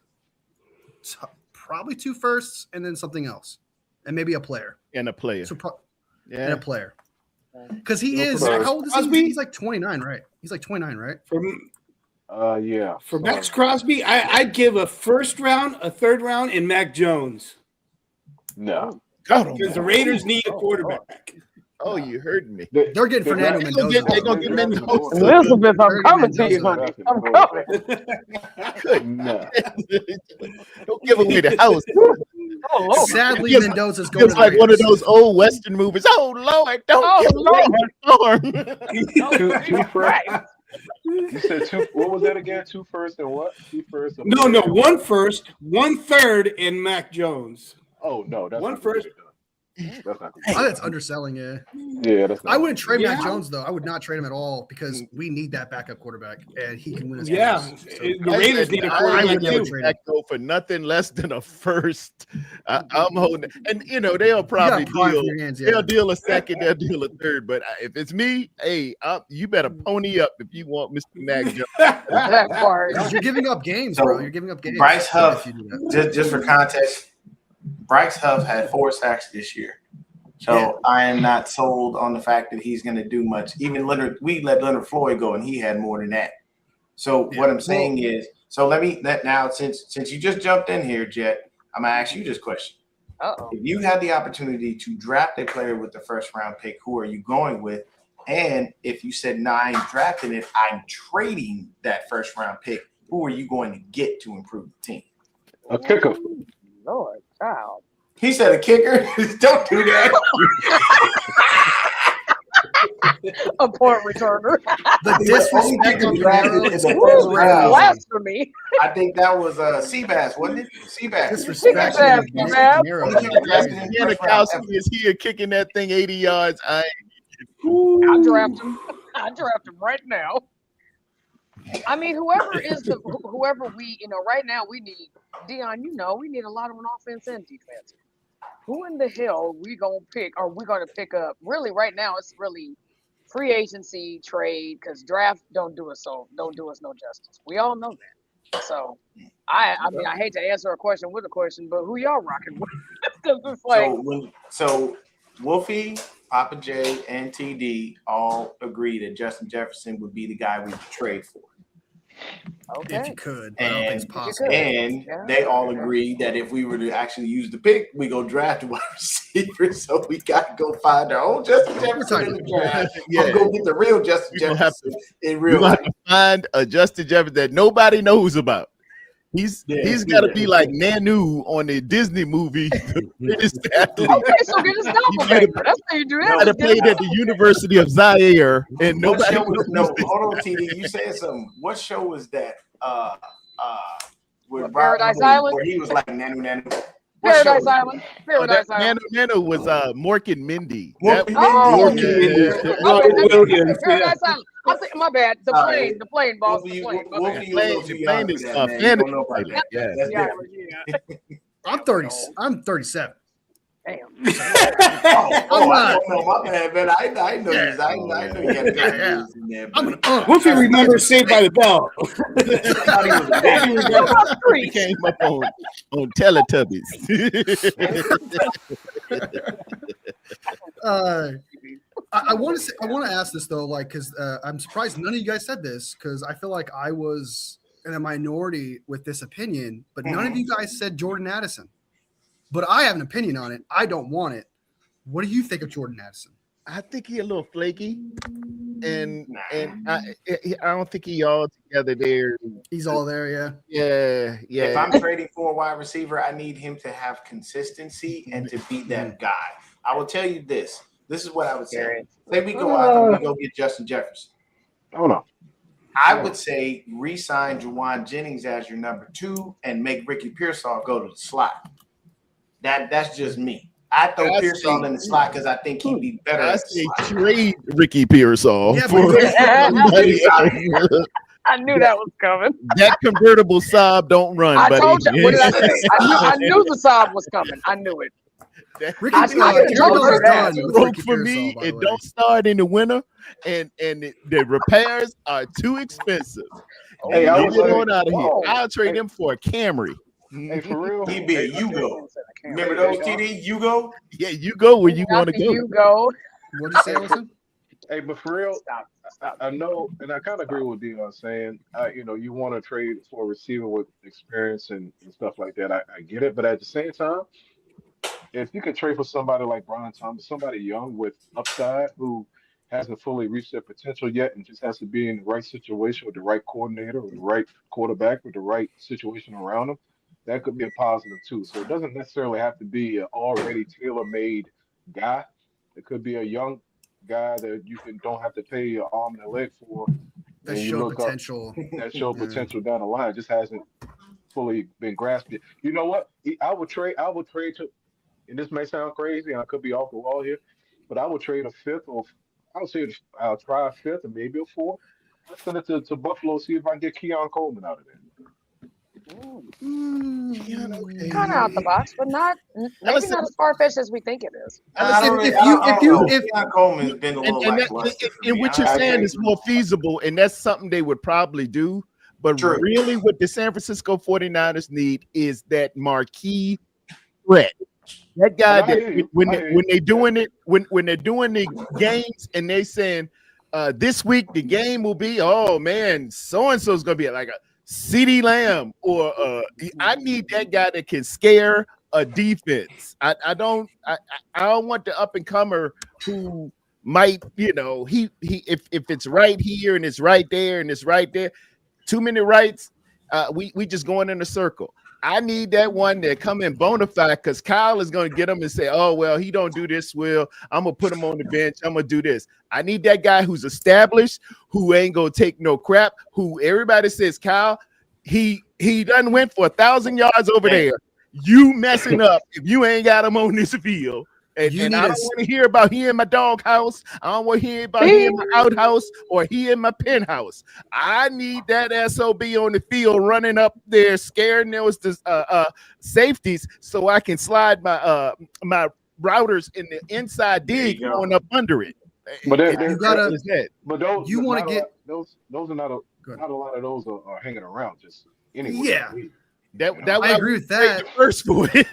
probably 2 firsts, and then something else, and maybe a player. And a player. And a player. Because he is. How old is he? He's like 29, right? He's like 29, right? For Max Crosby, I'd give a first round, a third round, and Mac Jones. No, because the Raiders need a quarterback. Oh, you heard me. They're getting Fernando Mendoza. They're going to get Mendoza. Elizabeth, I'm coming to you, honey. I'm coming. No. Don't give away the house. Oh, sadly, Mendoza's going. It's like one of those old Western movies. Oh, Lord, don't give away the Two first. You said 2. What was that again? 2 first and what? 2 first. No, 1 first, 1 third, and Mac Jones. Oh no, that's 1 first. That's not. That's underselling. That's. I wouldn't trade Mac Jones though. I would not trade him at all because we need that backup quarterback, and he can win us. Games. So, the Raiders need a quarterback too. For nothing less than a first. I'm holding, and they'll probably they'll deal a second, they'll deal a third. But if it's me, hey, you better pony up if you want Mr. Mac Jones. That part. You're giving up games, bro. You're giving up games. Bryce Huff, just for context. Bryce Huff had 4 sacks this year. So I am not sold on the fact that he's going to do much. Even we let Leonard Floyd go, and he had more than that. So what I'm saying is, now since you just jumped in here, Jet, I'm going to ask you this question. If you had the opportunity to draft a player with the first round pick, who are you going with? And if you said, no, I ain't drafting it, I'm trading that first round pick, who are you going to get to improve the team? A kicker. Lord, child. He said a kicker. Don't do that. A punt returner. The disrespect on the blasphemy. I think that was Seabass, wasn't it? Seabass. Disrespect. Janikowski is here kicking that thing 80 yards. I draft him. I draft him right now. I mean, whoever we, right now we need, Dion, we need a lot of an offense and defense. Who in the hell we going to pick, or we going to pick up? Really, right now, it's really free agency trade because draft don't do us no justice. We all know that. So, I mean, I hate to answer a question with a question, but who y'all rocking with? It's like, so Wolfie, Papa J, and TD all agree that Justin Jefferson would be the guy we would trade for. Okay. If you could, I don't think it's possible. And they all agree that if we were to actually use the pick, we go draft a wide receiver. So we got to go find our own Justin Jefferson in the draft. Go get the real Justin Jefferson in real life. Have to find a Justin Jefferson that nobody knows about. He's got to be like Nanu on the Disney movie. Okay, so get his doppelganger. That's how you do that. Got to play at the University of Zaire, and nobody. Hold on, TD. You said something. What show was that? With Paradise Island, where he was like Nanu. Paradise Island. Paradise Island. Nanu was Mork and Mindy. Paradise Island. My bad. The plane, boss. The plane is fantasy. I'm 30. I'm 37. Damn. I don't know. My bad, man. I know this. I know you got guys in there. Wolfie remembers Saved by the Bell. He came up on Teletubbies. I want to ask this though, like, because I'm surprised none of you guys said this, because I feel like I was in a minority with this opinion, but none of you guys said Jordan Addison. But I have an opinion on it. I don't want it. What do you think of Jordan Addison? I think he's a little flaky, and I don't think he all together there. He's all there, yeah. If I'm trading for a wide receiver, I need him to have consistency and to be that guy. I will tell you this. This is what I would say. Say we go out and we go get Justin Jefferson. Oh no. I would say re-sign Juwan Jennings as your number 2 and make Ricky Pearsall go to the slot. That's just me. I throw Pearsall in the slot because I think he'd be better. I say trade Ricky Pearsall for somebody else. I knew that was coming. That convertible Saab don't run. I buddy. told you. What did I say? I knew the Saab was coming. I knew it. Broke for me. It don't start in the winter, and the repairs are too expensive. Hey, I get on out of here. I'll trade him for a Camry. Hey, for real? He'd be a Yugo. Remember those TD? Yugo? Yeah, you go where you want to go. You go. What did you say, Wilson? Hey, but for real, I know, and I kind of agree with Dion saying, you want to trade for a receiver with experience and stuff like that. I get it, but at the same time, if you can trade for somebody like Brian Thomas, somebody young with upside who hasn't fully reached their potential yet and just has to be in the right situation with the right coordinator or the right quarterback with the right situation around him, that could be a positive too. So it doesn't necessarily have to be an already tailor-made guy. It could be a young guy that you don't have to pay your arm and a leg for. That show potential. That show potential down the line. It just hasn't fully been grasped yet. You know what? I would trade to, and this may sound crazy, and I could be off the wall here, but I would trade a fifth, or I would say I'll try a fifth and maybe a fourth. Let's send it to Buffalo, see if I can get Keon Coleman out of there. Okay. Kind of out the box, but not maybe not as far fetched as we think it is. Keon Coleman's been a little lackluster. And what you're saying is more feasible, and that's something they would probably do. But really, what the San Francisco 49ers need is that marquee threat. That guy that when they're doing it, when they're doing the games and they saying this week the game will be, oh man, so and so is gonna be like a CeeDee Lamb, or I need that guy that can scare a defense. I don't want the up and comer who might, he if it's right here and it's right there and it's right there, too many rights, we just going in a circle. I need that one that come in bona fide, because Kyle is going to get him and say, oh, well, he don't do this well. I'm going to put him on the bench. I'm going to do this. I need that guy who's established, who ain't going to take no crap, who everybody says, Kyle, he done went for 1,000 yards over there. You messing up if you ain't got him on this field. And I don't want to hear about he in my doghouse. I don't want to hear about he in my outhouse or he in my penthouse. I need that SOB on the field running up there, scaring those safeties so I can slide my routers in the inside dig going up under it. But you gotta. But those you want to get those are not a lot of those are hanging around just anyway. Yeah. I agree with that. First for it.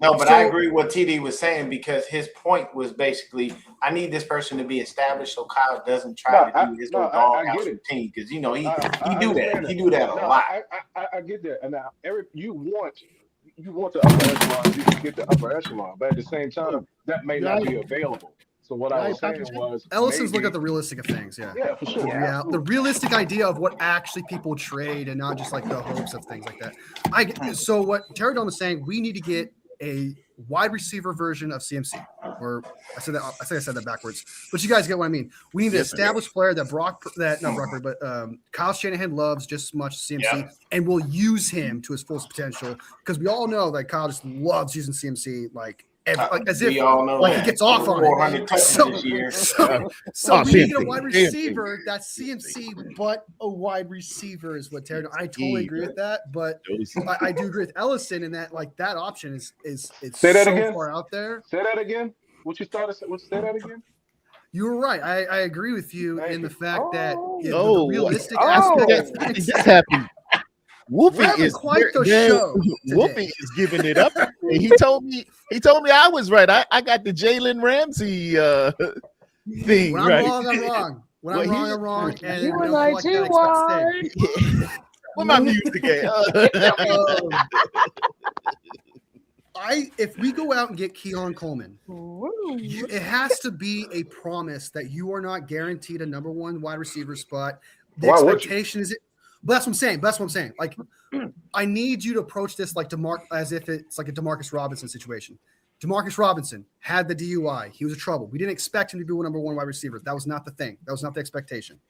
No, but I agree with what TD was saying, because his point was basically, I need this person to be established so Kyle doesn't try to do his little doghouse routine, because he do that. He do that a lot. I get that, and now Eric, you want the upper echelon, you can get the upper echelon, but at the same time, that may not be available. So what I was saying was, Ellison's look at the realistic of things. Yeah, for sure. Yeah, the realistic idea of what actually people trade, and not just like the hopes of things like that. So what Terry Don is saying, we need to get a wide receiver version of CMC. Or I think I said that backwards, but you guys get what I mean. We need an established player that Kyle Shanahan loves just as much as CMC, and will use him to his fullest potential, because we all know that Kyle just loves using CMC like as if all know like he gets off on 400 it. touchdowns this year. So we need a CMC. wide receiver that's CMC, but a wide receiver is what Terry. I totally agree with that, but I do agree with Ellison in that like that option is it's Say that so again. far out there. Say that again. What you started? Say that again. You were right. I agree with you Thank in the you. fact that the Oh, realistic oh. aspect of It things. just happened. We're Wolfie having is quite the there- show Wolfie today. is giving it up. He told me I was right. I got the Jalen Ramsey thing When I'm right. wrong, I'm wrong. When Well, I'm wrong, he- I'm wrong. And You no and like that expects to stay. Where my music at? If we go out and get Keon Coleman, Woo. it has to be a promise that you are not guaranteed a number one wide receiver spot. The Why would you? expectation is it. But that's what I'm saying. Like, I need you to approach this like as if it's like a Demarcus Robinson situation. Demarcus Robinson had the DUI. He was in trouble. We didn't expect him to be a number one wide receiver. That was not the thing. That was not the expectation.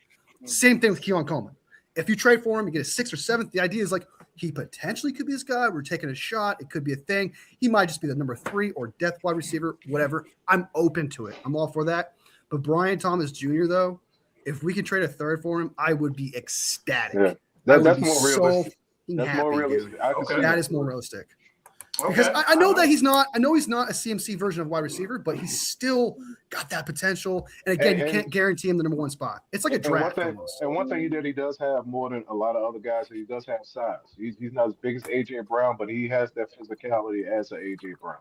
Same thing with Keon Coleman. If you trade for him, you get a 6th or 7th. The idea is like he potentially could be this guy. We're taking a shot. It could be a thing. He might just be the number 3 or death wide receiver, whatever. I'm open to it. I'm all for that. But Brian Thomas Jr., though, if we can trade a 3rd for him, I would be ecstatic. Yeah, That's that's more realistic. That's That's more realistic. I can see That is more realistic. Because I know that he's not a CMC version of wide receiver, but he's still got that potential. And again, you can't guarantee him the number 1 spot. It's like a draft almost. And one thing he does have more than a lot of other guys, he does have size. He's not as big as AJ Brown, but he has that physicality as an AJ Brown.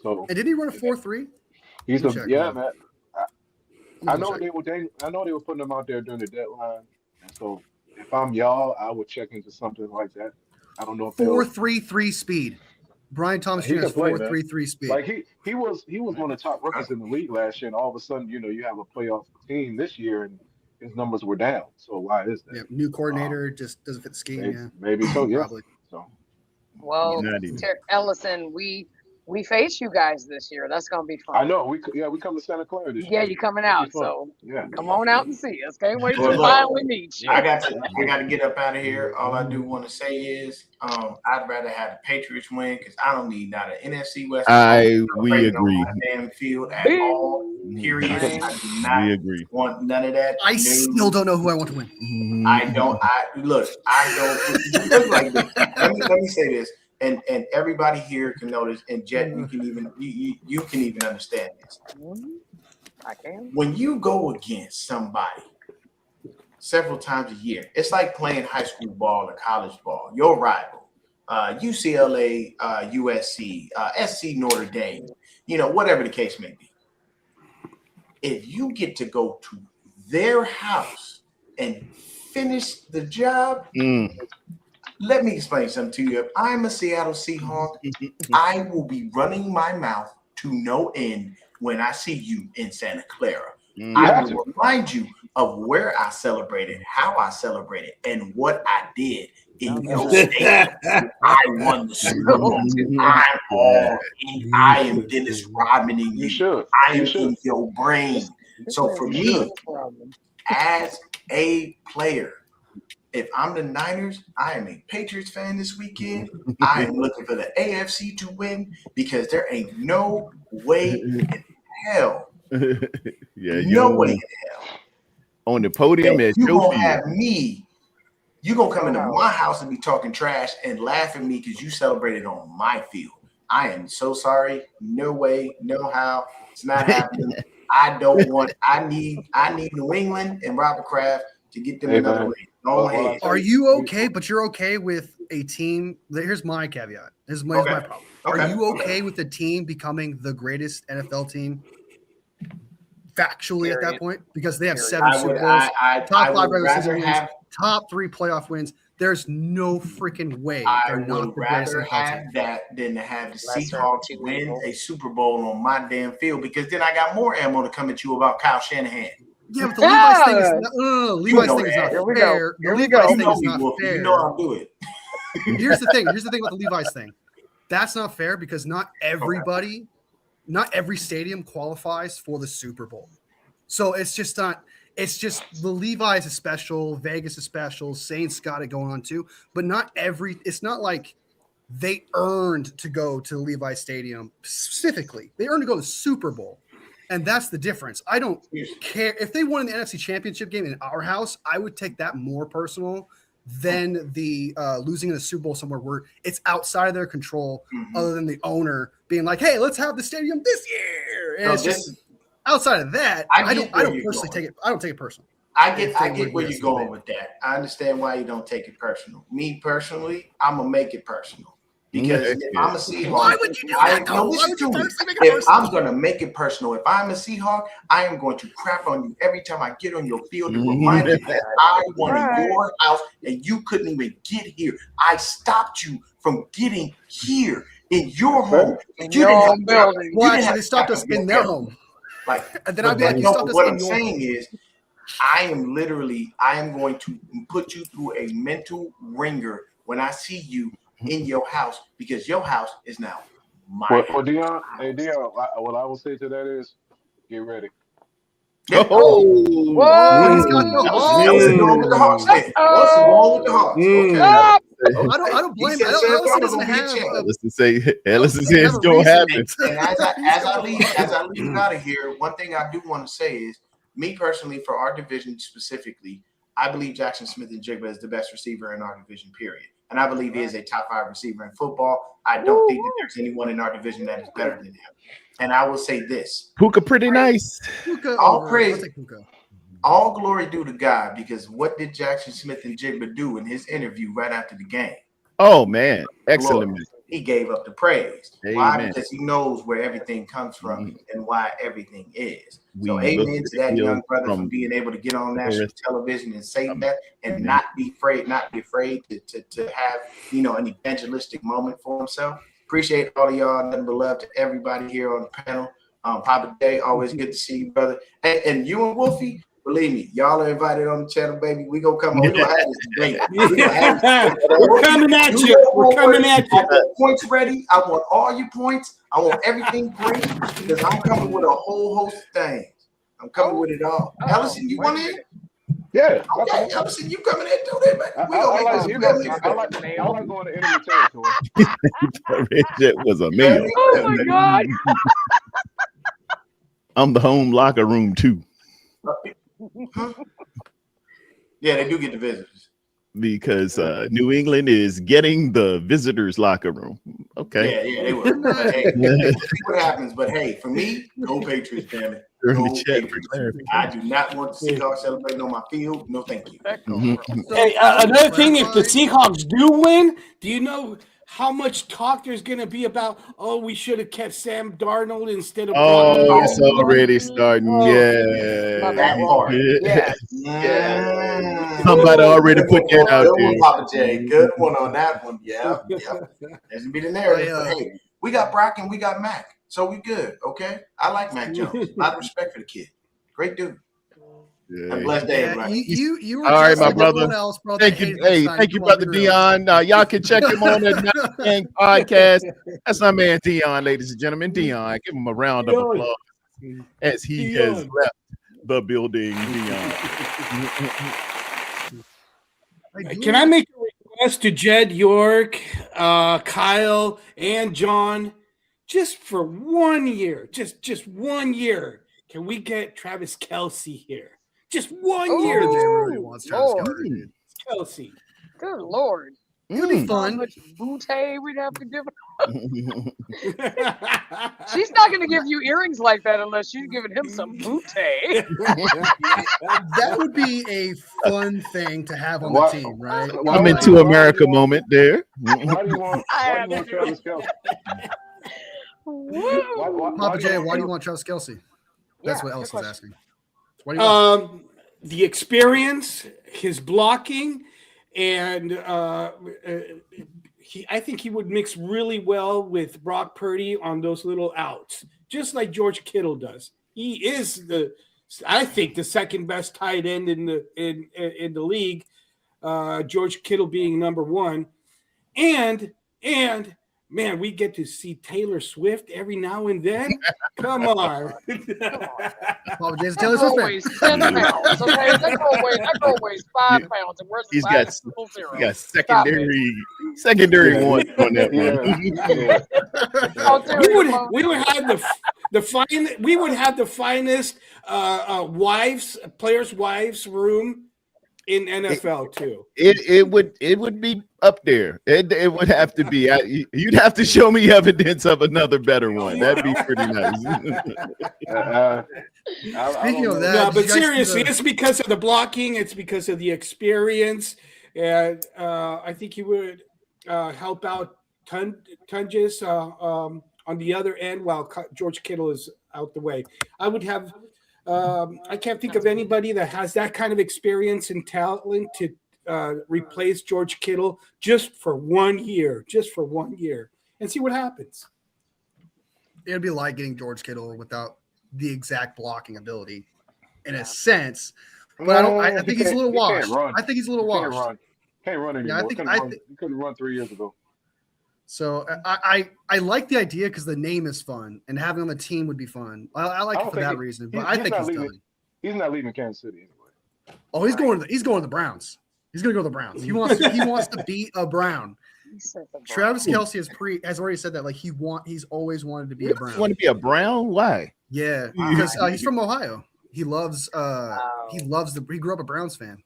So And did he run a 4.3? he's man. I know check. they were putting him out there during the deadline. And so if I'm y'all, I would check into something like that. I don't know if 4.33 speed. Brian Thomas Jr. has 4.33 speed. Like he was one of the top rookies in the league last year, and all of a sudden, you have a playoff team this year, and his numbers were down. So why is that? Yeah, new coordinator just doesn't fit the scheme. Maybe so. Yeah. Probably. So. Well, Ellison, we face you guys this year. That's gonna be fun. I know. We come to Santa Clara this year. Yeah, you're coming out, so yeah, come on out and see us. Can't wait Well, to finally meet you. I got to get up out of here. All I do want to say is, I'd rather have the Patriots win because I don't need not an NFC West. We agree. On my damn field at all. Period. I do not want none of that. I still don't know who I want to win. I don't. Look like this. Let me say this. And everybody here can notice, and Jet, you can even understand this. I can. When you go against somebody several times a year, it's like playing high school ball or college ball. Your rival, UCLA, USC, SC Notre Dame, whatever the case may be. If you get to go to their house and finish the job. Let me explain something to you. If I'm a Seattle Seahawk, I will be running my mouth to no end when I see you in Santa Clara. I will remind you of where I celebrated, how I celebrated, and what I did in your state. I won the Super Bowl. I'm all in. I am Dennis Rodman in you. I am in your brain. So for me, as a player, if I'm the Niners, I am a Patriots fan this weekend. I am looking for the AFC to win because there ain't no way in hell. No way in hell. On the podium at you your gonna field. have me. You gonna come into my house and be talking trash and laugh at me because you celebrated on my field. I am so sorry. No way, no how. It's not happening. I don't want. I need New England and Robert Kraft to get them another ring. Are you okay? But you're okay with a team. Here's my caveat. Here's my problem. Are you okay with the team becoming the greatest NFL team factually at that point? Because they have 7 Super Bowls, top 5 regular season wins, top 3 playoff wins. There's no freaking way they're not the greatest NFL team. I would rather have that than to have the Seahawks win a Super Bowl on my damn field because then I got more ammo to come at you about Kyle Shanahan. Yeah, but the Levi's thing is not, Levi's thing is not fair. The Levi's thing is not fair. You know I'll do it. Here's the thing. Here's the thing about the Levi's thing. That's not fair because not everybody, not every stadium qualifies for the Super Bowl. So it's just not. It's just the Levi's is special. Vegas is special. Saints got it going on too. But not every. It's not like they earned to go to Levi Stadium specifically. They earned to go to the Super Bowl. And that's the difference. I don't care if they won the NFC Championship game in our house. I would take that more personal than the losing in the Super Bowl somewhere where it's outside of their control, other than the owner being like, "Hey, let's have the stadium this year." And it's just outside of that. I don't personally take it. I don't take it personal. I get where you're going with that. I understand why you don't take it personal. Me personally, I'm gonna make it personal. Because if I'm a Seahawk, why would you do that? If I'm going to make it personal, if I'm a Seahawk, I am going to crap on you every time I get on your field and remind you that I wanted your house and you couldn't even get here. I stopped you from getting here in your home. In your own building. Well, actually, they stopped us in their home. And then I'd be like, what I'm saying is, I am going to put you through a mental ringer when I see you in your house, because your house is now my Well, Dion, what I will say to that is, get ready. Whoa! He's got the Hawks. What's wrong with the Hawks? What's wrong with the Hawks? Okay. I don't blame him. Ellison doesn't have. Ellison says it's gonna happen. And as I leave out of here, one thing I do want to say is, me personally, for our division specifically, I believe Jackson Smith-Njigba is the best receiver in our division, period. And I believe he is a top 5 receiver in football. I don't think that there's anyone in our division that is better than him. And I will say this. Puka pretty nice. All praise, all glory due to God, because what did Jackson Smith-Njigba do in his interview right after the game? Oh, man. Excellent. Lord, he gave up the praise. Amen. Why? Because he knows where everything comes from and why everything is. So amen to that young brother for being able to get on national television and say that and not be afraid to have, an evangelistic moment for himself. Appreciate all of y'all. Nothing but love to everybody here on the panel. Papa J, always good to see you, brother. And you and Wolfie, believe me, y'all are invited on the channel, baby. We gonna come on. We gonna have this debate. We're coming at you. We're coming at you. Points ready. I want all your points. I want everything great, because I'm coming with a whole host of things. I'm coming with it all. Ellison, you want in? Yeah. Okay, Ellison, you coming in too, then, man. I like going to enemy territory. That was a meal. Oh my God. I'm the home locker room too. Yeah, they do get the visitors. Because New England is getting the visitors' locker room. Okay. Yeah, they will. But hey, we'll see what happens. But hey, for me, go Patriots, damn it. Go Patriots. I do not want the Seahawks celebrating on my field. No, thank you. Hey, another thing, if the Seahawks do win, do you know how much talk there's going to be about, we should have kept Sam Darnold instead of it's already starting. That part. Somebody already put that out there. Papa J. Good one on that one. Yeah. There's going to be the narrative. But hey, we got Brock and we got Mac. So we good, okay? I like Mac Jones. A lot of respect for the kid. Great dude. A blessed day, right? You were all right, my like brother. Else, thank you. Hey, thank you, brother Dion. Y'all can check him on the Gang Podcast. That's my man Dion, ladies and gentlemen. Dion, give him a round of applause as he has left the building. Dion. Can I make a request to Jed, York, Kyle, and John? Just for 1 year, just 1 year, can we get Travis Kelce here? Just 1 year. Jay really wants Travis Kelce. Good Lord. It'd be fun. How much booty we'd have to give her. She's not going to give you earrings like that unless she's giving him some booty. That would be a fun thing to have on the team, right? I'm into America moment there. Why do you want Travis Kelce? Papa J, why do you want Travis Kelce? That's what Ellison's asking. What do you want? The experience, his blocking, and I think he would mix really well with Brock Purdy on those little outs, just like George Kittle does. He is I think the second best tight end in the league. George Kittle being number one, and man, we get to see Taylor Swift every now and then. Come on. Well, Jason Taylor Swift. Weighs 10 pounds. Okay, that girl weighs 5 pounds and wears a size 0. He got secondary one on that one. We would have the finest players' wives room in NFL too. It would be up there. It would have to be. You'd have to show me evidence of another better one. That'd be pretty nice. Speaking of that, no, but seriously, it's because of the blocking. It's because of the experience, and I think he would help out Tunges on the other end while George Kittle is out the way. I would have. I can't think of anybody that has that kind of experience and talent to replace George Kittle just for 1 year, and see what happens. It'd be like getting George Kittle without the exact blocking ability, in a sense. But I think he's a little washed. I think he's a little washed. Can't run anymore. He couldn't run 3 years ago. So I like the idea because the name is fun and having on the team would be fun. I like it for that reason, but I think he's done. He's not leaving Kansas City anyway. Oh, he's going to the Browns. He's going to go to the Browns. He wants to be a Brown. Travis Kelce has already said that. Like he's always wanted to be a Brown. Want to be a Brown? Why? Yeah, because he's from Ohio. He loves he grew up a Browns fan.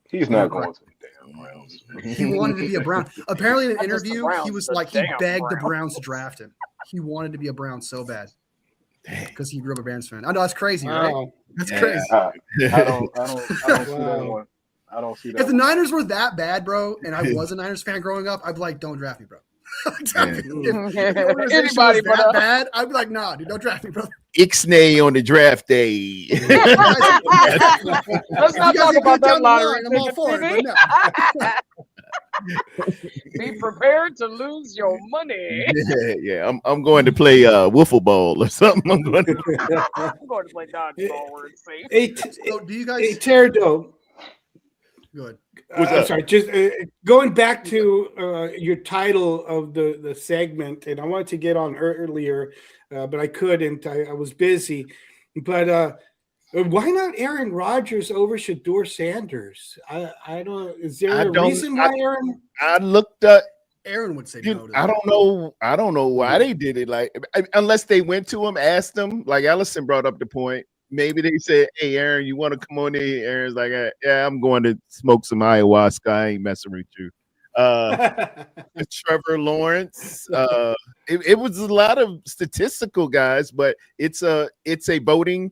He's not going to the damn Browns. He wanted to be a Brown. Apparently, in an interview, he was like he begged the Browns to draft him. He wanted to be a Brown so bad because he grew up a Browns fan. I know that's crazy, right? That's crazy. I don't see that one. I don't see that. If the Niners were that bad, bro, and I was a Niners fan growing up, I'd be like, "Don't draft me, bro." If the organization was that bad, I'd be like, "Nah, dude, don't draft me, brother." Ixnay on the draft day. Let's not talk about that lottery. I'm all for it, but no. Be prepared to lose your money. Yeah. I'm going to play wiffle ball or something. I'm going to play dodgeball. We're safe. Do you guys? Terdo. Good. I'm sorry. Just going back to your title of the segment, and I wanted to get on earlier, but I couldn't. I was busy. But why not Aaron Rodgers over Shedeur Sanders? I don't. Is there a reason why Aaron? I looked up. Aaron would say no to that. I don't know why they did it. Like unless they went to him, asked him. Like Allison brought up the point. Maybe they said, "Hey, Aaron, you want to come on in?" Aaron's like, "Yeah, I'm going to smoke some ayahuasca. I ain't messing with you." Trevor Lawrence. It was a lot of statistical guys, but it's a voting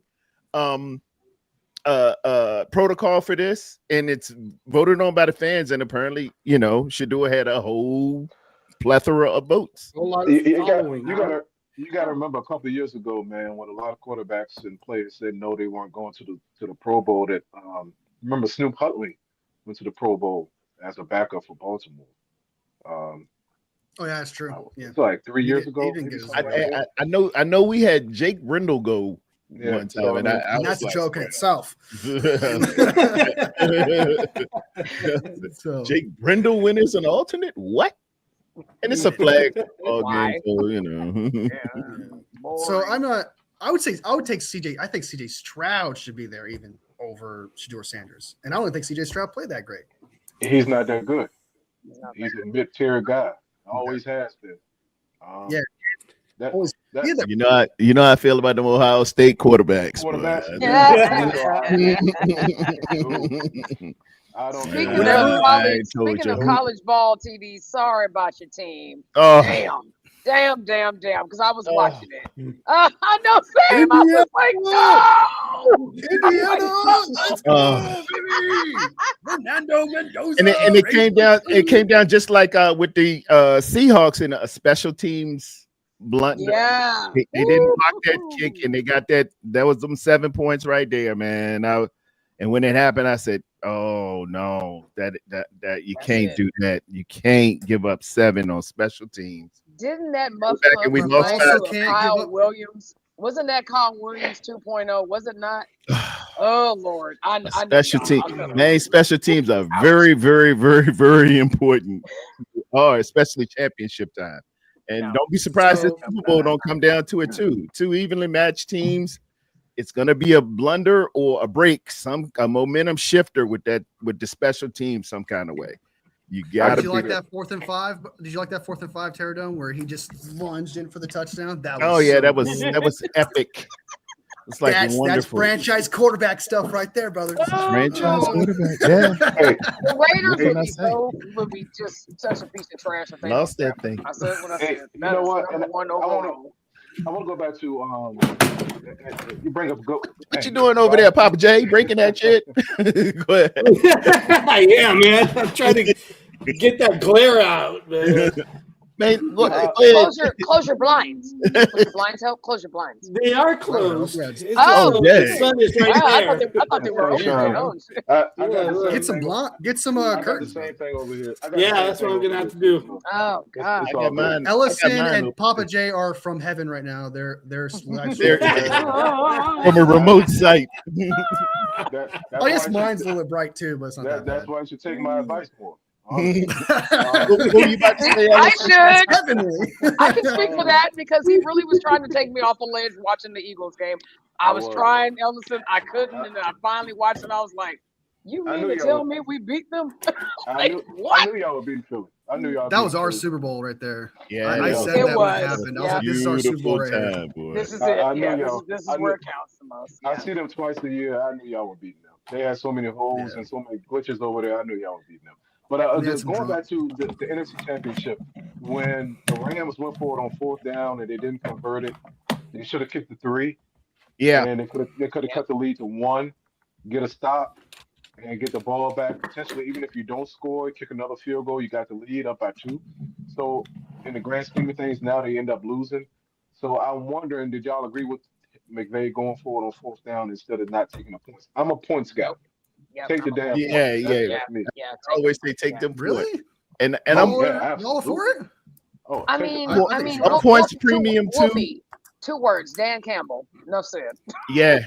protocol for this, and it's voted on by the fans. And apparently, Shedeur had a whole plethora of votes. A lot of You got to remember a couple of years ago, man, when a lot of quarterbacks and players said no, they weren't going to the Pro Bowl. That remember Snoop Huntley went to the Pro Bowl as a backup for Baltimore. Oh yeah, that's true. Yeah, it's like 3 years ago. I know we had Jake Brindle go one time, and that's a joke in itself. Jake Brindle win as an alternate? What? And it's a flag football game, so So I'm not. I would take CJ. I think CJ Stroud should be there even over Shedeur Sanders, and I don't think CJ Stroud played that great. He's not that good. He's a mid-tier guy. Always has been. You know how I feel about them Ohio State quarterbacks. I don't Speaking of college ball, TD, sorry about your team. Oh. Damn. Because I was watching it. I know, Sam. I was like, no! Indiana! Fernando Mendoza! And it came down just like with the Seahawks in a special teams blunt. Yeah. They didn't block that kick, and they got that was them 7 points right there, man. And when it happened, I said, "Oh no, that you can't do that. You can't give up 7 on special teams." Didn't that Kyle Williams? Wasn't that Kyle Williams 2.0? Was it not? Oh Lord, special teams are very, very, very, very important, especially championship time. And don't be surprised So- if Super Bowl don't come down to it too. Two evenly matched teams. It's gonna be a blunder or a break, a momentum shifter with the special team some kind of way. You gotta. Did you like that 4th and 5? Did you like that 4th and 5 Terradome where he just lunged in for the touchdown? That was that was epic. It's like that's wonderful. franchise quarterback stuff right there, brother. Franchise quarterback. Yeah. Hey, The Raiders What can I say? would be just such a piece of trash if they Lost lost that thing. I said what I Hey, said. you That know is what? number And one I overall. want to go back to you bring up What you doing over there, Papa J? Breaking that shit? Go ahead. Yeah, man. I'm trying to get that glare out, man. Man, look, Close your blinds. Would your blinds help? Close your blinds. They are closed. Oh, It's oh, the dang. sun is right Wow, I there. thought they were open. Sunshine. Oh, shit. I got the same Get some thing. get some I got the curtains. same thing over here. I got the Yeah, same that's what thing I'm gonna over have to here, do. too, so Oh God. it's I all got good. mine. Ellison I got mine and Papa J are from heaven right now. They're They're- Oh, from a remote site. That's I guess why mine's a little bit bright too, but it's not that that's bad. why you should take my advice more. What were you about to say, I Ellison? should. Heavenly. I can speak for that because he really was trying to take me off the ledge watching the Eagles game. I was trying, Ellison. I couldn't, and then I finally watched it. I was like, "You I mean knew to y'all tell would- me we beat them?" I what? knew y'all would beat Philly. I knew y'all. That beat was our Philly. Super Bowl right there. Yeah, I it said was. that It when it was, happened. I was yeah. like, this is our Super Bowl Beautiful right here. time, boy. This is I it. knew Yeah, y'all. this is I where knew- it counts the most. I Yeah. see them twice a year. I knew y'all were beating them. They had so many holes Yeah. and so many glitches over there. I knew y'all were beating them. But We had just some going drama. back to the NFC Championship, when the Rams went for it on 4th down and they didn't convert it, they should have kicked the 3, Yeah. and they could have cut the lead to 1, get a stop, and get the ball back. Potentially, even if you don't score, kick another field goal, you got the lead up by 2. So, in the grand scheme of things, now they end up losing. So, I'm wondering, did y'all agree with McVay going forward on 4th down instead of not taking the points? I'm a points guy. Yep, Take the I'm damn okay. Yeah, points. yeah. That's me. Yeah. I always say take them Really? points. And Oh, I'm yeah, Y'all for it? Oh, I take the mean, points. I I think mean, so. a points premium too. Whoopi. 2 words. Dan Campbell. Enough said. Yeah.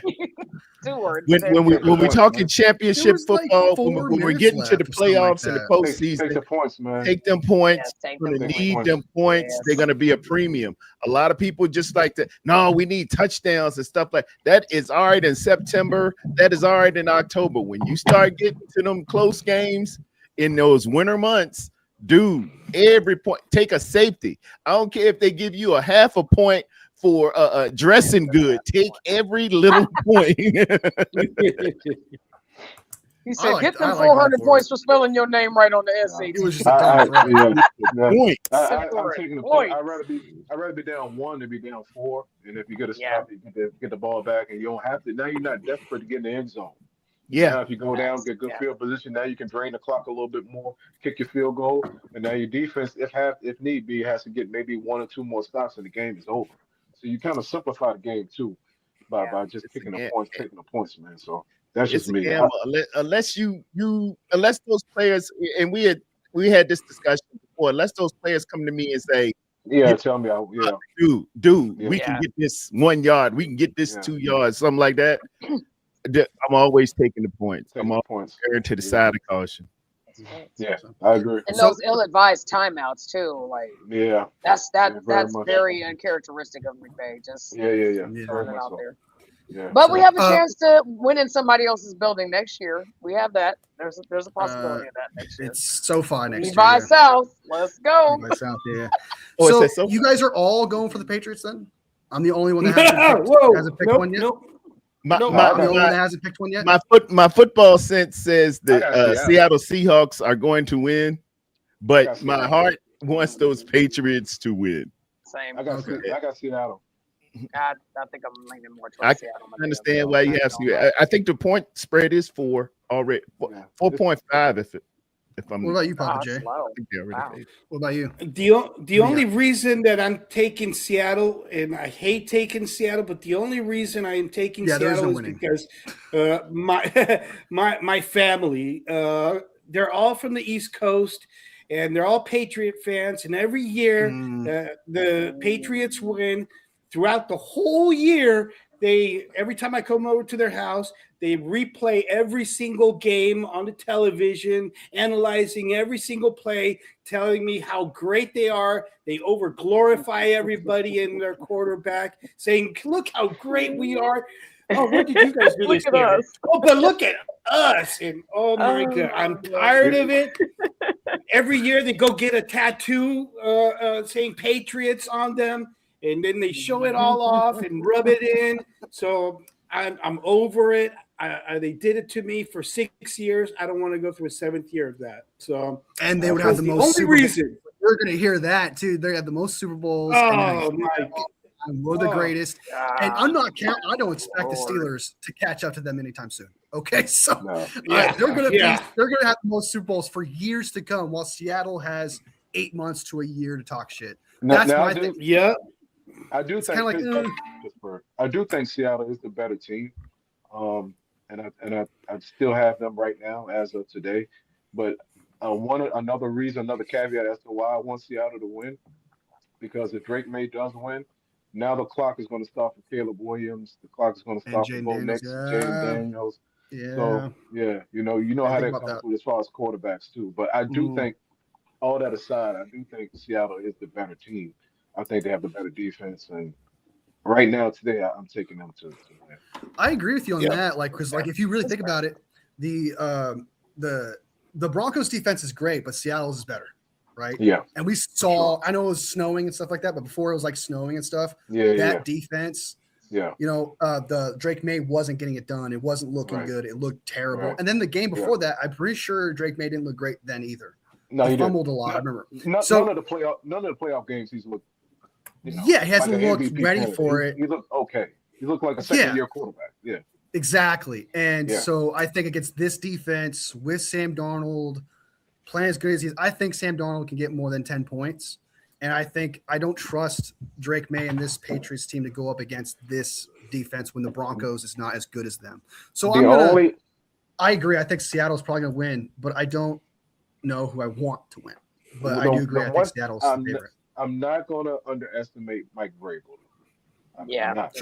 2 words. When we Take the when we points, talking man. championship There was like football, 4 when we're minutes getting to the left or something like playoffs and the that. postseason, Take the points, man. take them points. Yes, take We're them gonna Take the need points. them points. Yes. They're gonna be a premium. A lot of people just like to, no, we need touchdowns and stuff like that. Is all right in September. That is all right in October. When you start getting to them close games in those winter months, dude, every point, take a safety. I don't care if they give you a half a point for dressing good. Take every little point. He said, like- "Get them I like 400 going for points for spelling your name right on the It SAT." was just a dumb throw. Yeah. Point. I'm taking the point. Points. I'd rather be down 1 than be down 4. And if you get a Yeah. stop, you get the ball back, and you don't have to. Now you're not desperate to get in the end zone. Yeah. Now if you go down, get good Yeah. field position, now you can drain the clock a little bit more, kick your field goal, and now your defense, if need be, has to get maybe 1 or 2 more stops, and the game is over. So you kind of simplify the game too by just kicking the points, taking the points, man. So that's It's just a me. gamble. Unless unless those players, and we had this discussion before, unless those players come to me and say, Tell me, dude, Yeah. we can get this 1 yard, we can get this Yeah. 2 yards, something like that. I'm always taking the points. taking I'm the always points. erring to the Yeah. side of caution. Yeah, I agree. And So- those ill-advised timeouts too. Like Yeah, that's very much. very uncharacteristic of McVay. Just yeah. Yeah. Very throwing it much out so. there. Yeah. But we have a Uh, chance to win in somebody else's building next year. We have that. There's a possibility of that next year. It's SoFi next year. Levi yeah. South. Let's go. Levi South, yeah. Oh, it So says SoFi? you guys are all going for the Patriots then? I'm the only one that hasn't picked, Whoa. hasn't picked Nope, one yet. nope. My, No, my, I'm the only one my, that hasn't picked one yet. my football sense says I that got Seattle Seahawks are going to win, I but got my Seattle. heart wants those Patriots to win. Same. I got Seattle. I think I'm leaning more I towards Seattle. I understand why you have to. I think the point spread is 4 already. Yeah. 4.5 if I'm. What about you, Oh, Papa that's J? low. I think they already Wow. paid. What about you? The only reason that I'm taking Seattle, and I hate taking Seattle, but the only reason I am taking Yeah, there's Seattle no is winning. because my family, they're all from the East Coast, and they're all Patriot fans. And every year, the Patriots win. Throughout the whole year, every time I come over to their house, they replay every single game on the television, analyzing every single play, telling me how great they are. They over glorify everybody in their quarterback, saying, "Look how great we are." Oh, what did you guys do Look this at year? us. Oh, but look at us. And oh my God, I'm tired of it. Every year they go get a tattoo saying Patriots on them, and then they show it all off and rub it in. So I'm over it. They did it to me for 6 years. I don't want to go through a 7th year of that. So And they would have the most only Super reason. Bowls. You're going to hear that too. They have the most Super Bowls. Oh my God. And we're the greatest. And I'm not counting. I don't expect the Lord. Steelers to catch up to them anytime soon. Okay, so Yeah, they're going to yeah. they're going to have the most Super Bowls for years to come, while Seattle has 8 months to a year to talk shit. That's my thing. Yeah. I do think I do think Seattle is the better team, and I still have them right now as of today. But another caveat as to why I want Seattle to win, because if Drake May does win, now the clock is going to start for Caleb Williams. The clock is going to start for Bo Nix, Jaden Daniels. Yeah. So you know how that comes with as far as quarterbacks too. But I do think, all that aside, I do think Seattle is the better team. I think they have the better defense, and right now today I'm taking them to win. I agree with you on that. Like, because if you really think about it, the Broncos defense is great, but Seattle's is better, right? Yeah. And we saw, I know it was snowing and stuff like that, but before it was like snowing and stuff. That defense. Yeah. The Drake May wasn't getting it done. It wasn't looking good. It looked terrible. And then the game before that, I'm pretty sure Drake May didn't look great then either. No, he fumbled a lot. I remember. None of the playoff games he's looked. He hasn't looked ready for it. He looked okay. He looked like a second-year quarterback. Yeah. Exactly. And so I think against this defense with Sam Darnold playing as good as he is, I think Sam Darnold can get more than 10 points. And I don't trust Drake May and this Patriots team to go up against this defense when the Broncos is not as good as them. So I agree. I think Seattle's probably going to win, but I don't know who I want to win. But I do agree. I think Seattle's the favorite. I'm not going to underestimate Mike Vrabel. I'm not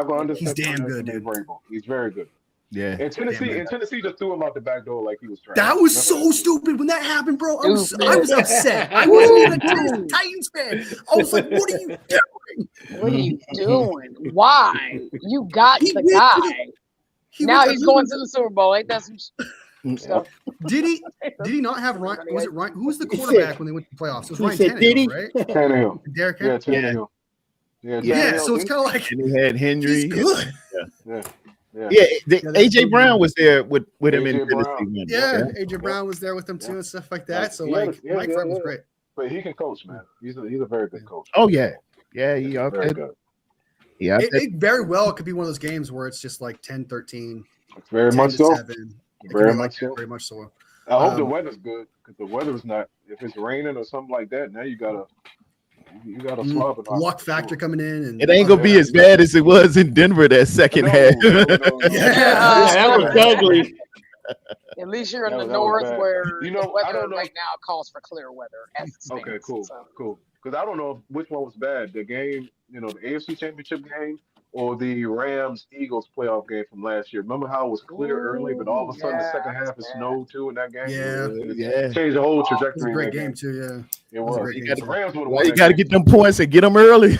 going to underestimate. He's damn good, dude. Vrabel. He's very good. Yeah. And Tennessee just threw him out the back door like he was trash. That was so stupid when that happened, bro. I was upset. I wasn't even a Titans fan. I was like, what are you doing? What are you doing? Why? You got the guy. Now he's going to the Super Bowl. Ain't that some stuff? Did he not have Ryan? Was it Ryan? Who was the quarterback when they went to the playoffs? It was Ryan Tannehill, right? Tannehill. Derek Tannehill. Yeah, so it's kind of like, and he had Henry. He's good. AJ Brown was there with him in Tennessee. AJ Brown was there with them too and stuff like that. So Mike Vrabel was great. But he can coach, man. He's a very good coach. Oh yeah, he very good. Yeah, it very well could be one of those games where it's just like 10-13. Very much so. Very much so. I hope the weather's good, because the weather's not. If it's raining or something like that, now you gotta swap it. Luck factor coming in, and it ain't gonna be as bad as it was in Denver that second half. That was ugly. At least you're in the north, where the weather right now calls for clear weather. Okay, cool. Because I don't know which one was bad. The game, the AFC Championship game, or the Rams-Eagles playoff game from last year. Remember how it was clear early, but all of a sudden the second half it snowed too in that game? Yeah. Changed the whole trajectory. It was a great game too, It was. You got to get them points and get them early.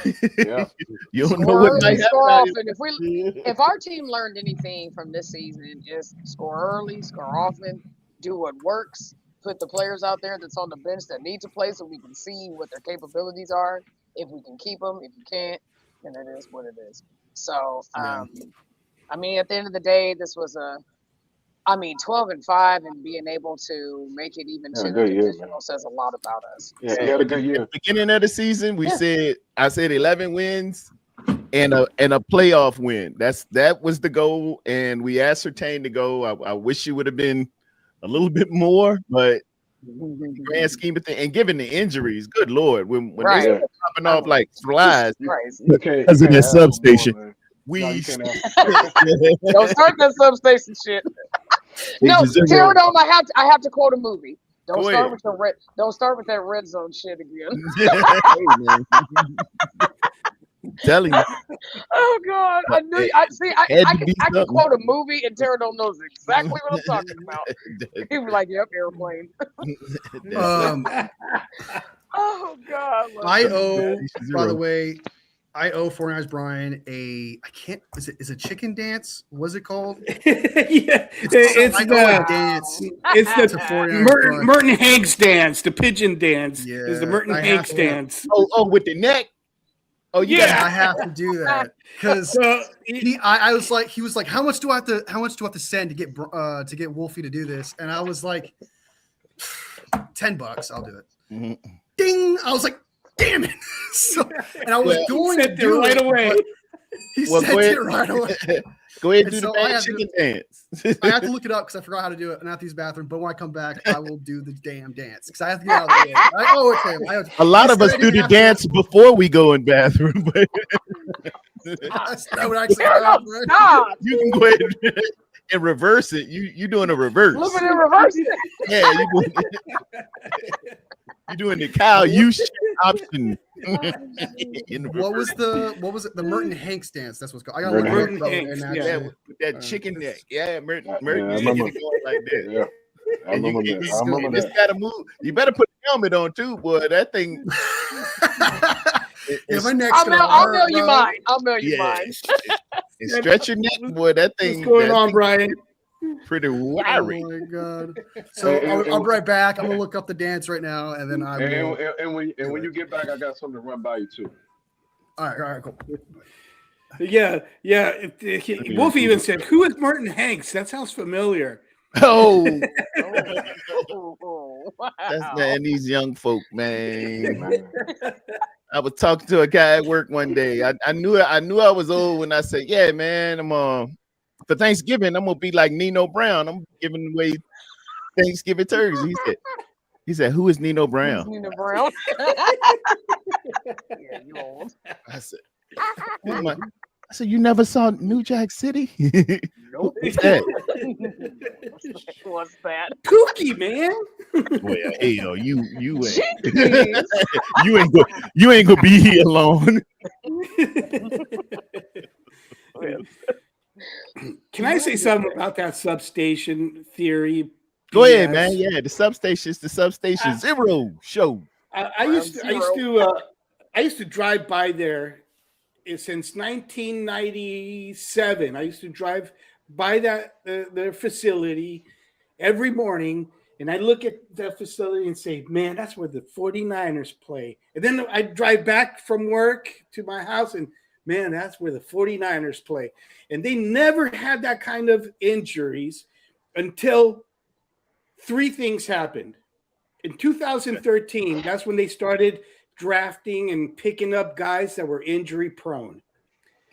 You don't know what might happen. If our team learned anything from this season, is score early, score often, do what works, put the players out there that's on the bench that need to play so we can see what their capabilities are. If we can keep them, if you can't, then it is what it is. So, at the end of the day, this was 12-5 and being able to make it even to the divisional says a lot about us. Yeah, he had a good year. At the beginning of the season, I said 11 wins and a playoff win. That was the goal, and we ascertained the goal. I wish it would have been a little bit more, but grand scheme of things, and given the injuries, good Lord, when they start popping off like flies because of that substation. Don't start that substation shit. No, tear it on. I have to quote a movie. Don't start with that red zone shit again. telling you. Oh God! I knew. I see. I can quote a movie, and Tara don't knows exactly what I'm talking about. He was like, "Yep, airplane." Oh God! I owe. By the way, I owe 49ers Brian a. I can't. Is it chicken dance? What's it called? Yeah, it's the dance. It's the Merton Hanks dance, the pigeon dance. Yeah, is the Merton Hanks dance. Oh, with the neck. Oh, yeah, I have to do that because I was like, he was like, how much do I have to send to get Wolfie to do this? And I was like, $10. I'll do it. Mm-hmm. Ding! I was like, damn it! And I was going to do it right away. He sent it right away. Go ahead and do the bad chicken dance. I have to look it up because I forgot how to do it and I have to use the bathroom. But when I come back, I will do the damn dance because I have to get out of the way. A lot of us do the dance before we go in bathroom. But that would actually happen, right? You can go ahead and reverse it. You're doing a reverse. Look at it reverse it. Yeah, you're doing the Kyle Juszczyk option. What was it? The Merton Hanks dance. That's what's called. I got Merton Hanks. Yeah, with that chicken neck. Yeah, Merton. I Merton remember. going like that. Yeah. I remember that. You just gotta move. You better put the helmet on too, boy. That thing. My neck's I'll mail you mine. I'll mail you mine. And stretch your neck, boy. That thing. What's going on, Brian? Pretty wiry. Oh my God! So I'll be right back. I'm gonna look up the dance right now, and then I will. And when you get back, I got something to run by you too. All right, cool. Yeah. Wolf even said, "Who is Merton Hanks?" That sounds familiar. Oh, Wow. that's man. These young folk, man. I was talking to a guy at work one day. I knew I was old when I said, "Yeah, man, I'm for Thanksgiving, I'm gonna be like Nino Brown. I'm giving away Thanksgiving turkeys." He said, "Who is Nino Brown?" Nino Brown. Yeah, you old. I said, "You never saw New Jack City?" Nope. What's that? What's that? Kooky, man. Well, hell, you ain't you ain't gonna be here long. Can I say something about that substation theory? Go ahead, man. Yeah, the Substation Zero show. I used to drive by there since 1997. I used to drive by their facility every morning, and I look at that facility and say, "Man, that's where the 49ers play." And then I drive back from work to my house, and man, that's where the 49ers play. And they never had that kind of injuries until three things happened. In 2013, that's when they started drafting and picking up guys that were injury prone.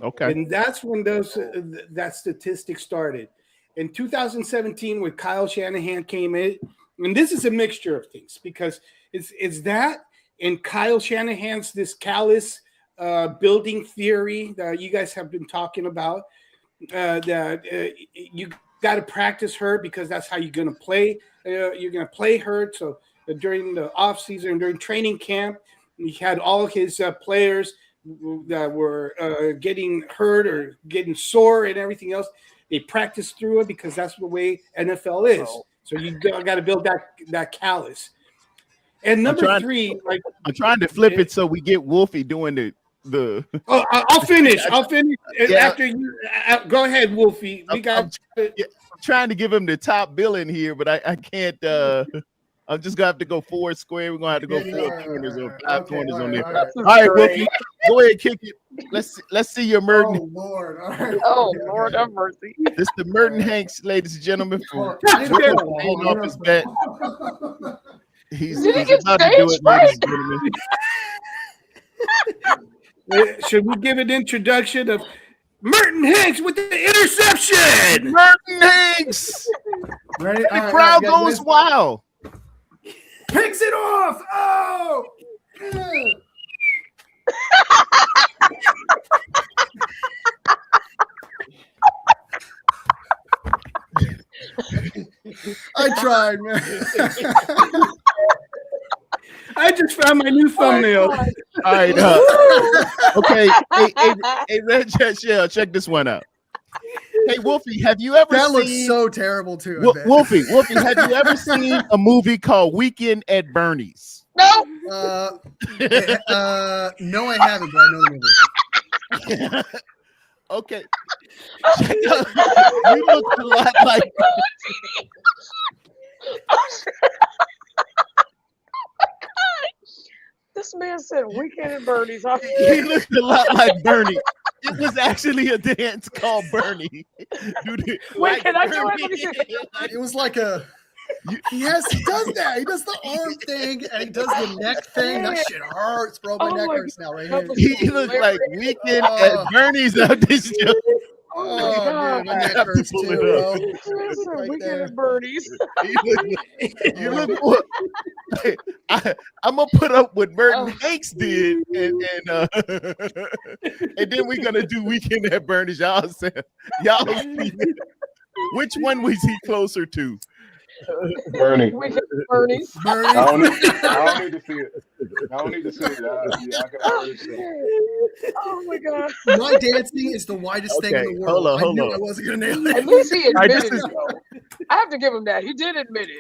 Okay. And that's when that statistic started. In 2017, when Kyle Shanahan came in, and this is a mixture of things because it's that and Kyle Shanahan's this callous building theory that you guys have been talking about, that you got to practice hurt because that's how you're going to play. You're going to play hurt. So during the offseason, during training camp, he had all his players that were getting hurt or getting sore and everything else. They practice through it because that's the way NFL is. So you got to build that callus. And number three, I'm trying to flip it so we get Wolfie doing the. Oh, I'll finish. After you. Go ahead, Wolfie. I'm trying to give him the top billing here, but I can't. I'm just gonna have to go 4 square. We're gonna have to go 4 corners or 5 corners on there. All right, Wolfie, go ahead, kick it. Let's see your Merton. Oh Lord! All right. Oh Lord, have mercy. This is the Merton Hanks, ladies and gentlemen. Off his bet. He's Did he get about to do it, ladies and gentlemen. Should we give an introduction of Merton Hanks with the interception? Merton Hanks. Ready? The crowd goes wild. Picks it off. Oh. Yeah. I tried, man. I just found my new thumbnail. All right. Okay, hey, Red Shell, check this one out. Hey, Wolfie, have you ever That seen? looks so terrible too. Wolfie, have you ever seen a movie called Weekend at Bernie's? No. No, I haven't, but I know the movie. Okay. You look a lot like. This man said Weekend at Bernie's. He looked a lot like Bernie. It was actually a dance called Bernie. Wait, can I do it? It was like a. Yes, he does that. He does the arm thing and he does the neck thing. That shit hurts, bro. My neck hurts now, right here. He looked like Weekend at Bernie's out this show. Oh, dude, my neck hurts too, bro. Weekend at Bernie's. You look more. I'm gonna put up what Burton Hanks did, and then we're gonna do Weekend at Bernie's. Y'all see, which one was he closer to? Bernie. Bernie's. I don't need to see it. I don't need to see it. Oh my god. My dancing is the widest thing in the world. Hold I on. knew I wasn't gonna nail it. At least he admitted it. I have to give him that. He did admit it.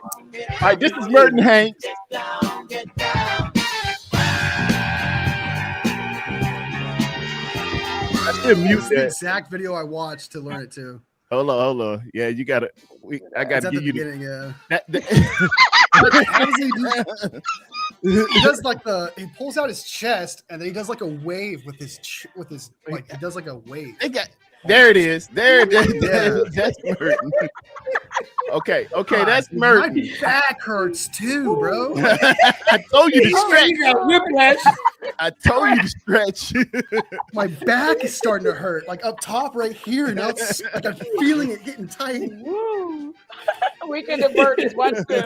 All right, this is Merton Hanks. I should mute It's the that. exact video I watched to learn it too. Hold on. Yeah, you gotta. I gotta give you the. He does like he pulls out his chest and then he does like a wave with his like he does like a wave. There it is. There it is. Yeah. That's Merton. Okay, that's Merton. My back hurts too, bro. I told you to stretch. Whiplash. I told you to stretch. My back is starting to hurt, like up top right here. Now it's like I'm feeling it getting tight. Woo. Weekend at Bernie's. Watch this.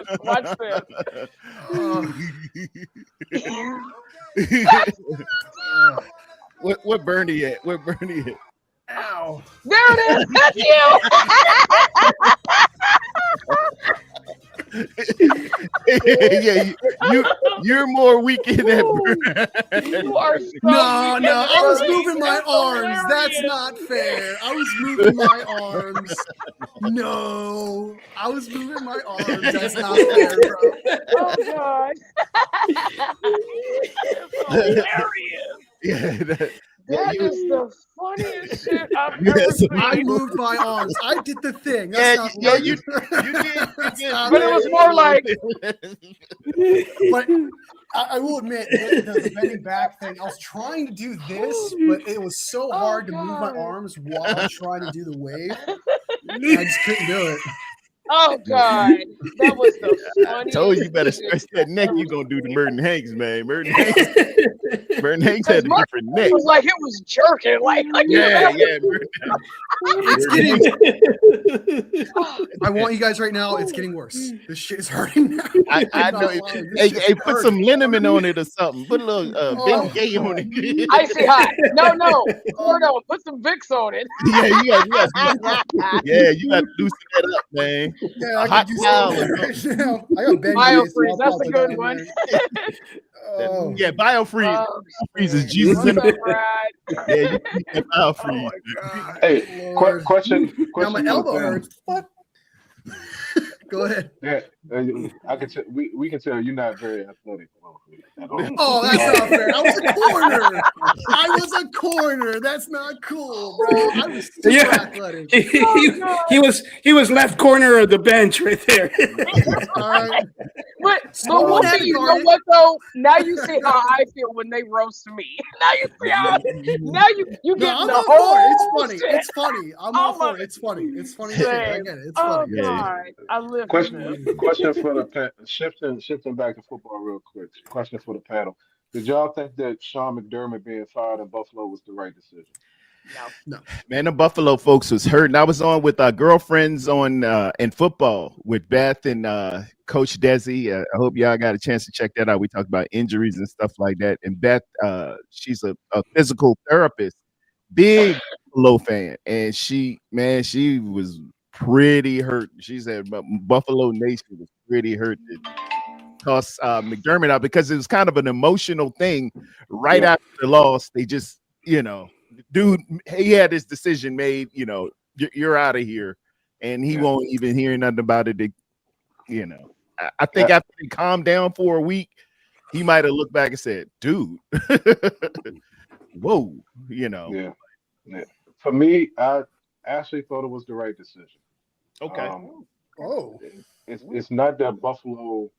What Bernie at? Where Bernie at? Ow. There it is. That's Yeah, you're more Weekend at Bernie. You are so No, I was Bernie. moving my arms. That's not fair. I was moving my arms. No, I was moving my arms. That's not fair, bro. Oh god. Hilarious. Yeah, That is the funniest shit I've ever seen. I moved my arms. I did the thing. That's yeah, not you did. But it was more like But I will admit, the bending back thing, I was trying to do this, but it was so hard to move my arms while trying to do the wave. I just couldn't do it. oh god. That was the I funniest told you better shit. stretch that neck. You gonna do the Merton Hanks, man. Merton Hanks had a different neck. It was like it was jerking. Like Yeah. It's getting. I want you guys right now. It's getting worse. This shit is hurting now. I know. Hey, put some liniment on it or something. Put a little Ben Gay on it. icy hot. No. Hold on. Put some Vicks on it. Yeah, you got to loosen that up, man. Yeah, I hot can do towel. something right now. I got Ben Biofreeze. That's a good one. Oh. Yeah, biofreeze. Oh, Biofreeze is Jesus in the right. Yeah, you keep that biofreeze. God, Hey, Lord. question. Now my for the elbow panel. hurts. What? Go ahead. Yeah, I can tell. We can tell you're not very athletic. At all. Oh, that's not fair. I was a corner. That's not cool, bro. I was super athletic. He was left corner of the bench right there. All right. But Wolfie, you know what though? Now you see how I feel when they roast me. Now you see how you get I'm the all whole for it. It's funny. shit. It's funny. I'm all for it. It's funny. It's funny. Shit. I get it. It's Oh funny. god, I live Question for the shifting back to football real quick. Question for the panel: did y'all think that Sean McDermott being fired in Buffalo was the right decision? No. Man, the Buffalo folks was hurting. I was on with our girlfriends on in football with Beth and Coach Desi. I hope y'all got a chance to check that out. We talked about injuries and stuff like that. And Beth, she's a physical therapist, big Buffalo fan, and she was pretty hurt. She said Buffalo Nation was pretty hurt. It cost McDermott out because it was kind of an emotional thing right after the loss. They just dude, he had his decision made. You're out of here, and he won't even hear nothing about it. I think after he calmed down for a week, he might have looked back and said, "Dude, whoa," Yeah. For me, I actually thought it was the right decision. Okay. It's not that Buffalo.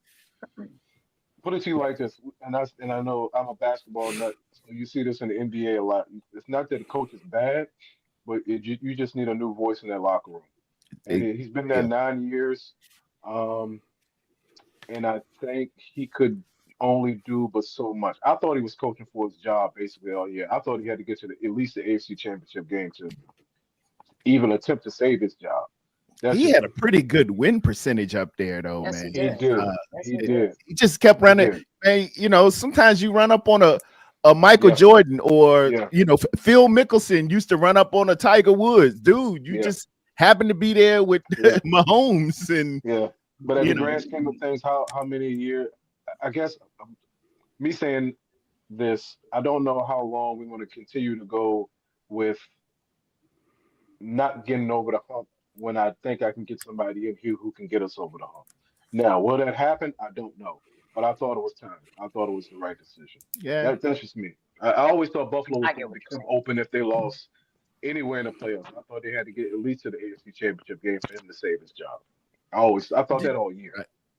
Put it to you like this, and I know I'm a basketball nut, so you see this in the NBA a lot. It's not that the coach is bad, but you just need a new voice in that locker room. And he's been there 9 years, and I think he could only do but so much. I thought he was coaching for his job basically all year. I thought he had to get to at least the AFC Championship game to even attempt to save his job. He had a pretty good win percentage up there, though, man. He did. He did. He just kept running. Man, sometimes you run up on a Michael Jordan or Phil Mickelson used to run up on a Tiger Woods. Dude, you just happen to be there with Mahomes and But at the grand scheme of things, how many years? I guess me saying this, I don't know how long we want to continue to go with not getting over the hump when I think I can get somebody in here who can get us over the hump. Now, will that happen? I don't know. But I thought it was time. I thought it was the right decision. Yeah. That's just me. I always thought Buffalo was going to become open if they lost anywhere in the playoffs. I thought they had to get at least to the AFC Championship game for him to save his job. I thought that all year.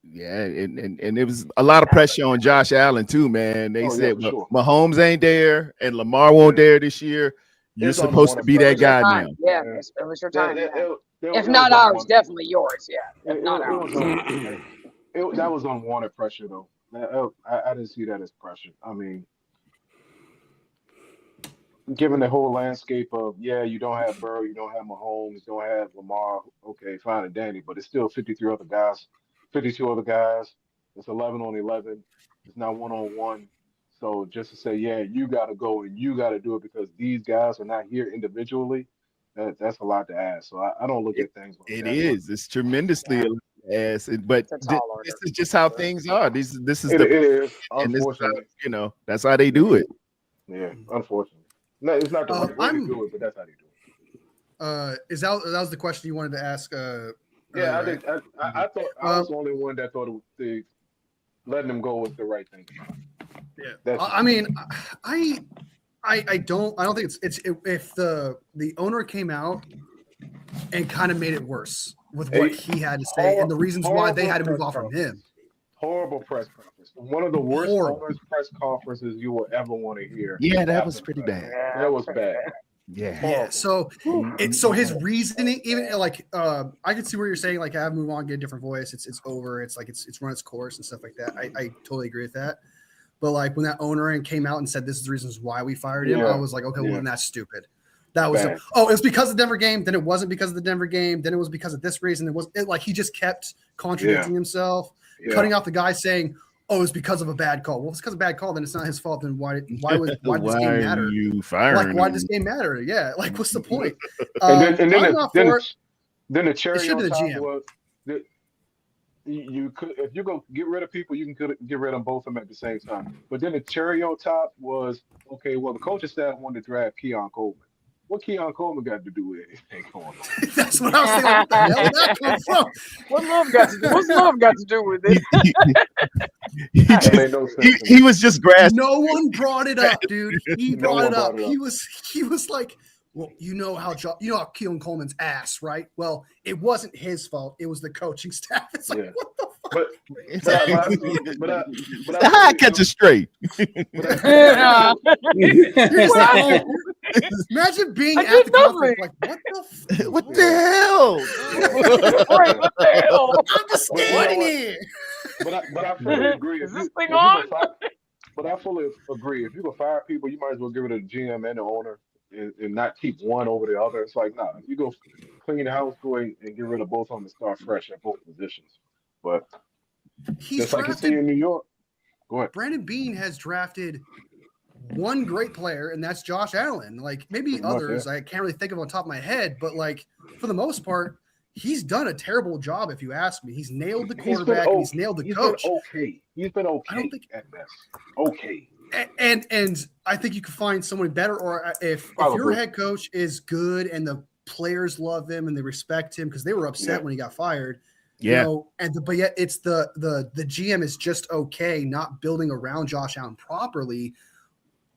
Yeah, and it was a lot of pressure on Josh Allen too, man. They said Mahomes ain't there and Lamar won't there this year. You're supposed to be that guy now. Yeah, it was your time. If not ours, definitely yours. Yeah, if not ours. That was unwanted pressure, though. I didn't see that as pressure. I mean, given the whole landscape of, you don't have Burrow, you don't have Mahomes, you don't have Lamar, okay, fine and dandy, but it's still 52 other guys. It's 11 on 11. It's not 1-on-1. So just to say, you got to go and you got to do it because these guys are not here individually, that's a lot to ask. So I don't look at things like that. It is. It's tremendously ass. But this is just how things are. This is it is. Unfortunately. That's how they do it. Yeah, unfortunately. No, it's not the right way to do it, but that's how they do it. That was the question you wanted to ask? I think I thought I was the only one that thought letting them go was the right thing. Yeah, I mean, I don't think it's if the owner came out and kind of made it worse with what he had to say and the reasons why they had to move off from him. Horrible press conference. One of the worst owners press conferences you will ever want to hear. Yeah, that was pretty bad. That was bad. Yeah. So his reasoning, even I can see where you're saying I have to move on, get a different voice. It's over. It's it's run its course and stuff like that. I totally agree with that. But when that owner came out and said this is the reasons why we fired him, I was like, okay, well then that's stupid. That was it was because of the Denver game. Then it wasn't because of the Denver game. Then it was because of this reason. He just kept contradicting himself, cutting off the guy saying, "Oh, it's because of a bad call." Well, if it's because of a bad call, then it's not his fault. Then why did this game matter? You firing why did this game matter? Yeah, what's the point? Then the cherry on top was that you could, if you go get rid of people, you can get rid of both of them at the same time. But then the cherry on top was the coaching staff wanted to draft Keon Coleman. What Keon Coleman got to do with anything going on? That's what I was saying. What the hell did that come from? What's love got to do with it? He was just grass. No one brought it up, dude. He brought it up. He was like, well, you know how Keon Coleman's ass, right? Well, it wasn't his fault. It was the coaching staff. It's like, what the fuck? But I catch it straight. Imagine being at the conference what the hell? What the hell? I'm just standing here. But I fully agree. Is this thing on? But I fully agree. If you can fire people, you might as well give it to the GM and the owner and not keep one over the other. It's like, if you go clean the house, go and get rid of both of them and start fresh at both positions. But just like you see in New York. Go ahead. Brandon Beane has drafted one great player, and that's Josh Allen. Maybe others, I can't really think of on top of my head, but for the most part, he's done a terrible job, if you ask me. He's nailed the quarterback and he's nailed the coach. He's been okay. I don't think at best. Okay. And I think you can find someone better, or if your head coach is good and the players love him and they respect him because they were upset when he got fired. Yeah. You know, but yet it's the GM is just okay, not building around Josh Allen properly.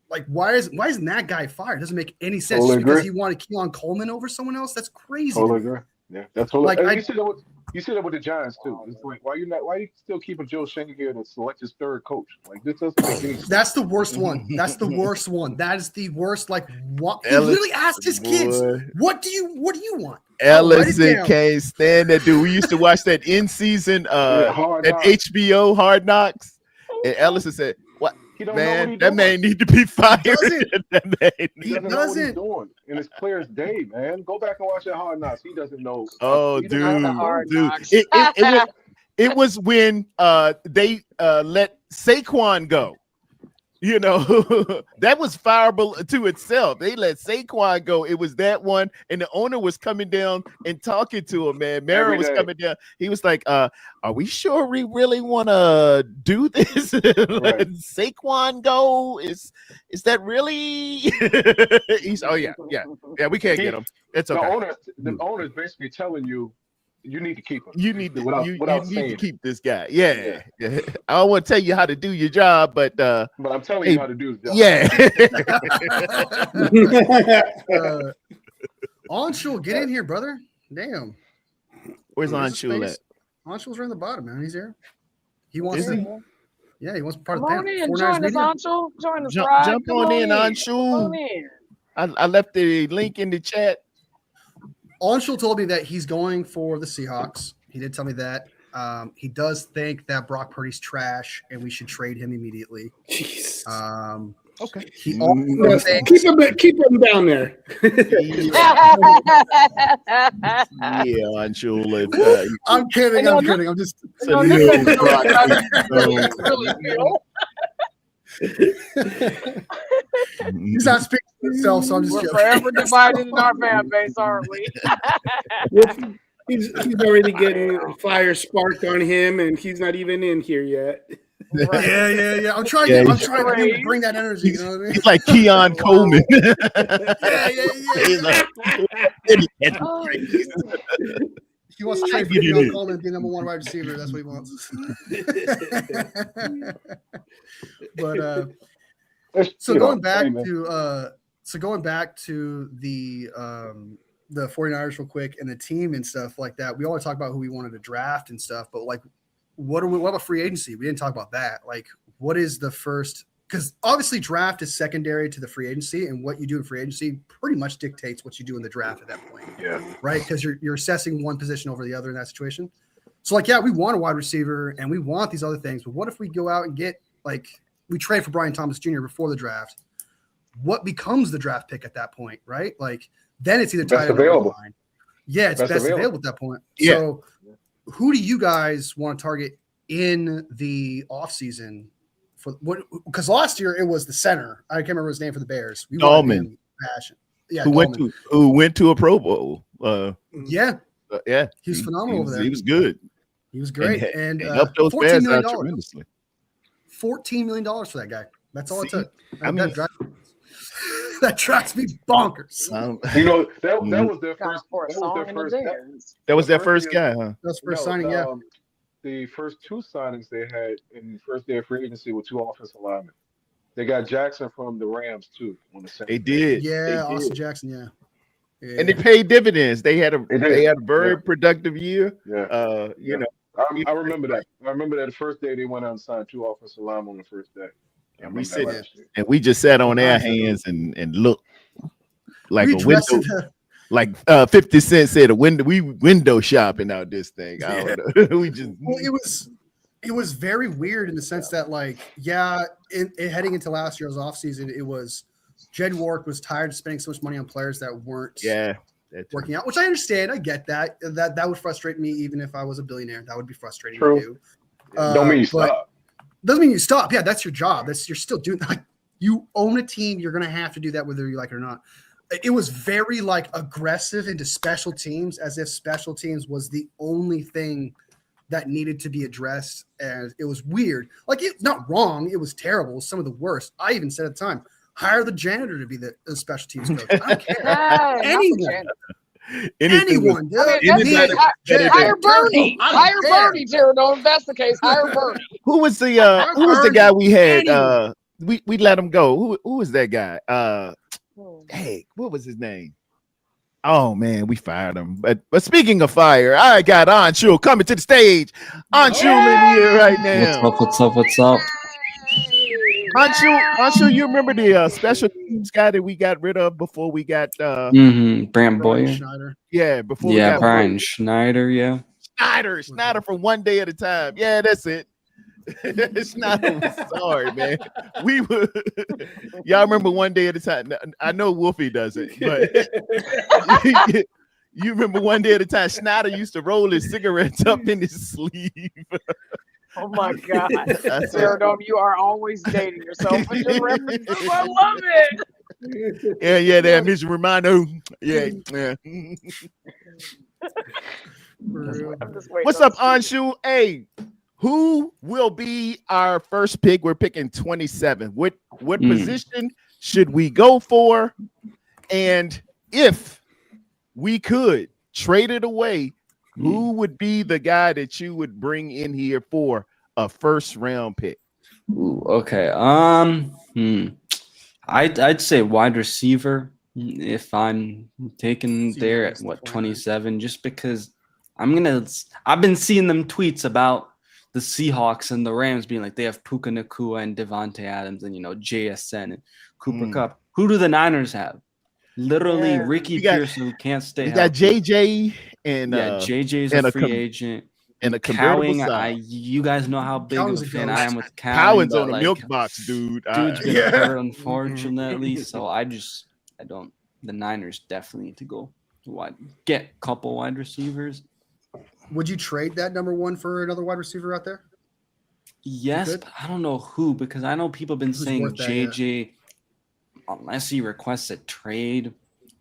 Like, why isn't that guy fired? It doesn't make any sense. Just because he wanted Keon Coleman over someone else. That's crazy. Totally agree. Yeah, that's totally. Like, you see that with the Giants too. It's like, why are you still keeping Joe Schoen here to select his third coach? Like, this doesn't make any sense. That's the worst one. That's the worst one. That is the worst. Like, what he literally asked his kids, what do you want? Ellison can't stand that dude. We used to watch that in season at HBO Hard Knocks, and Ellison said, "What? Man, that man need to be fired." He doesn't know what he's doing in his player's day, man. Go back and watch that Hard Knocks. He doesn't know. Oh, dude. It was when they let Saquon go. You know, that was fireable to itself. They let Saquon go. It was that one, and the owner was coming down and talking to him, man. Mara was coming down. He was like, are we sure we really want to do this? Let Saquon go? Is that really? He's yeah, we can't get him. It's okay. The owner is basically telling you, you need to keep him. You need to keep this guy. Yeah. I don't want to tell you how to do your job, but I'm telling you how to do his job. Yeah. Anshul, get in here, brother. Damn. Where's Anshul at? Anshul's right on the bottom, man. He's here. He wants to. Yeah, he wants part Come of the on panel. in, join us, Anshul. Join us, right? Jump on in, Anshul. I left the link in the chat. Anshul told me that he's going for the Seahawks. He did tell me that. He does think that Brock Purdy's trash and we should trade him immediately. Jeez. Okay. Keep him down there. Yeah, Anshul. I'm kidding. I'm just. He's not speaking for himself, so I'm just. We're forever divided in our fan base, aren't we? He's already getting fire sparked on him, and he's not even in here yet. Right. Yeah. I'm trying to bring that energy. You know what I mean? He's like Keon Coleman. He wants to trade for Keon Coleman and be number one wide receiver. That's what he wants. But going back to the 49ers real quick and the team and stuff like that. We always talk about who we wanted to draft and stuff, but like, what about free agency? We didn't talk about that. Like, what is the first? Because obviously draft is secondary to the free agency, and what you do in free agency pretty much dictates what you do in the draft at that point. Yeah. Right? Because you're assessing one position over the other in that situation. So like, yeah, we want a wide receiver and we want these other things, but what if we go out and get we trade for Brian Thomas Jr. before the draft? What becomes the draft pick at that point, right? Like, then it's either tied available. Yeah, it's best available at that point. Yeah. So who do you guys want to target in the offseason for what? Because last year it was the center. I can't remember his name for the Bears. Dahlman. Yeah, who went to a Pro Bowl. Yeah. He was phenomenal over there. He was good. He was great. And helped those Bears out tremendously. $14 million for that guy. That's all it took. That drives me bonkers. That was their first. That was their first guy, huh? That was first signing. Yeah. The first two signings they had in the first day of free agency were two offensive linemen. They got Jackson from the Rams too. They did. Yeah, Austin Jackson. Yeah. And they paid dividends. They had a very productive year. Yeah. I remember that. I remember that the first day they went out and signed two offensive linemen on the first day. And we just sat on our hands and looked like a window. Like 50 Cent said, we window shopping out this thing. I don't know. It was very weird in the sense that heading into last year's offseason, it was Jed Wark was tired of spending so much money on players that weren't working out, which I understand. I get that. That would frustrate me even if I was a billionaire. That would be frustrating to do. Don't mean you stop. Doesn't mean you stop. Yeah, that's your job. You're still doing like you own a team. You're gonna have to do that whether you like it or not. It was very aggressive into special teams, as if special teams was the only thing that needed to be addressed, and it was weird. Like, it's not wrong. It was terrible. It was some of the worst. I even said at the time, hire the janitor to be the special teams coach. I don't care. Anyone, dude. Hire Bernie. Hire Bernie, Pterodome. If that's the case, hire Bernie. Who was the guy we had? We let him go. Who was that guy? Hey, what was his name? Oh man, we fired him. But speaking of fire, I got Anshu coming to the stage. Anshu in here right now. What's up? Anshu, you remember the special teams guy that we got rid of before we got Brant Boyer? Yeah, before Brian Schneider, Schneider from One Day at a Time. Yeah, that's it. Schneider was sorry, man. We were y'all remember One Day at a Time. I know Wolfie doesn't, but you remember One Day at a Time. Schneider used to roll his cigarettes up in his sleeve. Oh my God, Pterodome, you are always dating yourself with your references. I love it. Yeah, that Mr. Romano. Yeah. What's up, Anshu? Hey, who will be our first pick? We're picking 27. What position should we go for? And if we could trade it away, who would be the guy that you would bring in here for a first round pick? Ooh, okay. I'd say wide receiver if I'm taking there at 27, just because I've been seeing them tweets about the Seahawks and the Rams being like they have Puka Nacua and Devontae Adams and JSN and Cooper Kupp. Who do the Niners have? Literally Ricky Pearson, who can't stay healthy. Got JJ and JJ's a free agent. And a Cowing, you guys know how big of a fan I am with Cowing. Cowing's on the milk box, dude. Dude's been hurt, unfortunately. So I don't. The Niners definitely need to go get a couple wide receivers. Would you trade that number one for another wide receiver out there? Yes, but I don't know who, because I know people have been saying JJ, unless he requests a trade,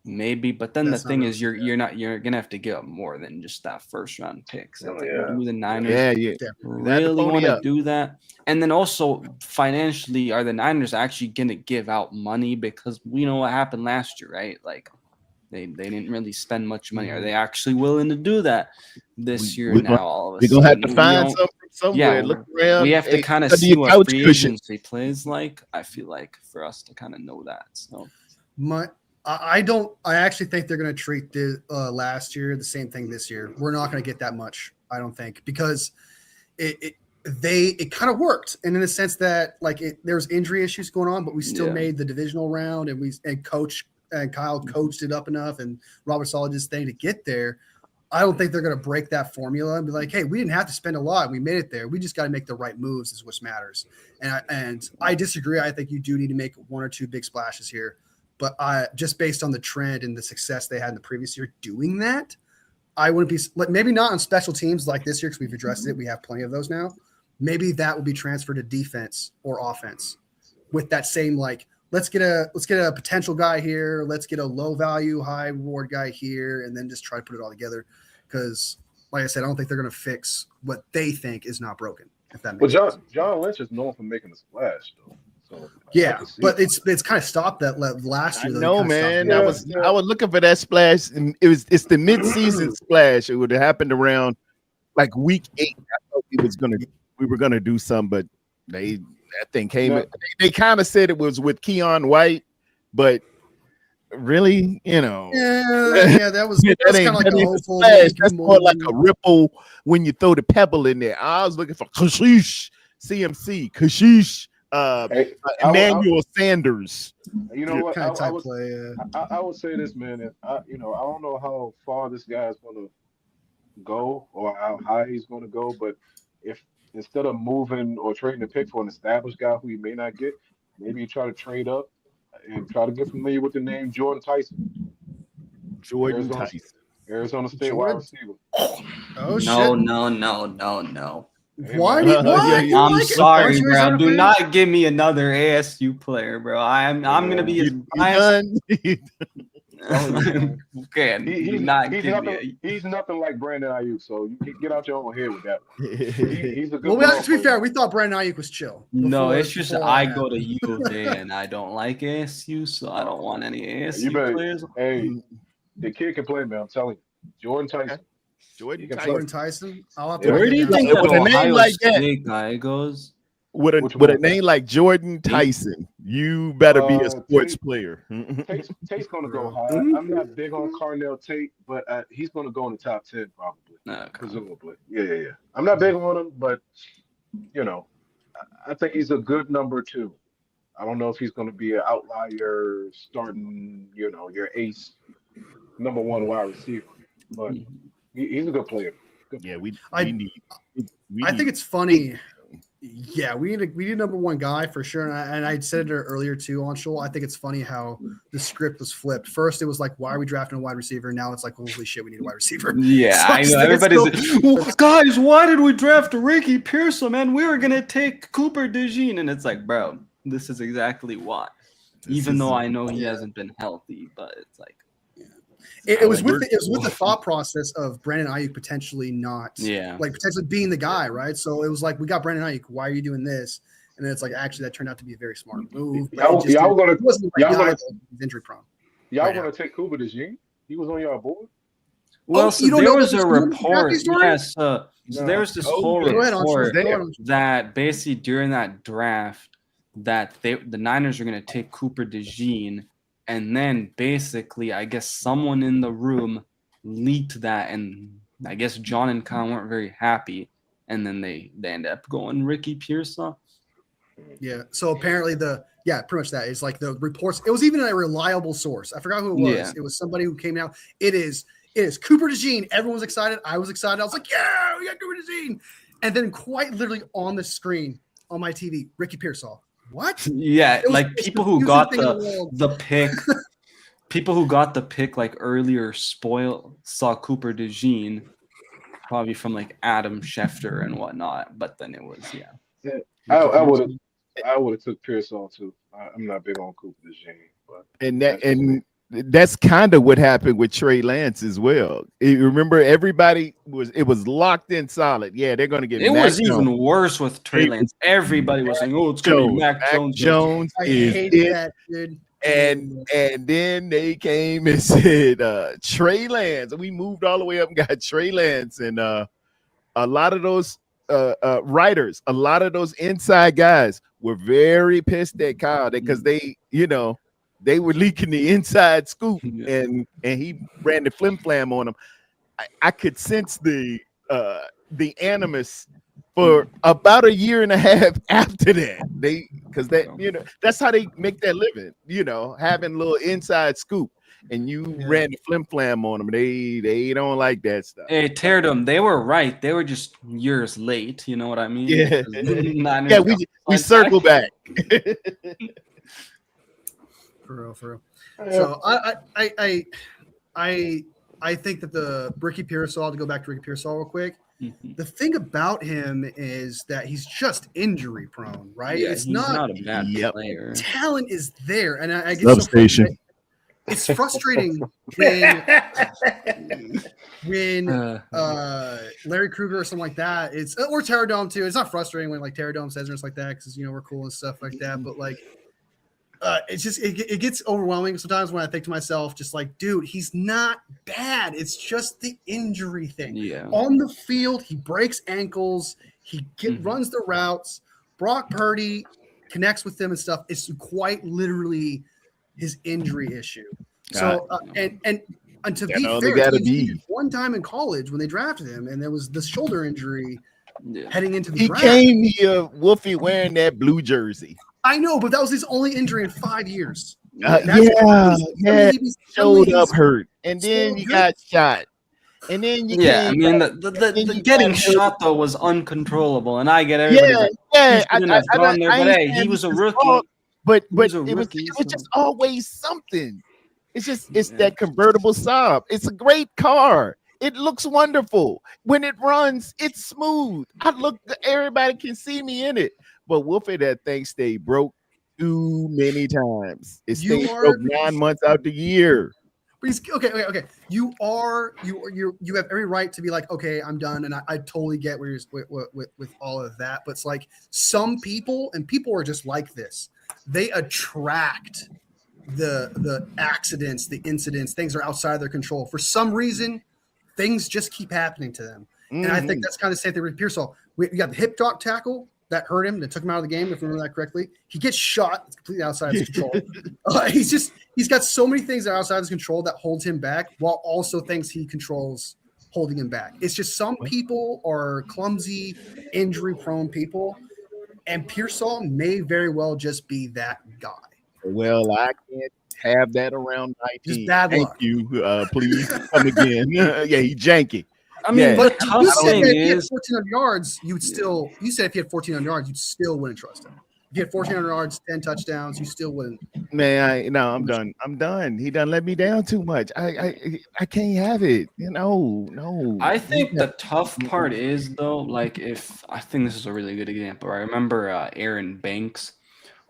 maybe. But then the thing is, you're gonna have to give up more than just that first round pick. So do the Niners really want to do that? And then also financially, are the Niners actually gonna give out money? Because we know what happened last year, right? Like they didn't really spend much money. Are they actually willing to do that this year? Now all of a sudden, we're gonna have to find something somewhere. Yeah, look around. We have to kind of see what free agency plays like. I feel like for us to kind of know that. So I actually think they're going to treat the last year the same thing this year. We're not going to get that much, I don't think, because it kind of worked, and in the sense that there's injury issues going on, but we still made the divisional round, and Kyle coached it up enough, and Robert Saleh did his thing to get there. I don't think they're going to break that formula and be like, hey, we didn't have to spend a lot. We made it there. We just got to make the right moves is what matters. And I disagree. I think you do need to make one or two big splashes here. But just based on the trend and the success they had in the previous year doing that, I wouldn't be maybe not on special teams like this year because we've addressed it. We have plenty of those now. Maybe that will be transferred to defense or offense with that same let's get a potential guy here. Let's get a low value, high reward guy here, and then just try to put it all together. Because, like I said, I don't think they're going to fix what they think is not broken. If that makes sense. John Lynch is known for making a splash, though. So but it's kind of stopped that last year. No, man. I was looking for that splash, and it's the mid-season splash. It would have happened around week 8. I thought we were gonna do something, but that thing came. Yeah. They kind of said it was with Keon White, but really, that was kind of like a hopeful. That's more like a ripple when you throw the pebble in there. I was looking for Kashish, CMC, Kashish. Emmanuel Sanders. You know what? I would say this, man. I don't know how far this guy is going to go or how high he's going to go, but if instead of moving or trading a pick for an established guy who you may not get, maybe you try to trade up and try to get familiar with the name Jordan Tyson. Arizona State wide receiver. Oh, No. Why? I'm sorry, bro. Do not give me another ASU player, bro. I'm gonna be. Okay, he's nothing like Brandon Ayuk. So you get out your own head with that one. He's a good. Well, to be fair, we thought Brandon Ayuk was chill. No, it's just I go to U of A and I don't like ASU, so I don't want any ASU players. Hey, the kid can play, man. I'm telling you, Jordan Tyson. Jordan Tyson. Where do you think that Ohio State guy goes? With a name like Jordan Tyson, you better be a sports player. Tate's gonna go high. I'm not big on Carnell Tate, but he's gonna go in the top 10 probably, presumably. Yeah. I'm not big on him, but I think he's a good number 2. I don't know if he's gonna be an outlier starting, your ace number 1 wide receiver, but he's a good player. Yeah, I think it's funny. Yeah, we need a number 1 guy for sure. And I said it earlier too on Shoal. I think it's funny how the script was flipped. First, it was like, why are we drafting a wide receiver? Now it's like, holy shit, we need a wide receiver. Yeah, so I know. Everybody's guys, why did we draft Ricky Pearson, man? We were gonna take Cooper DeJean, and it's like, bro, this is exactly why. Even though I know he hasn't been healthy, but it's like. It was with the thought process of Brandon Ayuk potentially potentially being the guy, right? So it was like, we got Brandon Ayuk. Why are you doing this? And then it's like, actually, that turned out to be a very smart move. Y'all gonna injury prone. Y'all gonna take Cooper DeJean? He was on y'all board. Well, so there was a report. Yes, so there was this whole report that basically during that draft that the Niners are going to take Cooper DeJean. And then basically, I guess someone in the room leaked that, and I guess John and Kyle weren't very happy, and then they ended up going Ricky Pearson. Yeah. So apparently pretty much that is like the reports. It was even a reliable source. I forgot who it was. Yeah. It was somebody who came out. It is Cooper DeJean. Everyone was excited. I was excited. I was like, yeah, we got Cooper DeJean. And then quite literally on the screen on my TV, Ricky Pearson. What? Yeah, like people who got the pick, people who got the pick like earlier saw Cooper DeJean, probably from like Adam Schefter and whatnot. But then it was I would have took Pearson too. I'm not big on Cooper DeJean, but that's kind of what happened with Trey Lance as well. Remember, everybody was locked in solid. Yeah, they're going to get. It was even worse with Trey Lance. Everybody was saying, "Oh, it's going to be Mac Jones." I hated that, dude. And then they came and said Trey Lance. We moved all the way up and got Trey Lance, and a lot of those writers, a lot of those inside guys were very pissed at Kyle because they were leaking the inside scoop, and he ran the flim flam on them. I could sense the animus for about a year and a half after that. That's how they make their living. Having a little inside scoop, and you ran the flim flam on them. They don't like that stuff. Hey, Teardom, they were right. They were just years late. You know what I mean? Yeah. We circle back. For real. So I think that the Ricky Pearsall, to go back to Ricky Pearsall real quick, the thing about him is that he's just injury prone, right? Yeah, he's not a bad player. Talent is there, and I get Substation. It's frustrating when Larry Krueger or something like that. Or Terradome too. It's not frustrating when like Terradome says it's like that because we're cool and stuff like that, but like. It's just it gets overwhelming sometimes when I think to myself, just like, dude, he's not bad. It's just the injury thing. Yeah. On the field, he breaks ankles. He runs the routes. Brock Purdy connects with them and stuff. It's quite literally his injury issue. So and to be fair, one time in college when they drafted him, and there was the shoulder injury heading into the draft. He came here, Wolfie, wearing that blue jersey. I know, but that was his only injury in 5 years. Showed up hurt, and then you got shot, and then you the getting shot though was uncontrollable, and I get everybody. He was a rookie. But it was just always something. It's that convertible Saab. It's a great car. It looks wonderful. When it runs, it's smooth. Everybody can see me in it. But Wolfie, that thing stayed broke too many times. It stayed broke 9 months out the year. But he's okay. You have every right to be like, okay, I'm done, and I totally get where you're with all of that. But it's like some people, and people are just like this. They attract the accidents, the incidents, things are outside of their control. For some reason, things just keep happening to them. And I think that's kind of the same thing with Pearsall. We got the hip drop tackle that hurt him, that took him out of the game, if we remember that correctly. He gets shot. It's completely outside of his control. He's got so many things that are outside of his control that holds him back, while also things he controls holding him back. It's just some people are clumsy, injury-prone people, and Pearsall may very well just be that guy. Well, I can't have that around 19. Just bad luck. Thank you. Please come again. Yeah, he janky. I mean, the tough thing if he had is 1,400 yards, you said if he had 1,400 yards, you still wouldn't trust him. If he had 1,400 yards, 10 touchdowns, you still wouldn't. Man, I'm done. I'm done. He done let me down too much. I can't have it. No. I think the tough part is though, like I think this is a really good example. I remember Aaron Banks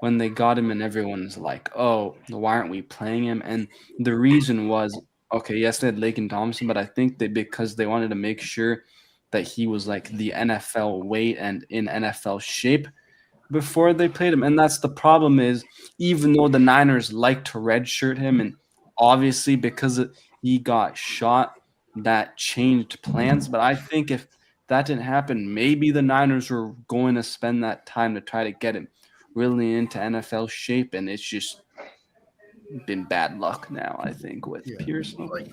when they got him, and everyone's like, "Oh, why aren't we playing him?" And the reason was, okay, yes, they had Lakin Thompson, but I think because they wanted to make sure that he was like the NFL weight and in NFL shape before they played him. And that's the problem is, even though the Niners like to redshirt him, and obviously because he got shot, that changed plans. But I think if that didn't happen, maybe the Niners were going to spend that time to try to get him really into NFL shape, and it's just been bad luck now, I think, with Pearson. Like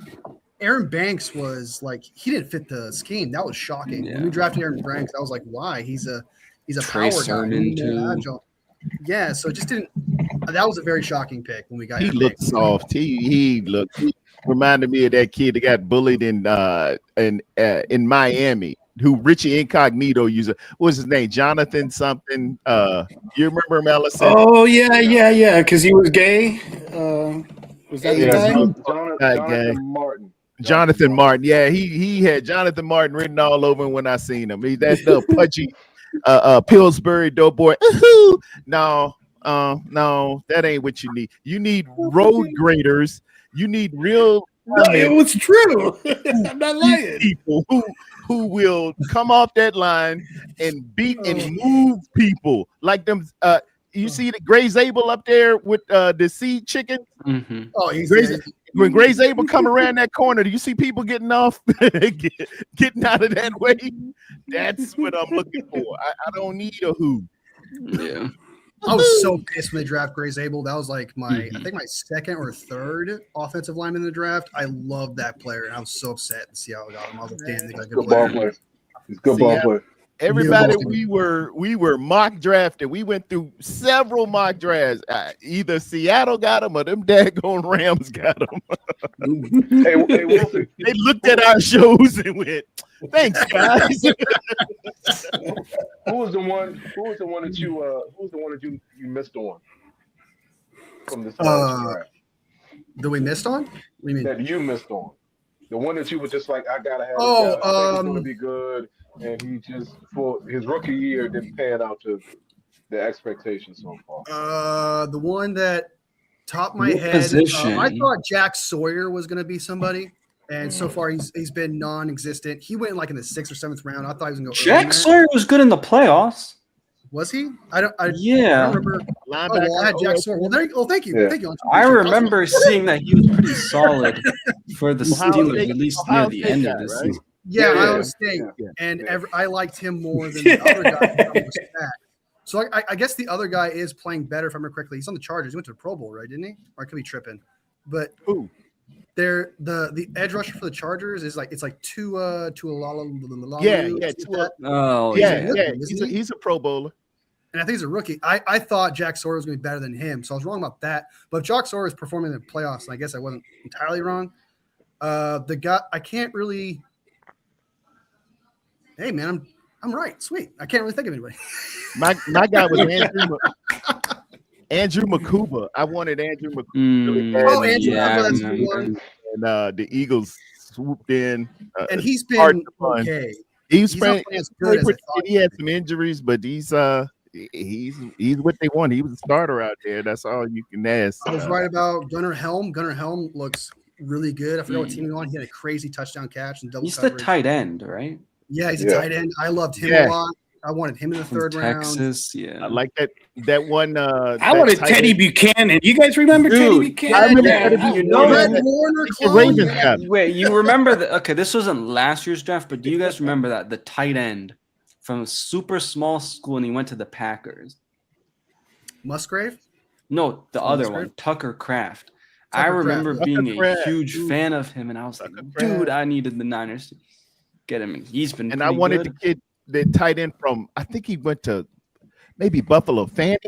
Aaron Banks was like, he didn't fit the scheme. That was shocking. Yeah. When we drafted Aaron Banks, I was like, why? He's a Trey power Sermon guy. too. Yeah, so it just didn't. That was a very shocking pick when we got. He Aaron looked Banks. soft. He reminded me of that kid that got bullied in Miami, who Richie Incognito used. What was his name? Jonathan something. You remember him, Ellison? Oh yeah, because he was gay. Was that the guy? Jonathan Martin. Jonathan Martin. Yeah, he had Jonathan Martin written all over him when I seen him. That's the pudgy Pillsbury doughboy. No, that ain't what you need. You need road graders. You need real. It was true. I'm not lying. People who will come off that line and beat and move people like them. You see the Gray Zabel up there with the sea chicken. Mm-hmm. Oh, When Gray Zabel come around that corner, do you see people getting off, getting out of that way? That's what I'm looking for. I don't need a who. Yeah. I was so pissed when they draft Gray Zabel. That was like I think my second or third offensive lineman in the draft. I loved that player, and I was so upset to see how I got him. I was like, damn, they got a good player. He's a good ball player. Everybody we were mock drafted. We went through several mock drafts. Either Seattle got them or them daggone Rams got them. Hey, Wilson. They looked at our shows and went, "Thanks, guys." Who was the one that you missed on from this draft? That we missed on? What do you mean? That you missed on. The one that you were just like, I gotta have. Oh, I think it's gonna be good. And he just, for his rookie year, didn't pan out to the expectations so far. The one that top of my What head, position? I thought Jack Sawyer was going to be somebody, and so far he's been non-existent. He went like in the 6th or 7th round. I thought he was going to go. Jack Sawyer was good in the playoffs. Was he? I don't Yeah. remember. Well, I had Jack Sawyer. Well, thank you. Yeah. Thank you. I remember seeing that he was pretty solid for the Steelers, at least near the end of the season. Yeah, Yeah, Iowa State, and I liked him more than the other guy. So I guess the other guy is playing better, if I remember correctly. He's on the Chargers. He went to the Pro Bowl, right? Didn't he? Or I could be tripping. But Who? They're the edge rusher for the Chargers is like Tua Yeah. Oh, Yeah. He's a Pro Bowler. And I think he's a rookie. I thought Jack Sawyer was going to be better than him, so I was wrong about that. But if Jack Sawyer is performing in the playoffs, and I guess I wasn't entirely wrong. The guy I can't really. Hey man, I'm right. Sweet. I can't really think of anybody. My guy was Andrew Makuba. I wanted Andrew Makuba. Really bad. Oh, Andrew, yeah, that's the one. And the Eagles swooped in. And he's hard been to find. okay. He's not playing playing as good as I thought. he had some injuries, but he's what they want. He was a starter out there. That's all you can ask. I was right about Gunnar Helm. Gunnar Helm looks really good. I forgot what team he was on. He had a crazy touchdown catch and double He's coverage. the tight end, right? Yeah, he's a tight end. I loved him a lot. I wanted him in the third round. Texas, yeah. I like that one. I wanted Teddy Buchanan. You guys remember Teddy Buchanan? I remember Teddy Buchanan. Warner Wait, you remember that? Okay, this wasn't last year's draft, but do you guys remember that the tight end from a super small school and he went to the Packers? Musgrave? No, the other one, Tucker Kraft. I remember being a huge fan of him, and I was like, dude, I needed the Niners to get him, and he's been. And I wanted the kid, the tight end from, I think he went to maybe Buffalo Fanning,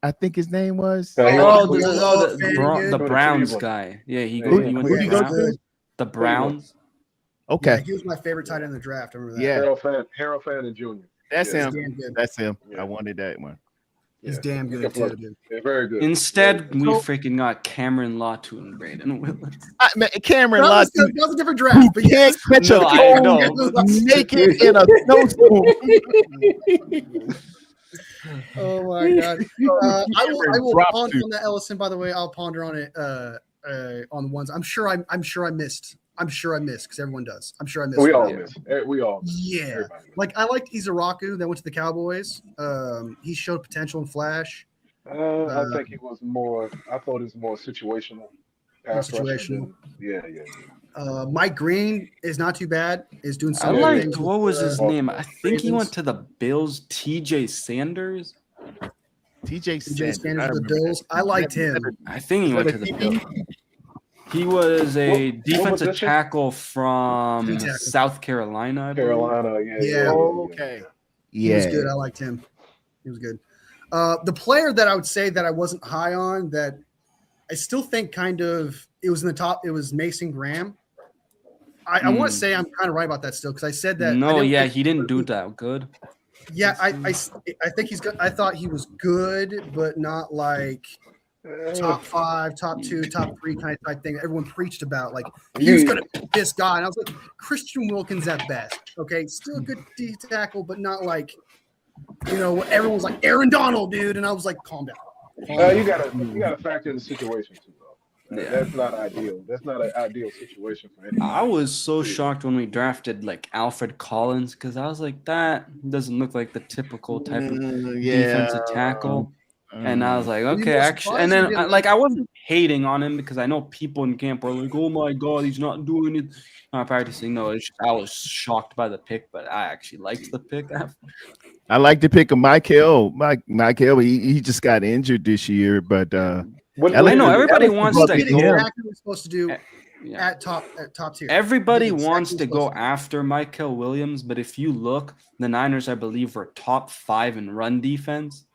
I think his name was. The Browns guy. Yeah, he went to the Browns. Okay. Yeah, he was my favorite tight end in the draft. I remember that. Yeah. Harold Fanning Jr. That's him. That's him. I wanted that one. He's damn good too, dude. Yeah, very good. Instead, we freaking got Cameron Latu and Braden Willis. Cameron Latu. That was a different draft. But can't catch a cold naked in a snowstorm. Oh my god! I will ponder on that, Ellison. By the way, I'll ponder on it on the ones I'm sure I missed. I'm sure I missed because everyone does. I'm sure I missed. We all missed. We all. Yeah, like I liked Izaraku that went to the Cowboys. He showed potential and flash. I think he was more. I thought he was more situational. Situational. Yeah. Mike Green is not too bad. Is doing some. I liked what was his name? I think he went to the Bills. T.J. Sanders. T.J. Sanders to the Bills. I liked him. I think he went to the Bills. He was a defensive tackle from South Carolina. Yeah. Okay. Yeah. He was good. I liked him. He was good. The player that I would say that I wasn't high on, that I still think kind of it was in the top, it was Mason Graham. I want to say I'm kind of right about that still because I said that. No, he didn't do that good. Yeah, I think he's good. I thought he was good, but not like top 5, top 2, top 3 kind of type thing everyone preached about. Like he's gonna pick this guy, and I was like, Christian Wilkins at best. Okay, still a good D tackle, but not like everyone was like Aaron Donald, dude, and I was like, calm down. You gotta factor in the situation too, though. Yeah. That's not ideal. That's not an ideal situation for anyone. I was so shocked when we drafted like Alfred Collins because I was like, that doesn't look like the typical type of defensive tackle. And I was like, okay, actually, and then I wasn't hating on him because I know people in camp were like, oh my god, he's not doing it, not practicing. No, I was shocked by the pick, but I actually liked the pick. I like the pick of Michael. He just got injured this year, but I know everybody wants to exactly what we're supposed to do at top tier. Everybody wants to go after Michael Williams, but if you look, the Niners, I believe, were top 5 in run defense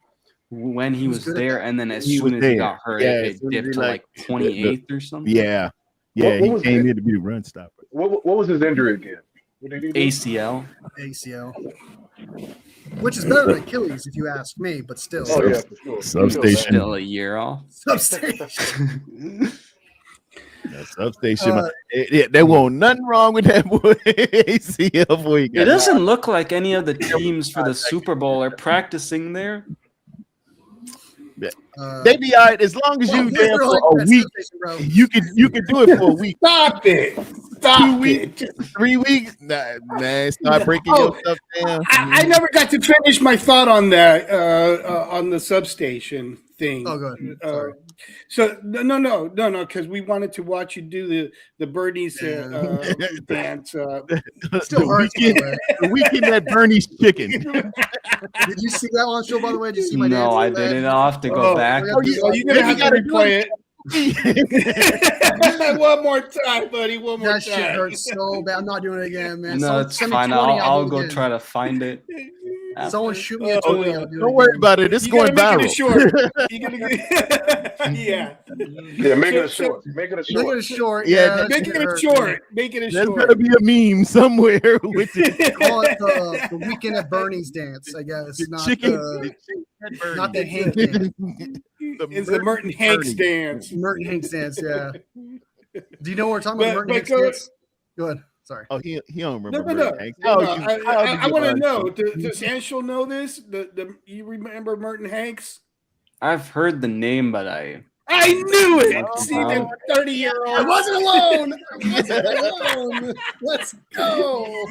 when he was there, and then as soon as he got hurt, it dipped to like 28th or something. Yeah, he came here to be a run stopper. What was his injury again? What did he do? ACL. Which is better than Achilles, if you ask me, but still. Oh, yeah, for sure. Substation. Still a year off. Substation. Substation. There wasn't nothing wrong with that ACL. It doesn't look like any of the teams for the Super Bowl are practicing there. They be all right as long as you there for a week. You can do it for a week. Stop it. 2 weeks, 3 weeks. Nah, man, start breaking your stuff down. I never got to finish my thought on that on the Substation thing. Oh, good. Sorry. So no, because we wanted to watch you do the Bernie's dance. Still hurts. The weekend at Bernie's Chicken. Did you see that on the show, by the way? Did you see my dance? No, I didn't. I'll have to go back. You're gonna have to replay it. One more time, buddy. One more time. That shit hurts so bad. I'm not doing it again, man. No, it's fine. I'll go try to find it. Someone shoot me a 20. Don't worry about it. It's going viral. Make it a short. Make it a short. Yeah, make it a short. Make it a short. There's gonna be a meme somewhere with it. Call it the weekend at Bernie's dance, I guess. Not the Hank dance. It's the Merton Hanks dance. Merton Hanks dance, yeah. Do you know what we're talking about? Merton Hanks dance? Go ahead. Sorry. Oh, he don't remember. No. I want to know. Does Anshel know this? You remember Merton Hanks? I've heard the name, but I I knew it. See the 30-year-old. I wasn't alone. I wasn't alone. Let's go.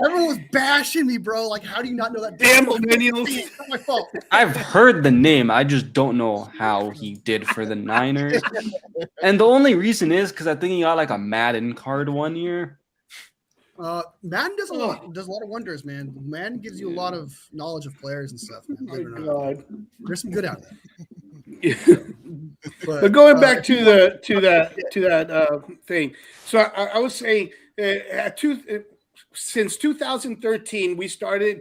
Everyone was bashing me, bro. Like, how do you not know that? Damn millennials. It's not my fault. I've heard the name. I just don't know how he did for the Niners. And the only reason is because I think he got like a Madden card one year. Madden does a lot of wonders, man. Madden gives you a lot of knowledge of players and stuff, man. Oh my God. There's some good out there. But going back to that thing, so I was saying since 2013 we started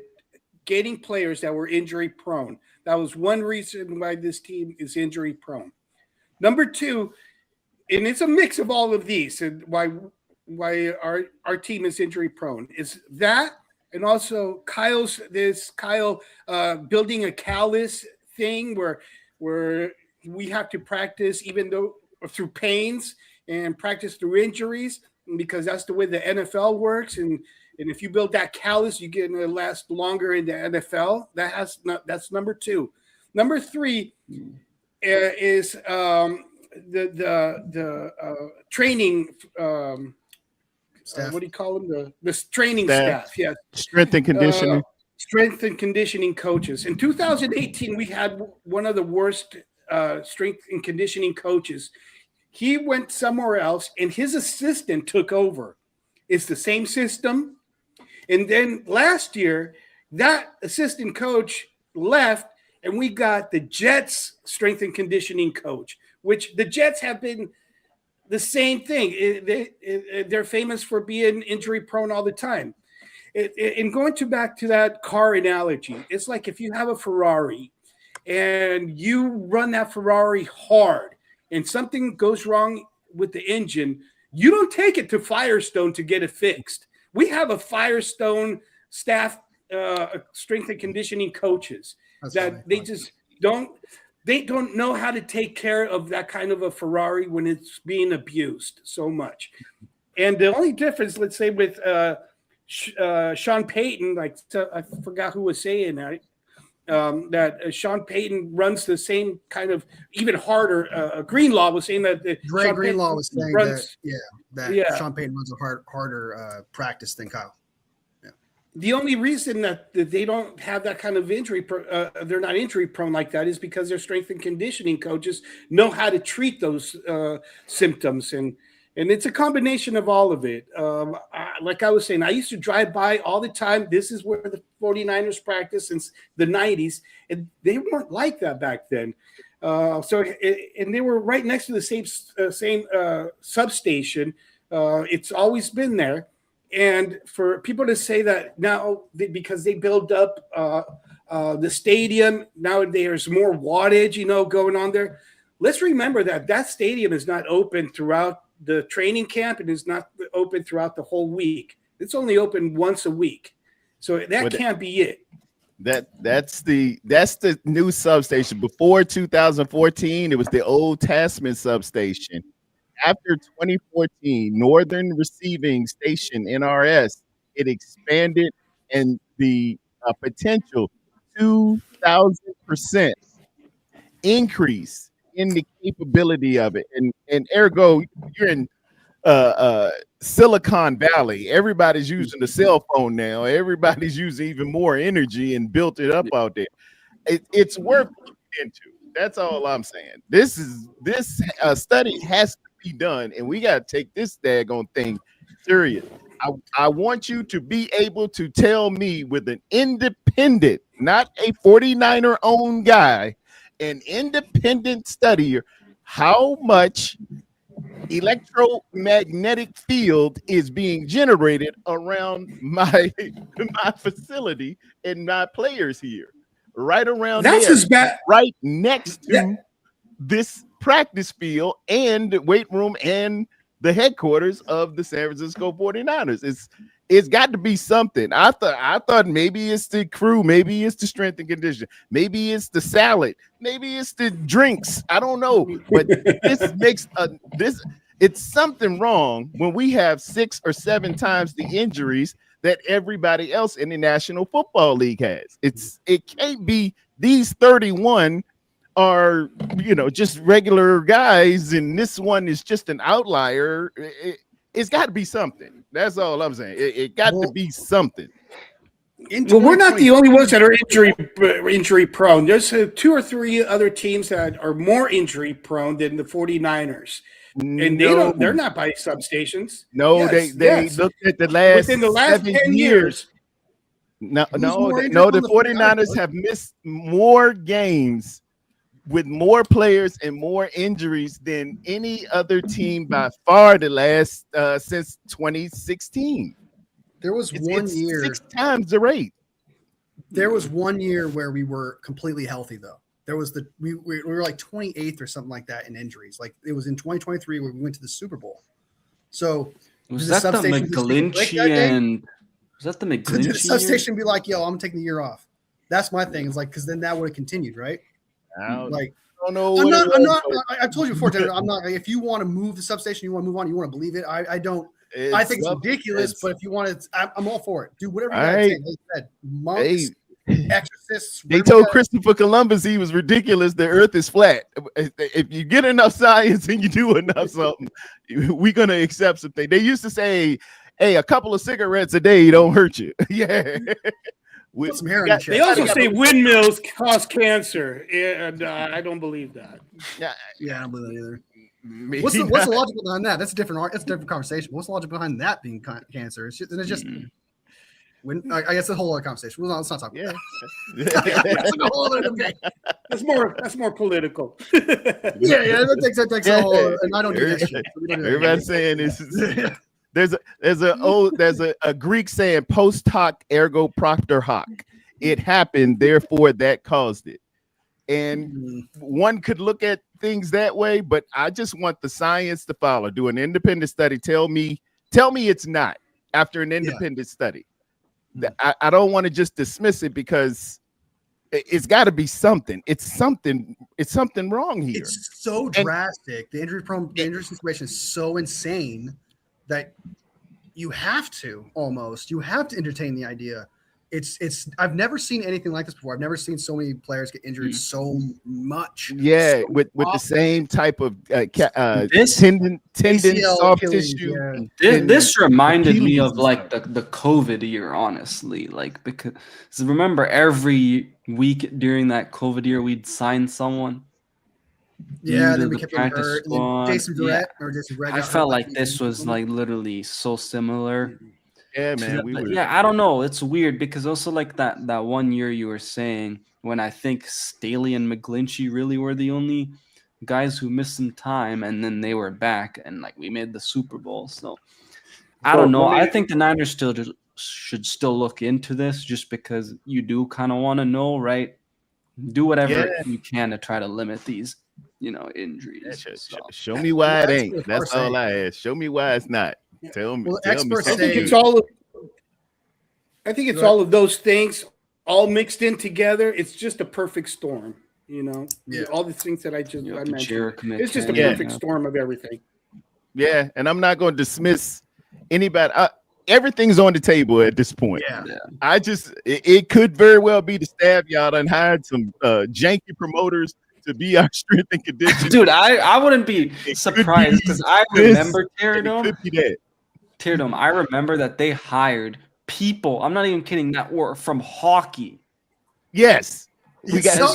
getting players that were injury prone. That was one reason why this team is injury prone. Number two, and it's a mix of all of these, and why our team is injury prone is that, and also Kyle building a callus thing where we have to practice even though through pains and practice through injuries, because that's the way the NFL works. And if you build that callus, you get to last longer in the NFL. That's number two. Number three is the training. Staff. What do you call them? The training staff. Yeah, strength and conditioning. Strength and conditioning coaches. In 2018, we had one of the worst strength and conditioning coaches. He went somewhere else, and his assistant took over. It's the same system. And then last year, that assistant coach left, and we got the Jets strength and conditioning coach, which the Jets have been the same thing. They're famous for being injury prone all the time. And going back to that car analogy, it's like if you have a Ferrari and you run that Ferrari hard and something goes wrong with the engine, you don't take it to Firestone to get it fixed. We have a Firestone staff, strength and conditioning coaches. That's that funny. They don't know how to take care of that kind of a Ferrari when it's being abused so much. And the only difference, let's say, with Sean Payton, like I forgot who was saying that Sean Payton runs the same kind of even harder. Greenlaw was saying that Dre Greenlaw was saying that Sean Payton runs a harder practice than Kyle. The only reason that they don't have that kind of injury, they're not injury prone like that, is because their strength and conditioning coaches know how to treat those symptoms. And it's a combination of all of it. Like I was saying, I used to drive by all the time. This is where the 49ers practice since the 90s. And they weren't like that back then. And they were right next to the same substation. It's always been there. And for people to say that now, because they build up the stadium, now there's more wattage, going on there. Let's remember that stadium is not open throughout the training camp, and is not open throughout the whole week. It's only open once a week. So that can't be it. That's the new substation. Before 2014, it was the Old Testament substation. After 2014, Northern Receiving Station, NRS, it expanded, and the potential 2,000% increase in the capability of it. And ergo, you're in Silicon Valley. Everybody's using the cell phone now. Everybody's using even more energy and built it up out there. It's worth looking into. That's all I'm saying. This study has to be done, and we got to take this daggone thing serious. I want you to be able to tell me with an independent, not a 49er owned guy, an independent studier, how much electromagnetic field is being generated around my facility and my players here, right around that's there, as bad, right next to this practice field and weight room and the headquarters of the San Francisco 49ers. It's got to be something. I thought maybe it's the crew, maybe it's the strength and conditioning, maybe it's the salad, maybe it's the drinks. I don't know, but this makes it's something wrong when we have 6 or 7 times the injuries that everybody else in the National Football League has. It can't be these 31 are, just regular guys, and this one is just an outlier. It's got to be something. That's all I'm saying. It got to be something. Well, we're not the only ones that are injury prone. There's 2 or 3 other teams that are more injury prone than the 49ers. And they're not by substations. No, yes, they looked at the last within the last 7 10 years. No, the 49ers have missed more games with more players and more injuries than any other team by far the last since 2016. There was one year 6 times the rate. There was one year where we were completely healthy though. There was we were like 28th or something like that in injuries. Like it was in 2023 where we went to the Super Bowl. So was that the McGlinchey and was that the McGlinchey? Did the substation be like, "Yo, I'm taking the year off"? That's my thing. It's like because then that would have continued, right? I don't know. I'm not. I told you before, Tanner, I'm not. If you want to move the substation, you want to move on, you want to believe it. I don't. I think it's ridiculous, but if you want to, I'm all for it. Do whatever you got to say. They said monks, exorcists. They told Christopher Columbus he was ridiculous. The Earth is flat. If you get enough science and you do enough something, we're gonna accept something. They used to say, "Hey, a couple of cigarettes a day don't hurt you." Yeah. Some hair they also say windmills cause cancer, and I don't believe that. Yeah, I don't believe that either. What's the logic behind that? That's a different conversation. What's the logic behind that being cancer? It's just when I guess the whole other conversation. Let's not talk about that. That's more political. That takes a whole. And I don't do that shit. Everybody's saying this. There's a Greek saying post hoc ergo propter hoc. It happened, therefore that caused it. And one could look at things that way, but I just want the science to follow. Do an independent study. Tell me it's not after an independent study. I don't want to just dismiss it because it's got to be something. It's something wrong here. It's so drastic. The injury situation is so insane that you have to entertain the idea. It's I've never seen anything like this before. I've never seen so many players get injured so much. Yeah, with the same type of tendon, soft tissue. This reminded me of like the COVID year, honestly. Like because remember every week during that COVID year we'd sign someone. Yeah, then we kept getting hurt. Jason Verrett I felt like this was like literally so similar. Yeah, man. I don't know. It's weird because also like that 1 year you were saying when I think Staley and McGlinchey really were the only guys who missed some time, and then they were back and like we made the Super Bowl. So I don't know. I think the Niners should still look into this just because you do kind of want to know, right? Do whatever you can to try to limit these, injuries. Show me why it ain't. That's all I ask. Show me why it's not. Tell me. Well, experts I think it's all of those things all mixed in together. It's just a perfect storm, all the things that I mentioned. It's just a perfect storm of everything. Yeah, and I'm not going to dismiss anybody. Everything's on the table at this point. Yeah. It could very well be the staff y'all done hired some janky promoters to be our strength and conditioning. Dude, I wouldn't be surprised because I remember Teardome. I remember that they hired people. I'm not even kidding. That were from hockey. Yes, we got. The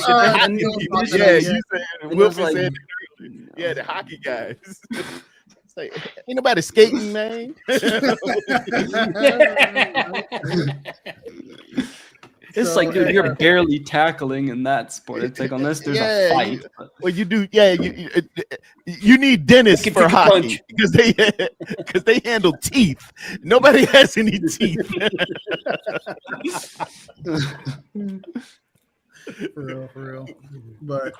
hockey guys. It's like, ain't nobody skating, man. It's like, dude, you're barely tackling in that sport. It's like unless there's a fight. Well, you do. Yeah, you need dentists for hockey because they handle teeth. Nobody has any teeth. For real. But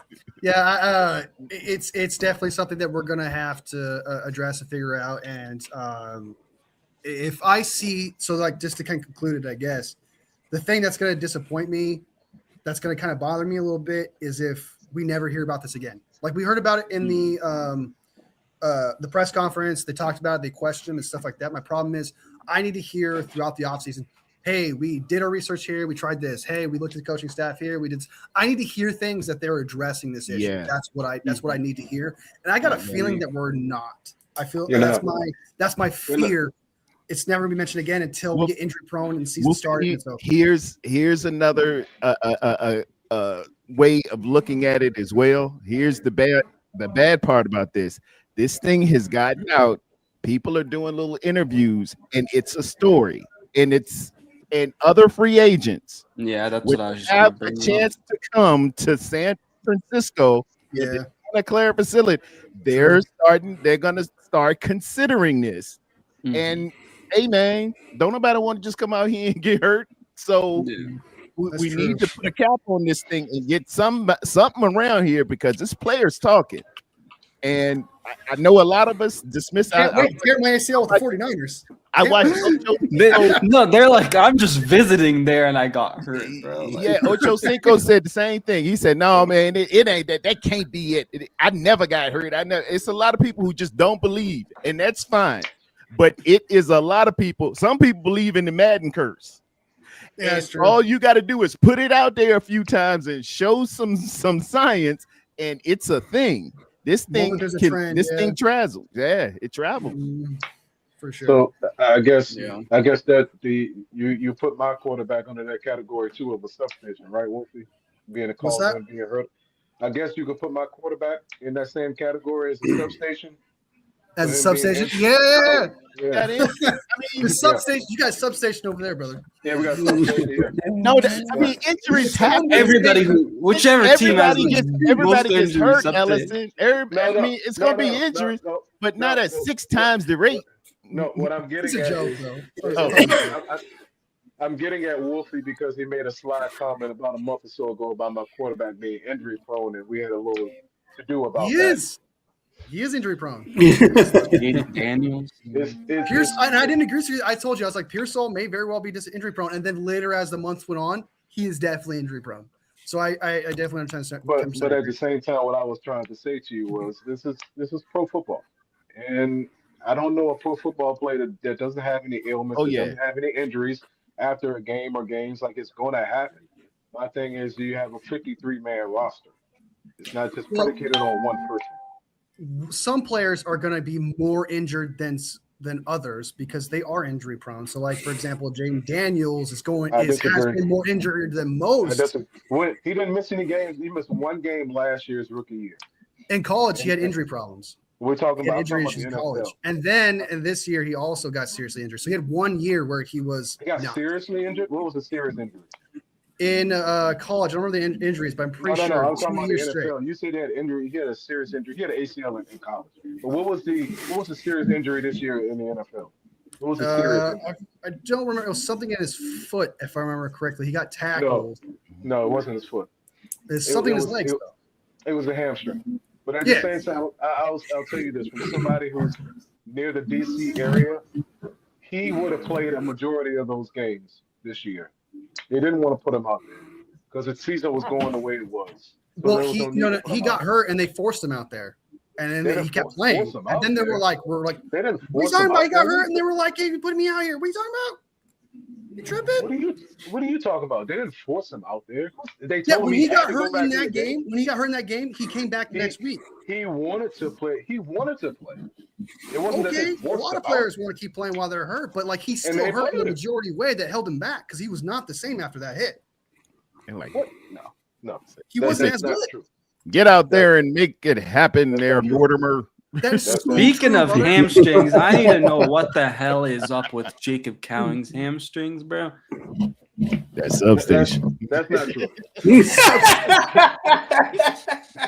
yeah, it's definitely something that we're gonna have to address and figure out. And if I see, so like just to kind of conclude it, I guess. The thing that's going to disappoint me, that's going to kind of bother me a little bit, is if we never hear about this again. Like we heard about it in the press conference. They talked about it. They questioned and stuff like that. My problem is I need to hear throughout the offseason, hey, we did our research here. We tried this. Hey, we looked at the coaching staff here. We did. I need to hear things that they're addressing this issue. Yeah. That's what I need to hear. And I got a feeling that we're not. I feel that's my fear. It's never gonna be mentioned again until we get injury prone and season started. So here's another way of looking at it as well. Here's the bad part about this. This thing has gotten out. People are doing little interviews, and it's a story, and other free agents. Yeah, that's what I was just have a chance to come to San Francisco. Yeah. The Santa Clara facility. They're gonna start considering this. Mm-hmm. And hey, man, don't nobody want to just come out here and get hurt. So we need to put a cap on this thing and get something around here because this player's talking. And I know a lot of us dismiss. Tear my ACL with the 49ers. I watched. They're like, I'm just visiting there, and I got hurt, bro. Like, yeah, Ocho Cinco said the same thing. He said, "No, man, it ain't that. That can't be it. I never got hurt. It's a lot of people who just don't believe, and that's fine. But it is a lot of people. Some people believe in the Madden curse. Yeah, that's true. All you got to do is put it out there a few times and show some science, and it's a thing. This thing thing travels. Yeah, it travels. For sure. So I guess that you put my quarterback under that category too of a substation, right, Wolfie? Being a call and being hurt. I guess you could put my quarterback in that same category as a substation. As a substation? Yeah. I mean, the substation. You got substation over there, brother. Yeah, we got substation here. No, injuries happen. Whichever team everybody gets hurt, Ellison. It's gonna be injuries, but not at 6 times the rate. No, what I'm getting at I'm getting at Wolfie because he made a sly comment about a month or so ago about my quarterback being injury prone, and we had a little to do about that. He is injury prone. Daniels. Pierce, and I didn't agree with you. I told you, I was like, Pearsall may very well be just injury prone. And then later, as the months went on, he is definitely injury prone. So I definitely understand. But at the same time, what I was trying to say to you was this is pro football. And I don't know a pro football player that doesn't have any ailments, doesn't have any injuries after a game or games. Like, it's going to happen. My thing is, you have a 53-man roster. It's not just predicated on one person. Some players are going to be more injured than others because they are injury prone. So, like, for example, Jaden Daniels has been more injured than most. He didn't miss any games. He missed one game last year's rookie year. In college, he had injury problems. We're talking about injury issues in college. And then this year, he also got seriously injured. So he had 1 year where he got seriously injured? What was a serious injury? In college, I don't remember the injuries, but I'm pretty sure. I'm talking about the NFL. You said he had injury. He had a serious injury. He had an ACL in college. But what was the serious injury this year in the NFL? What was the serious injury? I don't remember. It was something in his foot, if I remember correctly. He got tackled. No, it wasn't his foot. It's something in his legs, though. It was a hamstring. But at the same time, I'll tell you this: from somebody who's near the DC area, he would have played a majority of those games this year. They didn't want to put him out there because the season was going the way it was. So he got hurt and they forced him out there, and then he kept playing. And then they were like, they didn't "What are you talking about? He got hurt," and they were like, "Hey, you put me out here. What are you talking about? You tripping? What are you talking about? They didn't force him out there. They told when he got hurt in that game. When he got hurt in that game, he came back next week. He wanted to play. It wasn't okay. A lot of players want to keep playing while they're hurt, but like he still hurt in the majority way that held him back because he was not the same after that hit. And like, no, he wasn't as good. True. Get out there and make it happen, there, Mortimer. Speaking of hamstrings, I need to know what the hell is up with Jacob Cowing's hamstrings, bro. That's Substation. That's not true.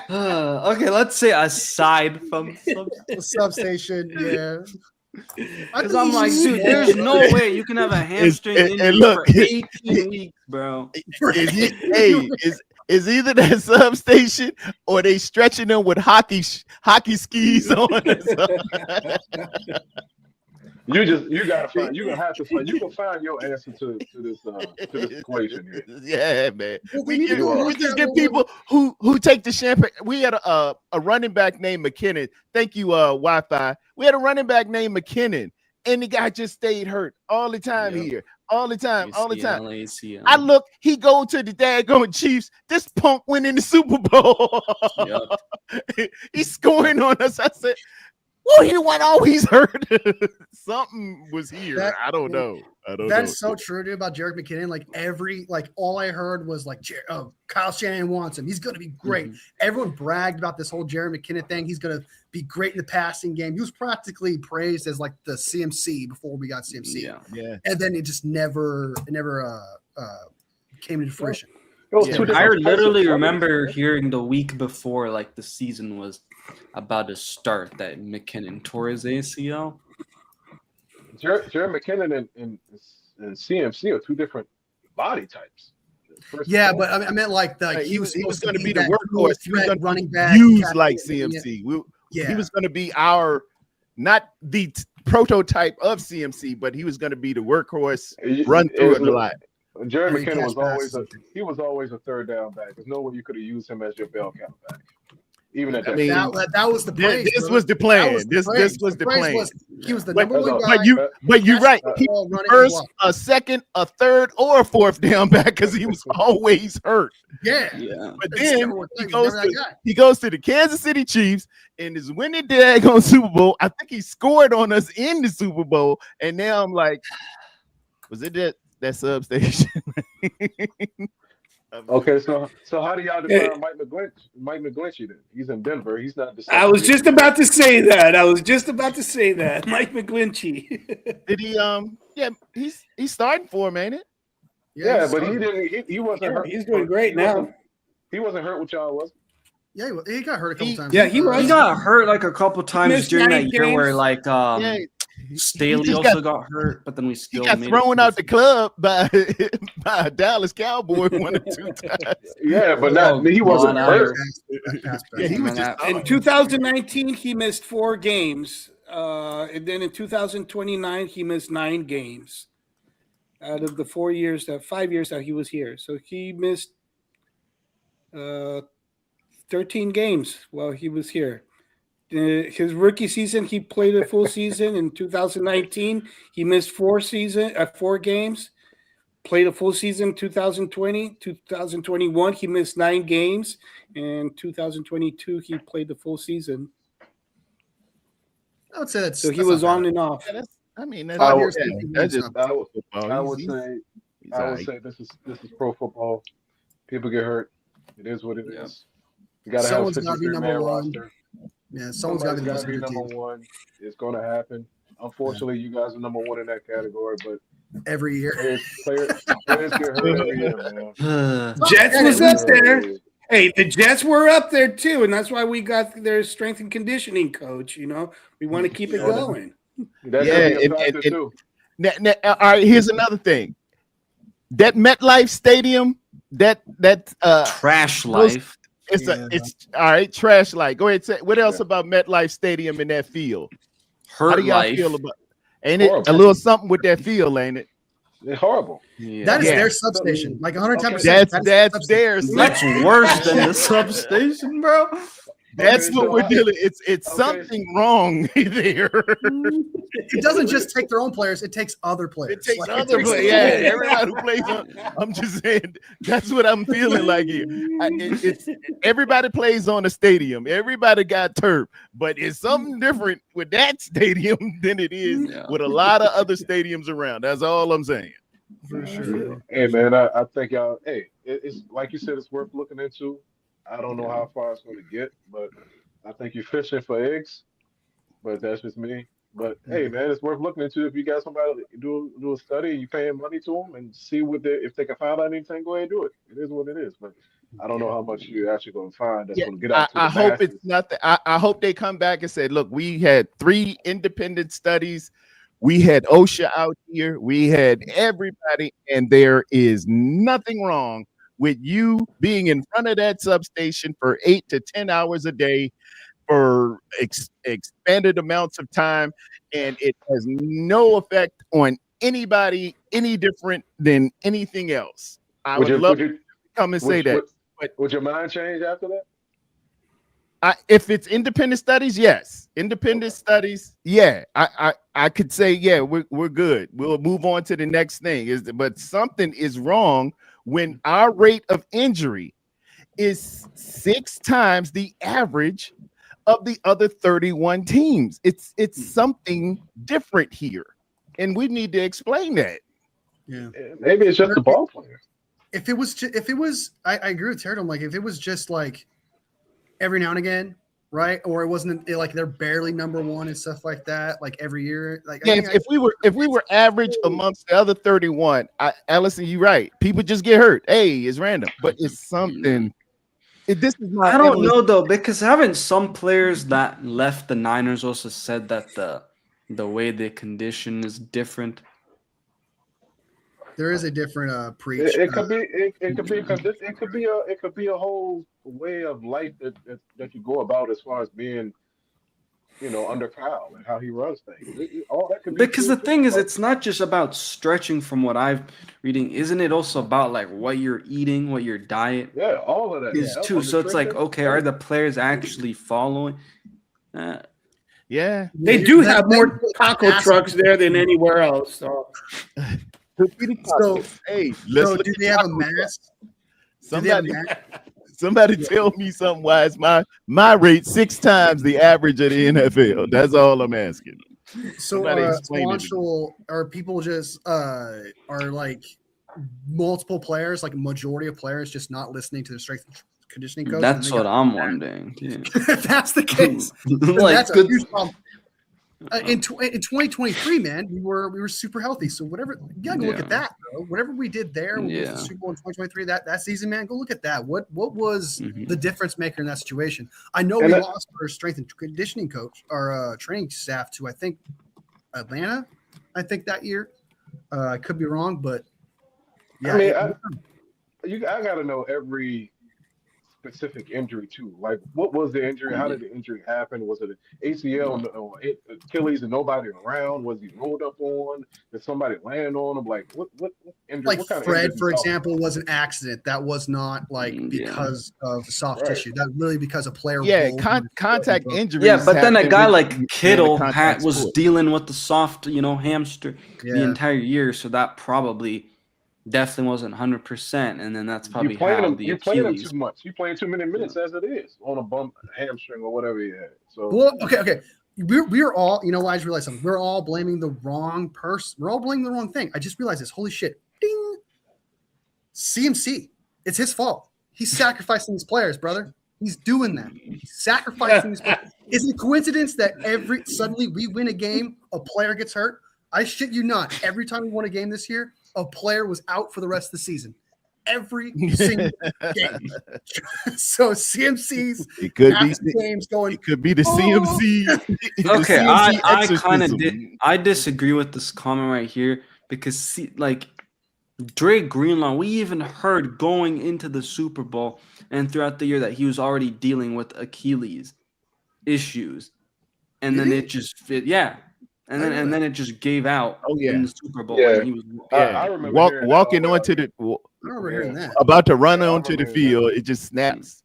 Okay, let's say aside from Substation, yeah. Because I'm like, dude, there's no way you can have a hamstring injury for 18 weeks, bro. Is either that Substation or they stretching them with hockey skis on. You can find your answer to this equation here. Yeah, man. We just get people who take the champagne. We had a running back named McKinnon. Thank you, Wi-Fi. We had a running back named McKinnon, and the guy just stayed hurt all the time here. All the time. ACL. I look, he go to the daggone Chiefs. This punk went in the Super Bowl. Yep. He's scoring on us. I said, well, he wasn't always hurt. Something was here. I don't know. That's so true, dude, about Jerick McKinnon. All I heard was Kyle Shanahan wants him. He's going to be great. Mm-hmm. Everyone bragged about this whole Jerick McKinnon thing. He's going to be great in the passing game. He was practically praised as like the CMC before we got CMC. Yeah. And then it just never came into fruition. I literally remember hearing the week before, like the season was about to start, that McKinnon tore his ACL. Jerick McKinnon and CMC are two different body types. But I meant he was going to be the workhorse. He was going to running back, used like CMC. He was going to be not the prototype of CMC, but he was going to be the workhorse, run through it a lot. Jerick McKinnon was always a third down back. There's no way you could have used him as your bell cow back. Even at that, that was the praise. This was the plan. This was the plan. He was the number one guy. But you're right. He was first, a second, a third, or a fourth down back because he was always hurt. Yeah. But then he goes to the Kansas City Chiefs and is winning the daggone Super Bowl. I think he scored on us in the Super Bowl, and now I'm like, was it that Substation? Okay, so how do y'all define Mike McGlinchey then? He's in Denver. He's not. I was just about to say that. Mike McGlinchey. Did he? Yeah, he's starting for him, ain't it? Yeah, but he didn't. He wasn't hurt. He's doing great now. He wasn't hurt with y'all, was he? Yeah, he got hurt a couple times. Yeah, he was. He got hurt like a couple times during that year where Staley also got hurt, but then we still got thrown out the club by a Dallas Cowboy 1 or 2 times. Yeah, but he wasn't hurt. Yeah, he was just in 2019 he missed 4 games, and then in 2029 he missed 9 games out of the 5 years that he was here. So he missed 13 games while he was here. His rookie season, he played a full season. In 2019, he missed 4 games. Played a full season. 2020, 2021, he missed 9 games. And 2022, he played the full season. I would say so. He was on and off. I would say this is pro football. People get hurt. It is what it is. You got to have a 53-man roster. Yeah, someone's got to be number one. It's going to happen. Unfortunately, you guys are number 1 in that category, but every year, players get hurt every year, man. Jets was up there. Hey, the Jets were up there too, and that's why we got their strength and conditioning coach. You know, we want to keep it going. Too. Now, all right, here's another thing. That MetLife Stadium, that trash life. It's all right. Trash light. Go ahead. Say what else about MetLife Stadium in that field? How do y'all feel about? Ain't it horrible. A little something with that field? Ain't it? It's horrible. Yeah. That is their substation. Like 110%. That's theirs. That's worse than the substation, bro. That's what we're dealing. It's something wrong there. It doesn't just take their own players; it takes other players. It takes other players. Yeah, everybody who plays on. I'm just saying that's what I'm feeling like here. It's everybody plays on a stadium. Everybody got turf, but it's something different with that stadium than it is with a lot of other stadiums around. That's all I'm saying. For sure. Hey man, I think y'all. Hey, it's like you said, it's worth looking into. I don't know how far it's going to get, but I think you're fishing for eggs. But that's just me. But hey, man, it's worth looking into. If you got somebody do a study, you paying money to them and see if they can find out anything, go ahead and do it. It is what it is. But I don't know how much you're actually going to find that's going to get out to the masses. Hope it's nothing. I hope they come back and say, look, we had 3 independent studies. We had OSHA out here. We had everybody, and there is nothing wrong with you being in front of that substation for 8 to 10 hours a day for expanded amounts of time, and it has no effect on anybody any different than anything else. I would love to come and say that. Would your mind change after that? If it's independent studies, yes. Independent studies, yeah. I could say, yeah, we're good. We'll move on to the next thing. But something is wrong when our rate of injury is 6 times the average of the other 31 teams. It's something different here, and we need to explain that. Yeah, maybe it's just the ball player. If it was, I agree with Terry. I'm like, if it was just like every now and again, right? Or it wasn't like they're barely number one and stuff like that, like every year. Like, yeah, if we were average amongst the other 31, Allison, you're right. People just get hurt. Hey, it's random, but it's something. This is not. I don't know though, because haven't some players that left the Niners also said that the way they condition is different? There is a different preach. It could be a whole way of life that you go about as far as being, under Kyle and how he runs things. All that could be because the thing is, it's not just about stretching. From what I'm reading, isn't it also about like what you're eating, what your diet? Yeah, all of that is too. So it's like, okay, are the players actually following? Yeah, they do have more taco trucks there than anywhere else. So. Hey, so do they have a mask? Somebody tell me something. Why is my rate 6 times the average of the NFL? That's all I'm asking. So are people just are like multiple players, like a majority of players, just not listening to the strength and conditioning coach? That's what I'm wondering. Yeah. If that's the case, like, that's a huge problem. In 2023, man, we were super healthy. So whatever, you gotta go look at that, bro. Whatever we did there with the Super Bowl in 2023, that season, man, go look at that. What was the difference maker in that situation? I know we lost our strength and conditioning coach, our training staff to, I think, Atlanta. I think that year. I could be wrong, but yeah. I mean, I gotta know every specific injury too. Like, what was the injury? How did the injury happen? Was it an ACL or Achilles and nobody around? Was he rolled up on? Did somebody land on him? Like, what injury? Like what kind Fred, of for example, was an accident. That was not like because of soft tissue. That really because a player. Yeah, contact injuries. Yeah, but then a guy like Kittle was dealing with the soft, hamstring the entire year, so that probably. Definitely wasn't 100%, and then that's probably you're playing him too much. You're playing too many minutes as it is on a bump, hamstring, or whatever he had. So okay. We're all, I just realized something. We're all blaming the wrong person. We're all blaming the wrong thing. I just realized this. Holy shit! Ding. CMC. It's his fault. He's sacrificing his players, brother. He's doing that. He's sacrificing his players. Is it a coincidence that suddenly we win a game, a player gets hurt? I shit you not. Every time we won a game this year, a player was out for the rest of the season. Every single game. So CMC's it could be games going. It could be the CMC. Okay, I kind of I disagree with this comment right here because Dre Greenlaw, we even heard going into the Super Bowl and throughout the year that he was already dealing with Achilles issues, and then it just fit. Yeah. And then it just gave out in the Super Bowl. Yeah. And he was I remember walking onto the about to run onto the field, it just snaps.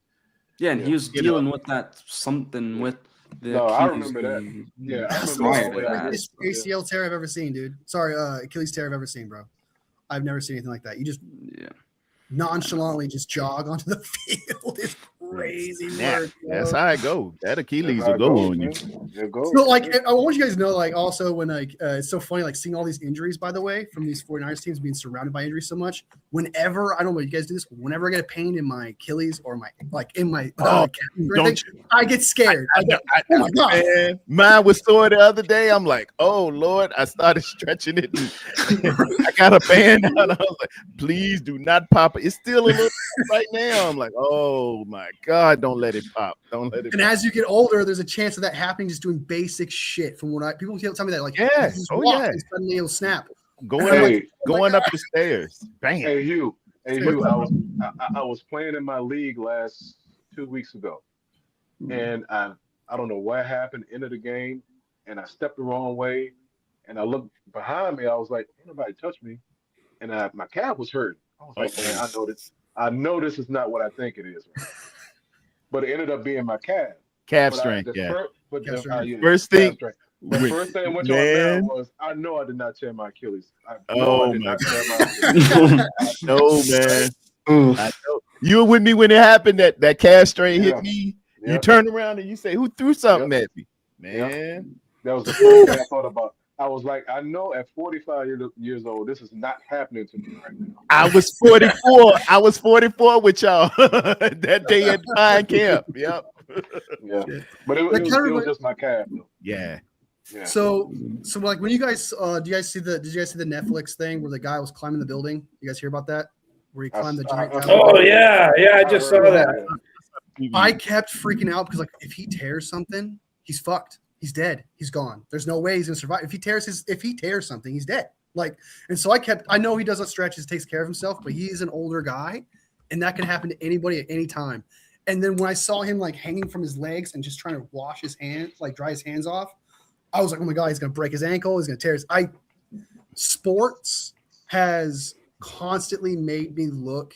Yeah, and he was dealing with that something with the Achilles. I remember that. Yeah, that's the biggest ACL tear I've ever seen, dude. Sorry, Achilles tear I've ever seen, bro. I've never seen anything like that. You just nonchalantly just jog onto the field. It's crazy work. That's how it go. That Achilles will go on you. So, I want you guys to know, also when it's so funny, seeing all these injuries, by the way, from these 49ers teams being surrounded by injuries so much. Whenever I don't know if you guys do this, whenever I get a pain in my Achilles or I get scared. Oh my god, man. Mine was sore the other day. I'm like, oh Lord, I started stretching it. I got a band on. I was like, please do not pop it. It's still a little right now. I'm like, oh my God, don't let it pop. Don't let it pop. As you get older, there's a chance of that happening just doing basic shit. From what people tell me that, and suddenly it'll snap. Going up the stairs. Bam. Hey Hugh, I was playing in my league last 2 weeks ago, and I don't know what happened. End of the game, and I stepped the wrong way, and I looked behind me. I was like, ain't nobody touched me, and my calf was hurt. I was like, man, I know this is not what I think it is. But it ended up being my calf. Calf strength, First thing, the first thing went to my mind was, I know I did not tear my Achilles. I did not tear my Achilles. No, man. I know. You were with me when it happened. That calf strain hit me. Yeah. You turn around and you say, "Who threw something at me?" Man, that was the first thing I thought about. I was like, I know at 45 years old, this is not happening to me right now. I was 44. I was 44 with y'all that day at Pine Camp. Yep. Yeah, but it was just my calf, though. Yeah. So like when you guys did you guys see the Netflix thing where the guy was climbing the building? You guys hear about that? Where he climbed the giant tower? Oh yeah, I just saw that. I kept freaking out because like if he tears something, he's fucked. He's dead. He's gone. There's no way he's gonna survive. If he tears something, he's dead. Like, and so I know he doesn't stretches, takes care of himself, but he's an older guy, and that can happen to anybody at any time. And then when I saw him like hanging from his legs and just trying to wash his hands, like dry his hands off, I was like, oh my God, he's gonna break his ankle, he's gonna tear his sports has constantly made me look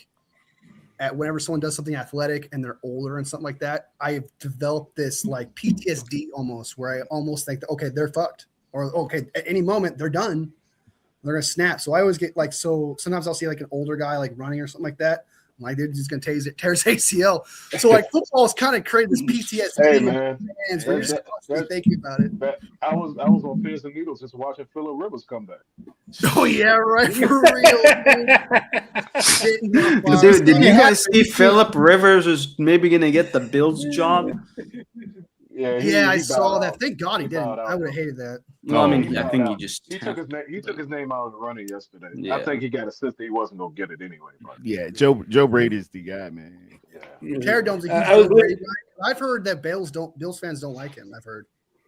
at whenever someone does something athletic and they're older and something like that, I've developed this like PTSD almost where I almost think that, okay, they're fucked, or okay, at any moment they're done. They're going to snap. So I always get like, so sometimes I'll see like an older guy like running or something like that. I'm like, they're just going to tear his ACL. So like football has kind of created this PTSD. Hey man, you're just thinking about it. I was on pins and needles just watching Phillip Rivers come back. Oh yeah, right, for real. Dude, did you guys see Phillip Rivers is maybe going to get the Bills job? Yeah, I saw that. Thank God he didn't. I would have hated that. Well, I mean, I think he took his name out of the running yesterday. Yeah. I think he got a sense that he wasn't gonna get it anyway. But. Yeah, Joe Brady's the guy, man. Yeah. Terradome's a huge Brady guy. I've heard that Bills fans don't like him. I've heard.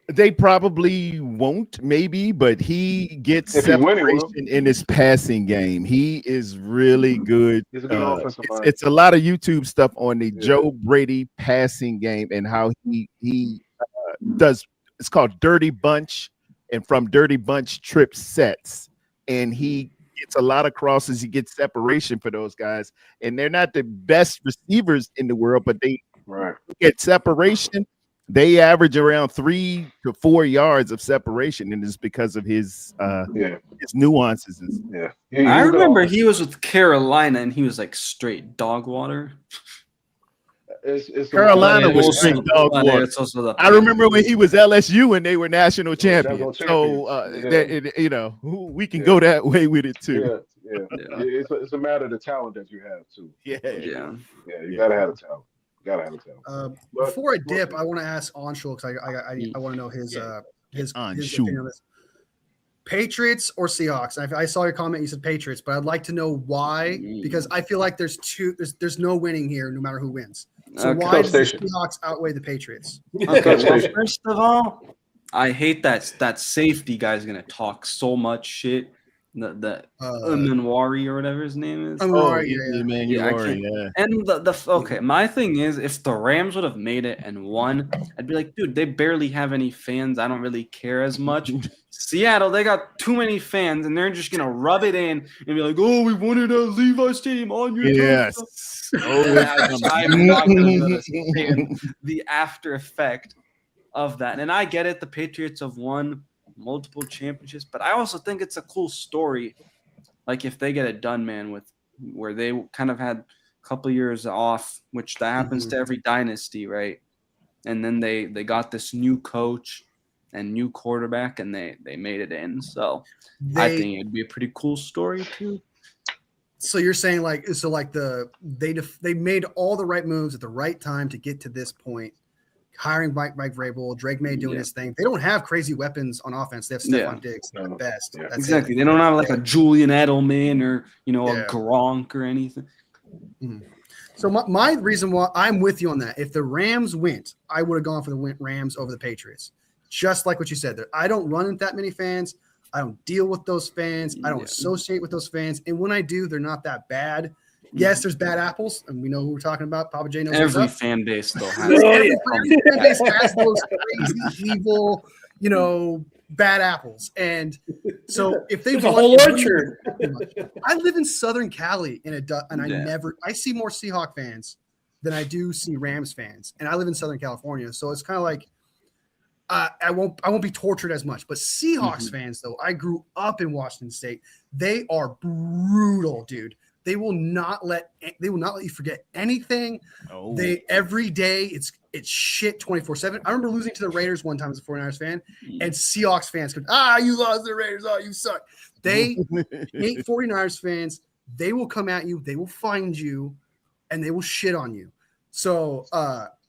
They probably won't, maybe, but he gets separation in his passing game. He is really good. He's a good offensive mind. It's a lot of YouTube stuff on the Joe Brady passing game and how he does. It's called Dirty Bunch, and from Dirty Bunch trip sets, and he gets a lot of crosses. He gets separation for those guys, and they're not the best receivers in the world, but they get separation. They average around 3 to 4 yards of separation, and it's because of his nuances. I remember he was with Carolina, and he was like straight dog water. It's Carolina was straight dog water. I remember when he was LSU and they were national champions. So we can go that way with it too. Yeah. It's a matter of the talent that you have too. Yeah. You gotta have a talent. Before I dip, I want to ask Anshul because I want to know his opinion on this. Patriots or Seahawks? I saw your comment. You said Patriots, but I'd like to know why, because I feel like there's no winning here, no matter who wins. So why does the Seahawks outweigh the Patriots? Okay, well, first of all, I hate that safety guy's gonna talk so much shit. The Manwari or whatever his name is. And my thing is, if the Rams would have made it and won, I'd be like, dude, they barely have any fans. I don't really care as much. Seattle, they got too many fans, and they're just gonna rub it in and be like, oh, we won it at Levi Stadium on your yes. I'm not gonna let us stand the after effect of that. And I get it, the Patriots have won multiple championships, but I also think it's a cool story. Like if they get it done, man, with where they kind of had a couple years off, which that happens to every dynasty, right? And then they got this new coach and new quarterback, and they made it in. So I think it'd be a pretty cool story too. So you're saying they made all the right moves at the right time to get to this point. Hiring Mike Vrabel, Drake May doing his thing. They don't have crazy weapons on offense. They have Stephon Diggs at best. That's exactly. They don't have like a Julian Edelman or a Gronk or anything. Mm-hmm. So my reason why I'm with you on that, if the Rams went, I would have gone for the Rams over the Patriots. Just like what you said there. I don't run into that many fans. I don't deal with those fans. I don't associate with those fans. And when I do, they're not that bad. Yes, there's bad apples, and we know who we're talking about. Papa J knows every fan base though has every fan base has those crazy, evil, bad apples. And so if they a whole orchard, I live in Southern Cali I see more Seahawk fans than I do see Rams fans. And I live in Southern California, so it's kind of like I won't be tortured as much. But Seahawks fans, though, I grew up in Washington State. They are brutal, dude. They will not let you forget anything. Oh. Every day it's shit 24/7. I remember losing to the Raiders one time as a 49ers fan, and Seahawks fans could, you lost to the Raiders, you suck. They hate 49ers fans. They will come at you, they will find you, and they will shit on you. So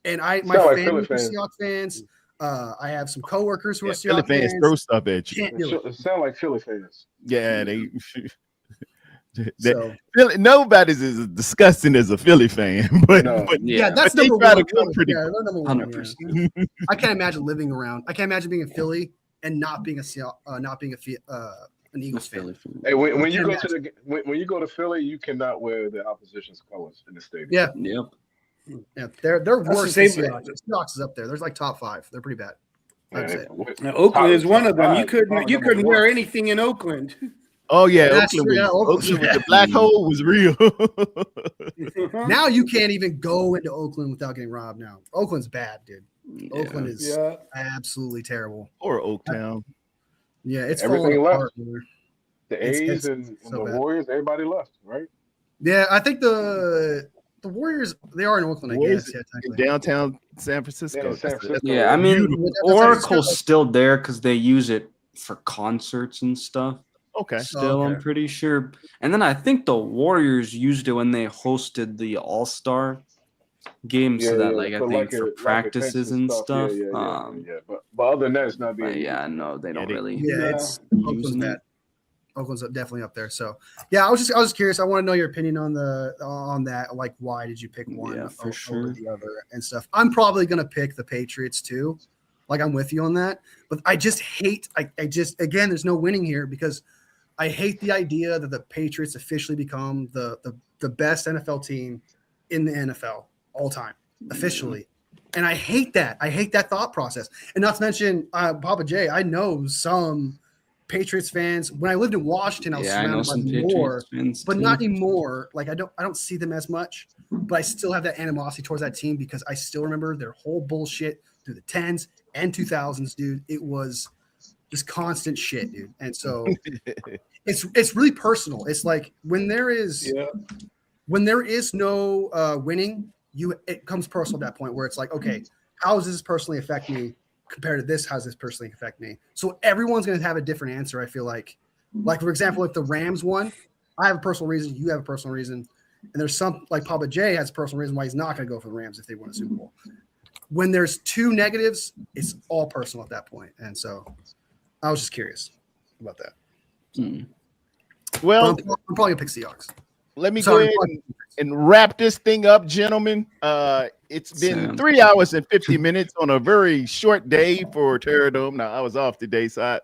and my family are Seahawks fans. I have some coworkers who are Seahawks fans throw stuff at you. It sound like Philly fans. Yeah, nobody's as disgusting as a Philly fan, but that's number one. Pretty 100%. I can't imagine living around. I can't imagine being in Philly and not being an Eagles fan. Hey, when you go to Philly, you cannot wear the opposition's colors in the stadium. Yeah. Yep. Yeah, they're worse than Seahawks. Seahawks is up there. There's like top 5. They're pretty bad. Oakland is one of them. You couldn't wear anything in Oakland. Oh yeah, Oakland with the black hole was real. Now you can't even go into Oakland without getting robbed. Now Oakland's bad, dude. Oakland is absolutely terrible. Or Oaktown. Yeah, it's everything left. Apart, the A's and the Warriors, everybody left, right? Yeah, I think the Warriors, they are in Oakland, I guess. Yeah, in downtown San Francisco. Yeah, I mean, Oracle's still there because they use it for concerts and stuff. Okay. Still, I'm pretty sure. And then I think the Warriors used it when they hosted the All-Star game, so that I think for practices and stuff. But other than that, it's not being. No, they don't really. Yeah, it's Oakland's bad. Oakland's definitely up there. So I was just curious. I want to know your opinion on that. Like, why did you pick one over the other and stuff? I'm probably gonna pick the Patriots too. Like, I'm with you on that. But I just hate. I just again, there's no winning here because I hate the idea that the Patriots officially become the best NFL team in the NFL all time officially. And I hate that. I hate that thought process. And not to mention Papa J, I know some Patriots fans. When I lived in Washington, I was surrounded by more, but not anymore. Like I don't see them as much, but I still have that animosity towards that team because I still remember their whole bullshit through the 10s and 2000s, dude. It was just constant shit, dude. And so it's really personal. It's like when there is no winning, it comes personal at that point where it's like, okay, how does this personally affect me compared to this? How does this personally affect me? So everyone's going to have a different answer. I feel like for example, if the Rams won, I have a personal reason, you have a personal reason, and there's some like Papa J has a personal reason why he's not going to go for the Rams if they win a Super Bowl. When there's two negatives, it's all personal at that point. And so I was just curious about that. Well, I'm probably gonna pick Seahawks. Let me go ahead and wrap this thing up, gentlemen. It's been 3 hours and 50 minutes on a very short day for Terradome. Now, I was off today, so I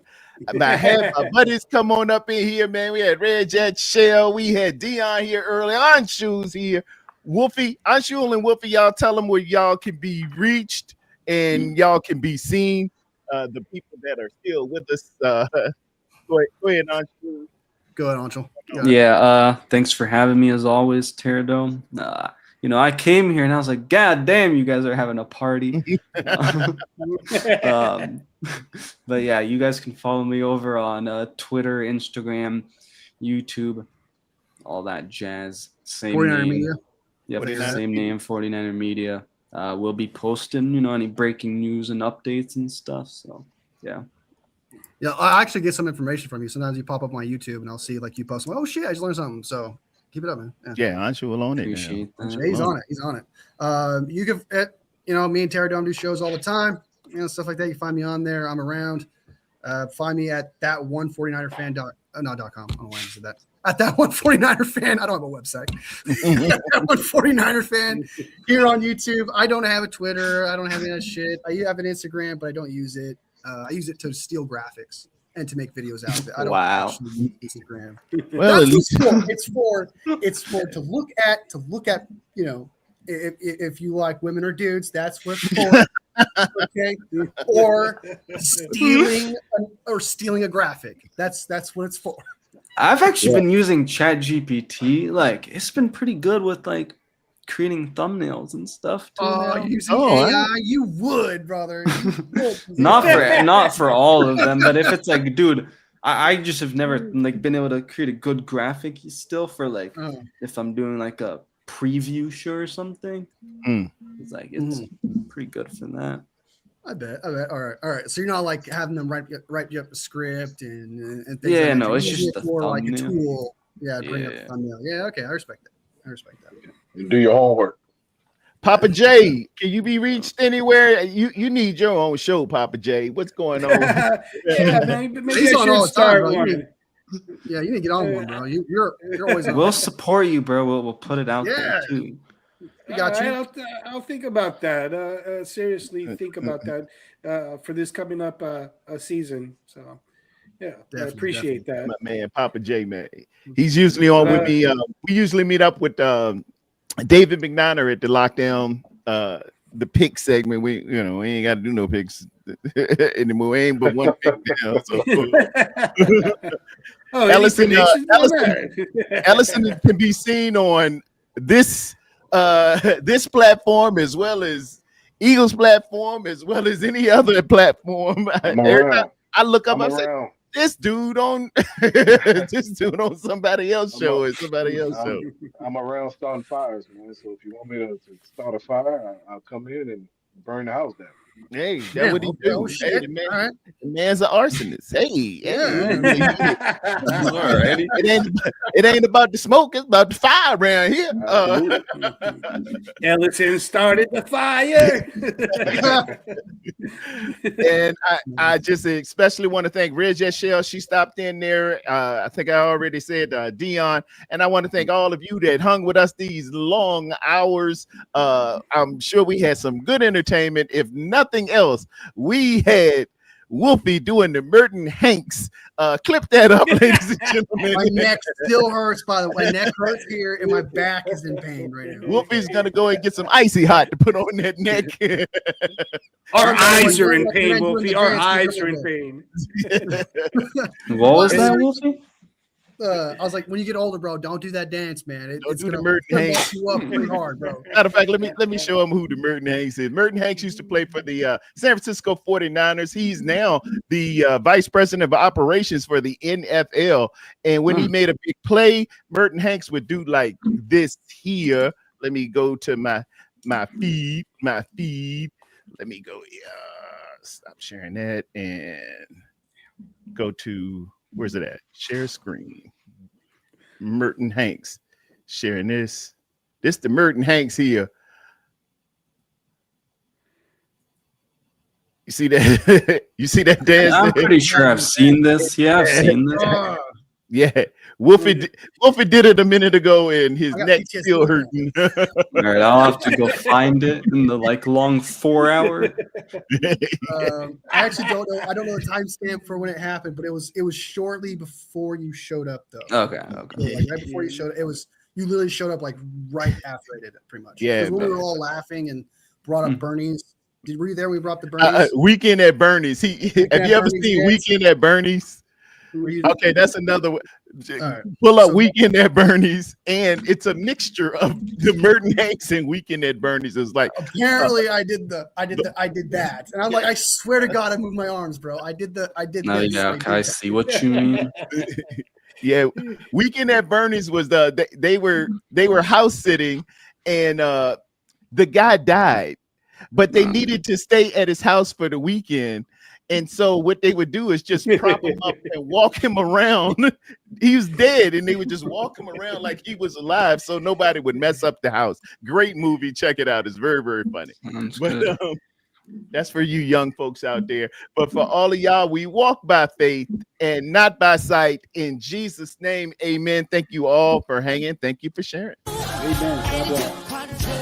had my buddies come on up in here, man. We had Red Jet Shell. We had Dion here early. Anshu's here. Wolfie, Anshu and Wolfie, y'all tell them where y'all can be reached and y'all can be seen. The people that are still with us. Go ahead, Anshu. Go ahead, Anshul. Yeah, thanks for having me as always, Terradome. I came here and I was like, God damn, you guys are having a party. But yeah, you guys can follow me over on Twitter, Instagram, YouTube, all that jazz. Same 49er name. Media. Yep, same name, 49er Media. We'll be posting, any breaking news and updates and stuff. So yeah. Yeah, I actually get some information from you. Sometimes you pop up my YouTube and I'll see like you post. Oh shit, I just learned something. So keep it up, man. Yeah, Anshu will own it. Appreciate that. He's on it. He's on it. You can, me and Terradome do shows all the time. Stuff like that. You find me on there. I'm around. Find me at that149erfan.com. I don't know why I said that. At that 149er fan. I don't have a website. That 149er fan here on YouTube. I don't have a Twitter. I don't have any of that shit. I have an Instagram, but I don't use it. I use it to steal graphics and to make videos out of it. I don't actually use Instagram. Well, it's for to look at. If you like women or dudes, that's what it's for. Okay, or stealing a graphic. That's what it's for. I've actually been using ChatGPT. Like, it's been pretty good with creating thumbnails and stuff too. Oh, now. using AI, you would, brother. You would. not for all of them, but if it's like, dude, I just have never like been able to create a good graphic still for like if I'm doing like a preview show or something. It's like it's pretty good for that. I bet. All right. So you're not like having them write you up a script and things. Yeah, like no, that. it's just the more thumbnail. like a tool. Yeah, bring up the thumbnail. Yeah, okay, I respect that. You do your homework. Papa J, can you be reached anywhere? You need your own show, Papa J. What's going on? Yeah, man, maybe He's I on should all the start time, bro. one. You need to get on one, bro. You're always on. We'll support you, bro. We'll put it out there too. We got you. I'll think about that. Seriously, think about that for this coming up season. So, yeah, I appreciate that. My man, Papa J, man. He's usually on with me. We usually meet up with David McNiner at the Lockdown, the pick segment. We ain't got to do no picks anymore. We ain't but one pick now. So. Ellison can be seen on this platform as well as Eagles platform as well as any other platform. I look up, I'm saying, this dude on somebody else's show is somebody else's show. I'm around starting fires, man. So if you want me to start a fire, I'll come in and burn the house down. Hey, that's what he do. Hey, the man's an arsonist. Hey, Alrighty. It ain't about the smoke, it's about the fire around here. Ellison started the fire. And I just especially want to thank Reg Shell. She stopped in there. I think I already said Dion. And I want to thank all of you that hung with us these long hours. I'm sure we had some good entertainment. If nothing else, we had Wolfie doing the Merton Hanks. Clip that up, ladies and gentlemen. My neck still hurts, by the way. My neck hurts here, and my back is in pain right now. Wolfie's gonna go and get some icy hot to put on that neck. Our eyes are in pain, Wolfie. Our eyes are in pain. What was that, Wolfie? I was like, when you get older, bro, don't do that dance, man. It's gonna Merton Hanks you up pretty hard, bro. Matter of fact, let me show him who the Merton Hanks is. Merton Hanks used to play for the San Francisco 49ers. He's now the vice president of operations for the NFL. And when he made a big play, Merton Hanks would do like this here. Let me go to my feed. Let me go. Stop sharing that and go to. Where's it at? Share screen. Merton Hanks. Sharing this. This the Merton Hanks here. You see that? You see that dance? I'm pretty sure I've seen this. Yeah, I've seen this. Yeah. Wolfie did it a minute ago and his neck's still hurting. All right, I'll have to go find it in the long 4 hour. I actually don't know. I don't know the timestamp for when it happened, but it was shortly before you showed up, though. Okay. So, right before you showed up, you literally showed up right after I did it, pretty much. Yeah. When we were all laughing and brought up Bernie's. Were you there when we brought the Bernie's? Weekend at Bernie's. Have you ever seen Weekend at Bernie's? Okay, that's another way. Right. Pull up Weekend at Bernie's, and it's a mixture of the Merton Hanks and Weekend at Bernie's. It's like apparently I did that, and I'm like, I swear to God, I moved my arms, bro. I did. No, yeah, I see what you mean. Yeah, Weekend at Bernie's was they were house sitting, and the guy died, but they needed to stay at his house for the weekend. And so what they would do is just prop him up and walk him around. He was dead, and they would just walk him around like he was alive, so nobody would mess up the house. Great movie. Check it out. It's very, very funny. But that's for you young folks out there. But for all of y'all, we walk by faith and not by sight. In Jesus' name, amen. Thank you all for hanging. Thank you for sharing. Amen. God bless.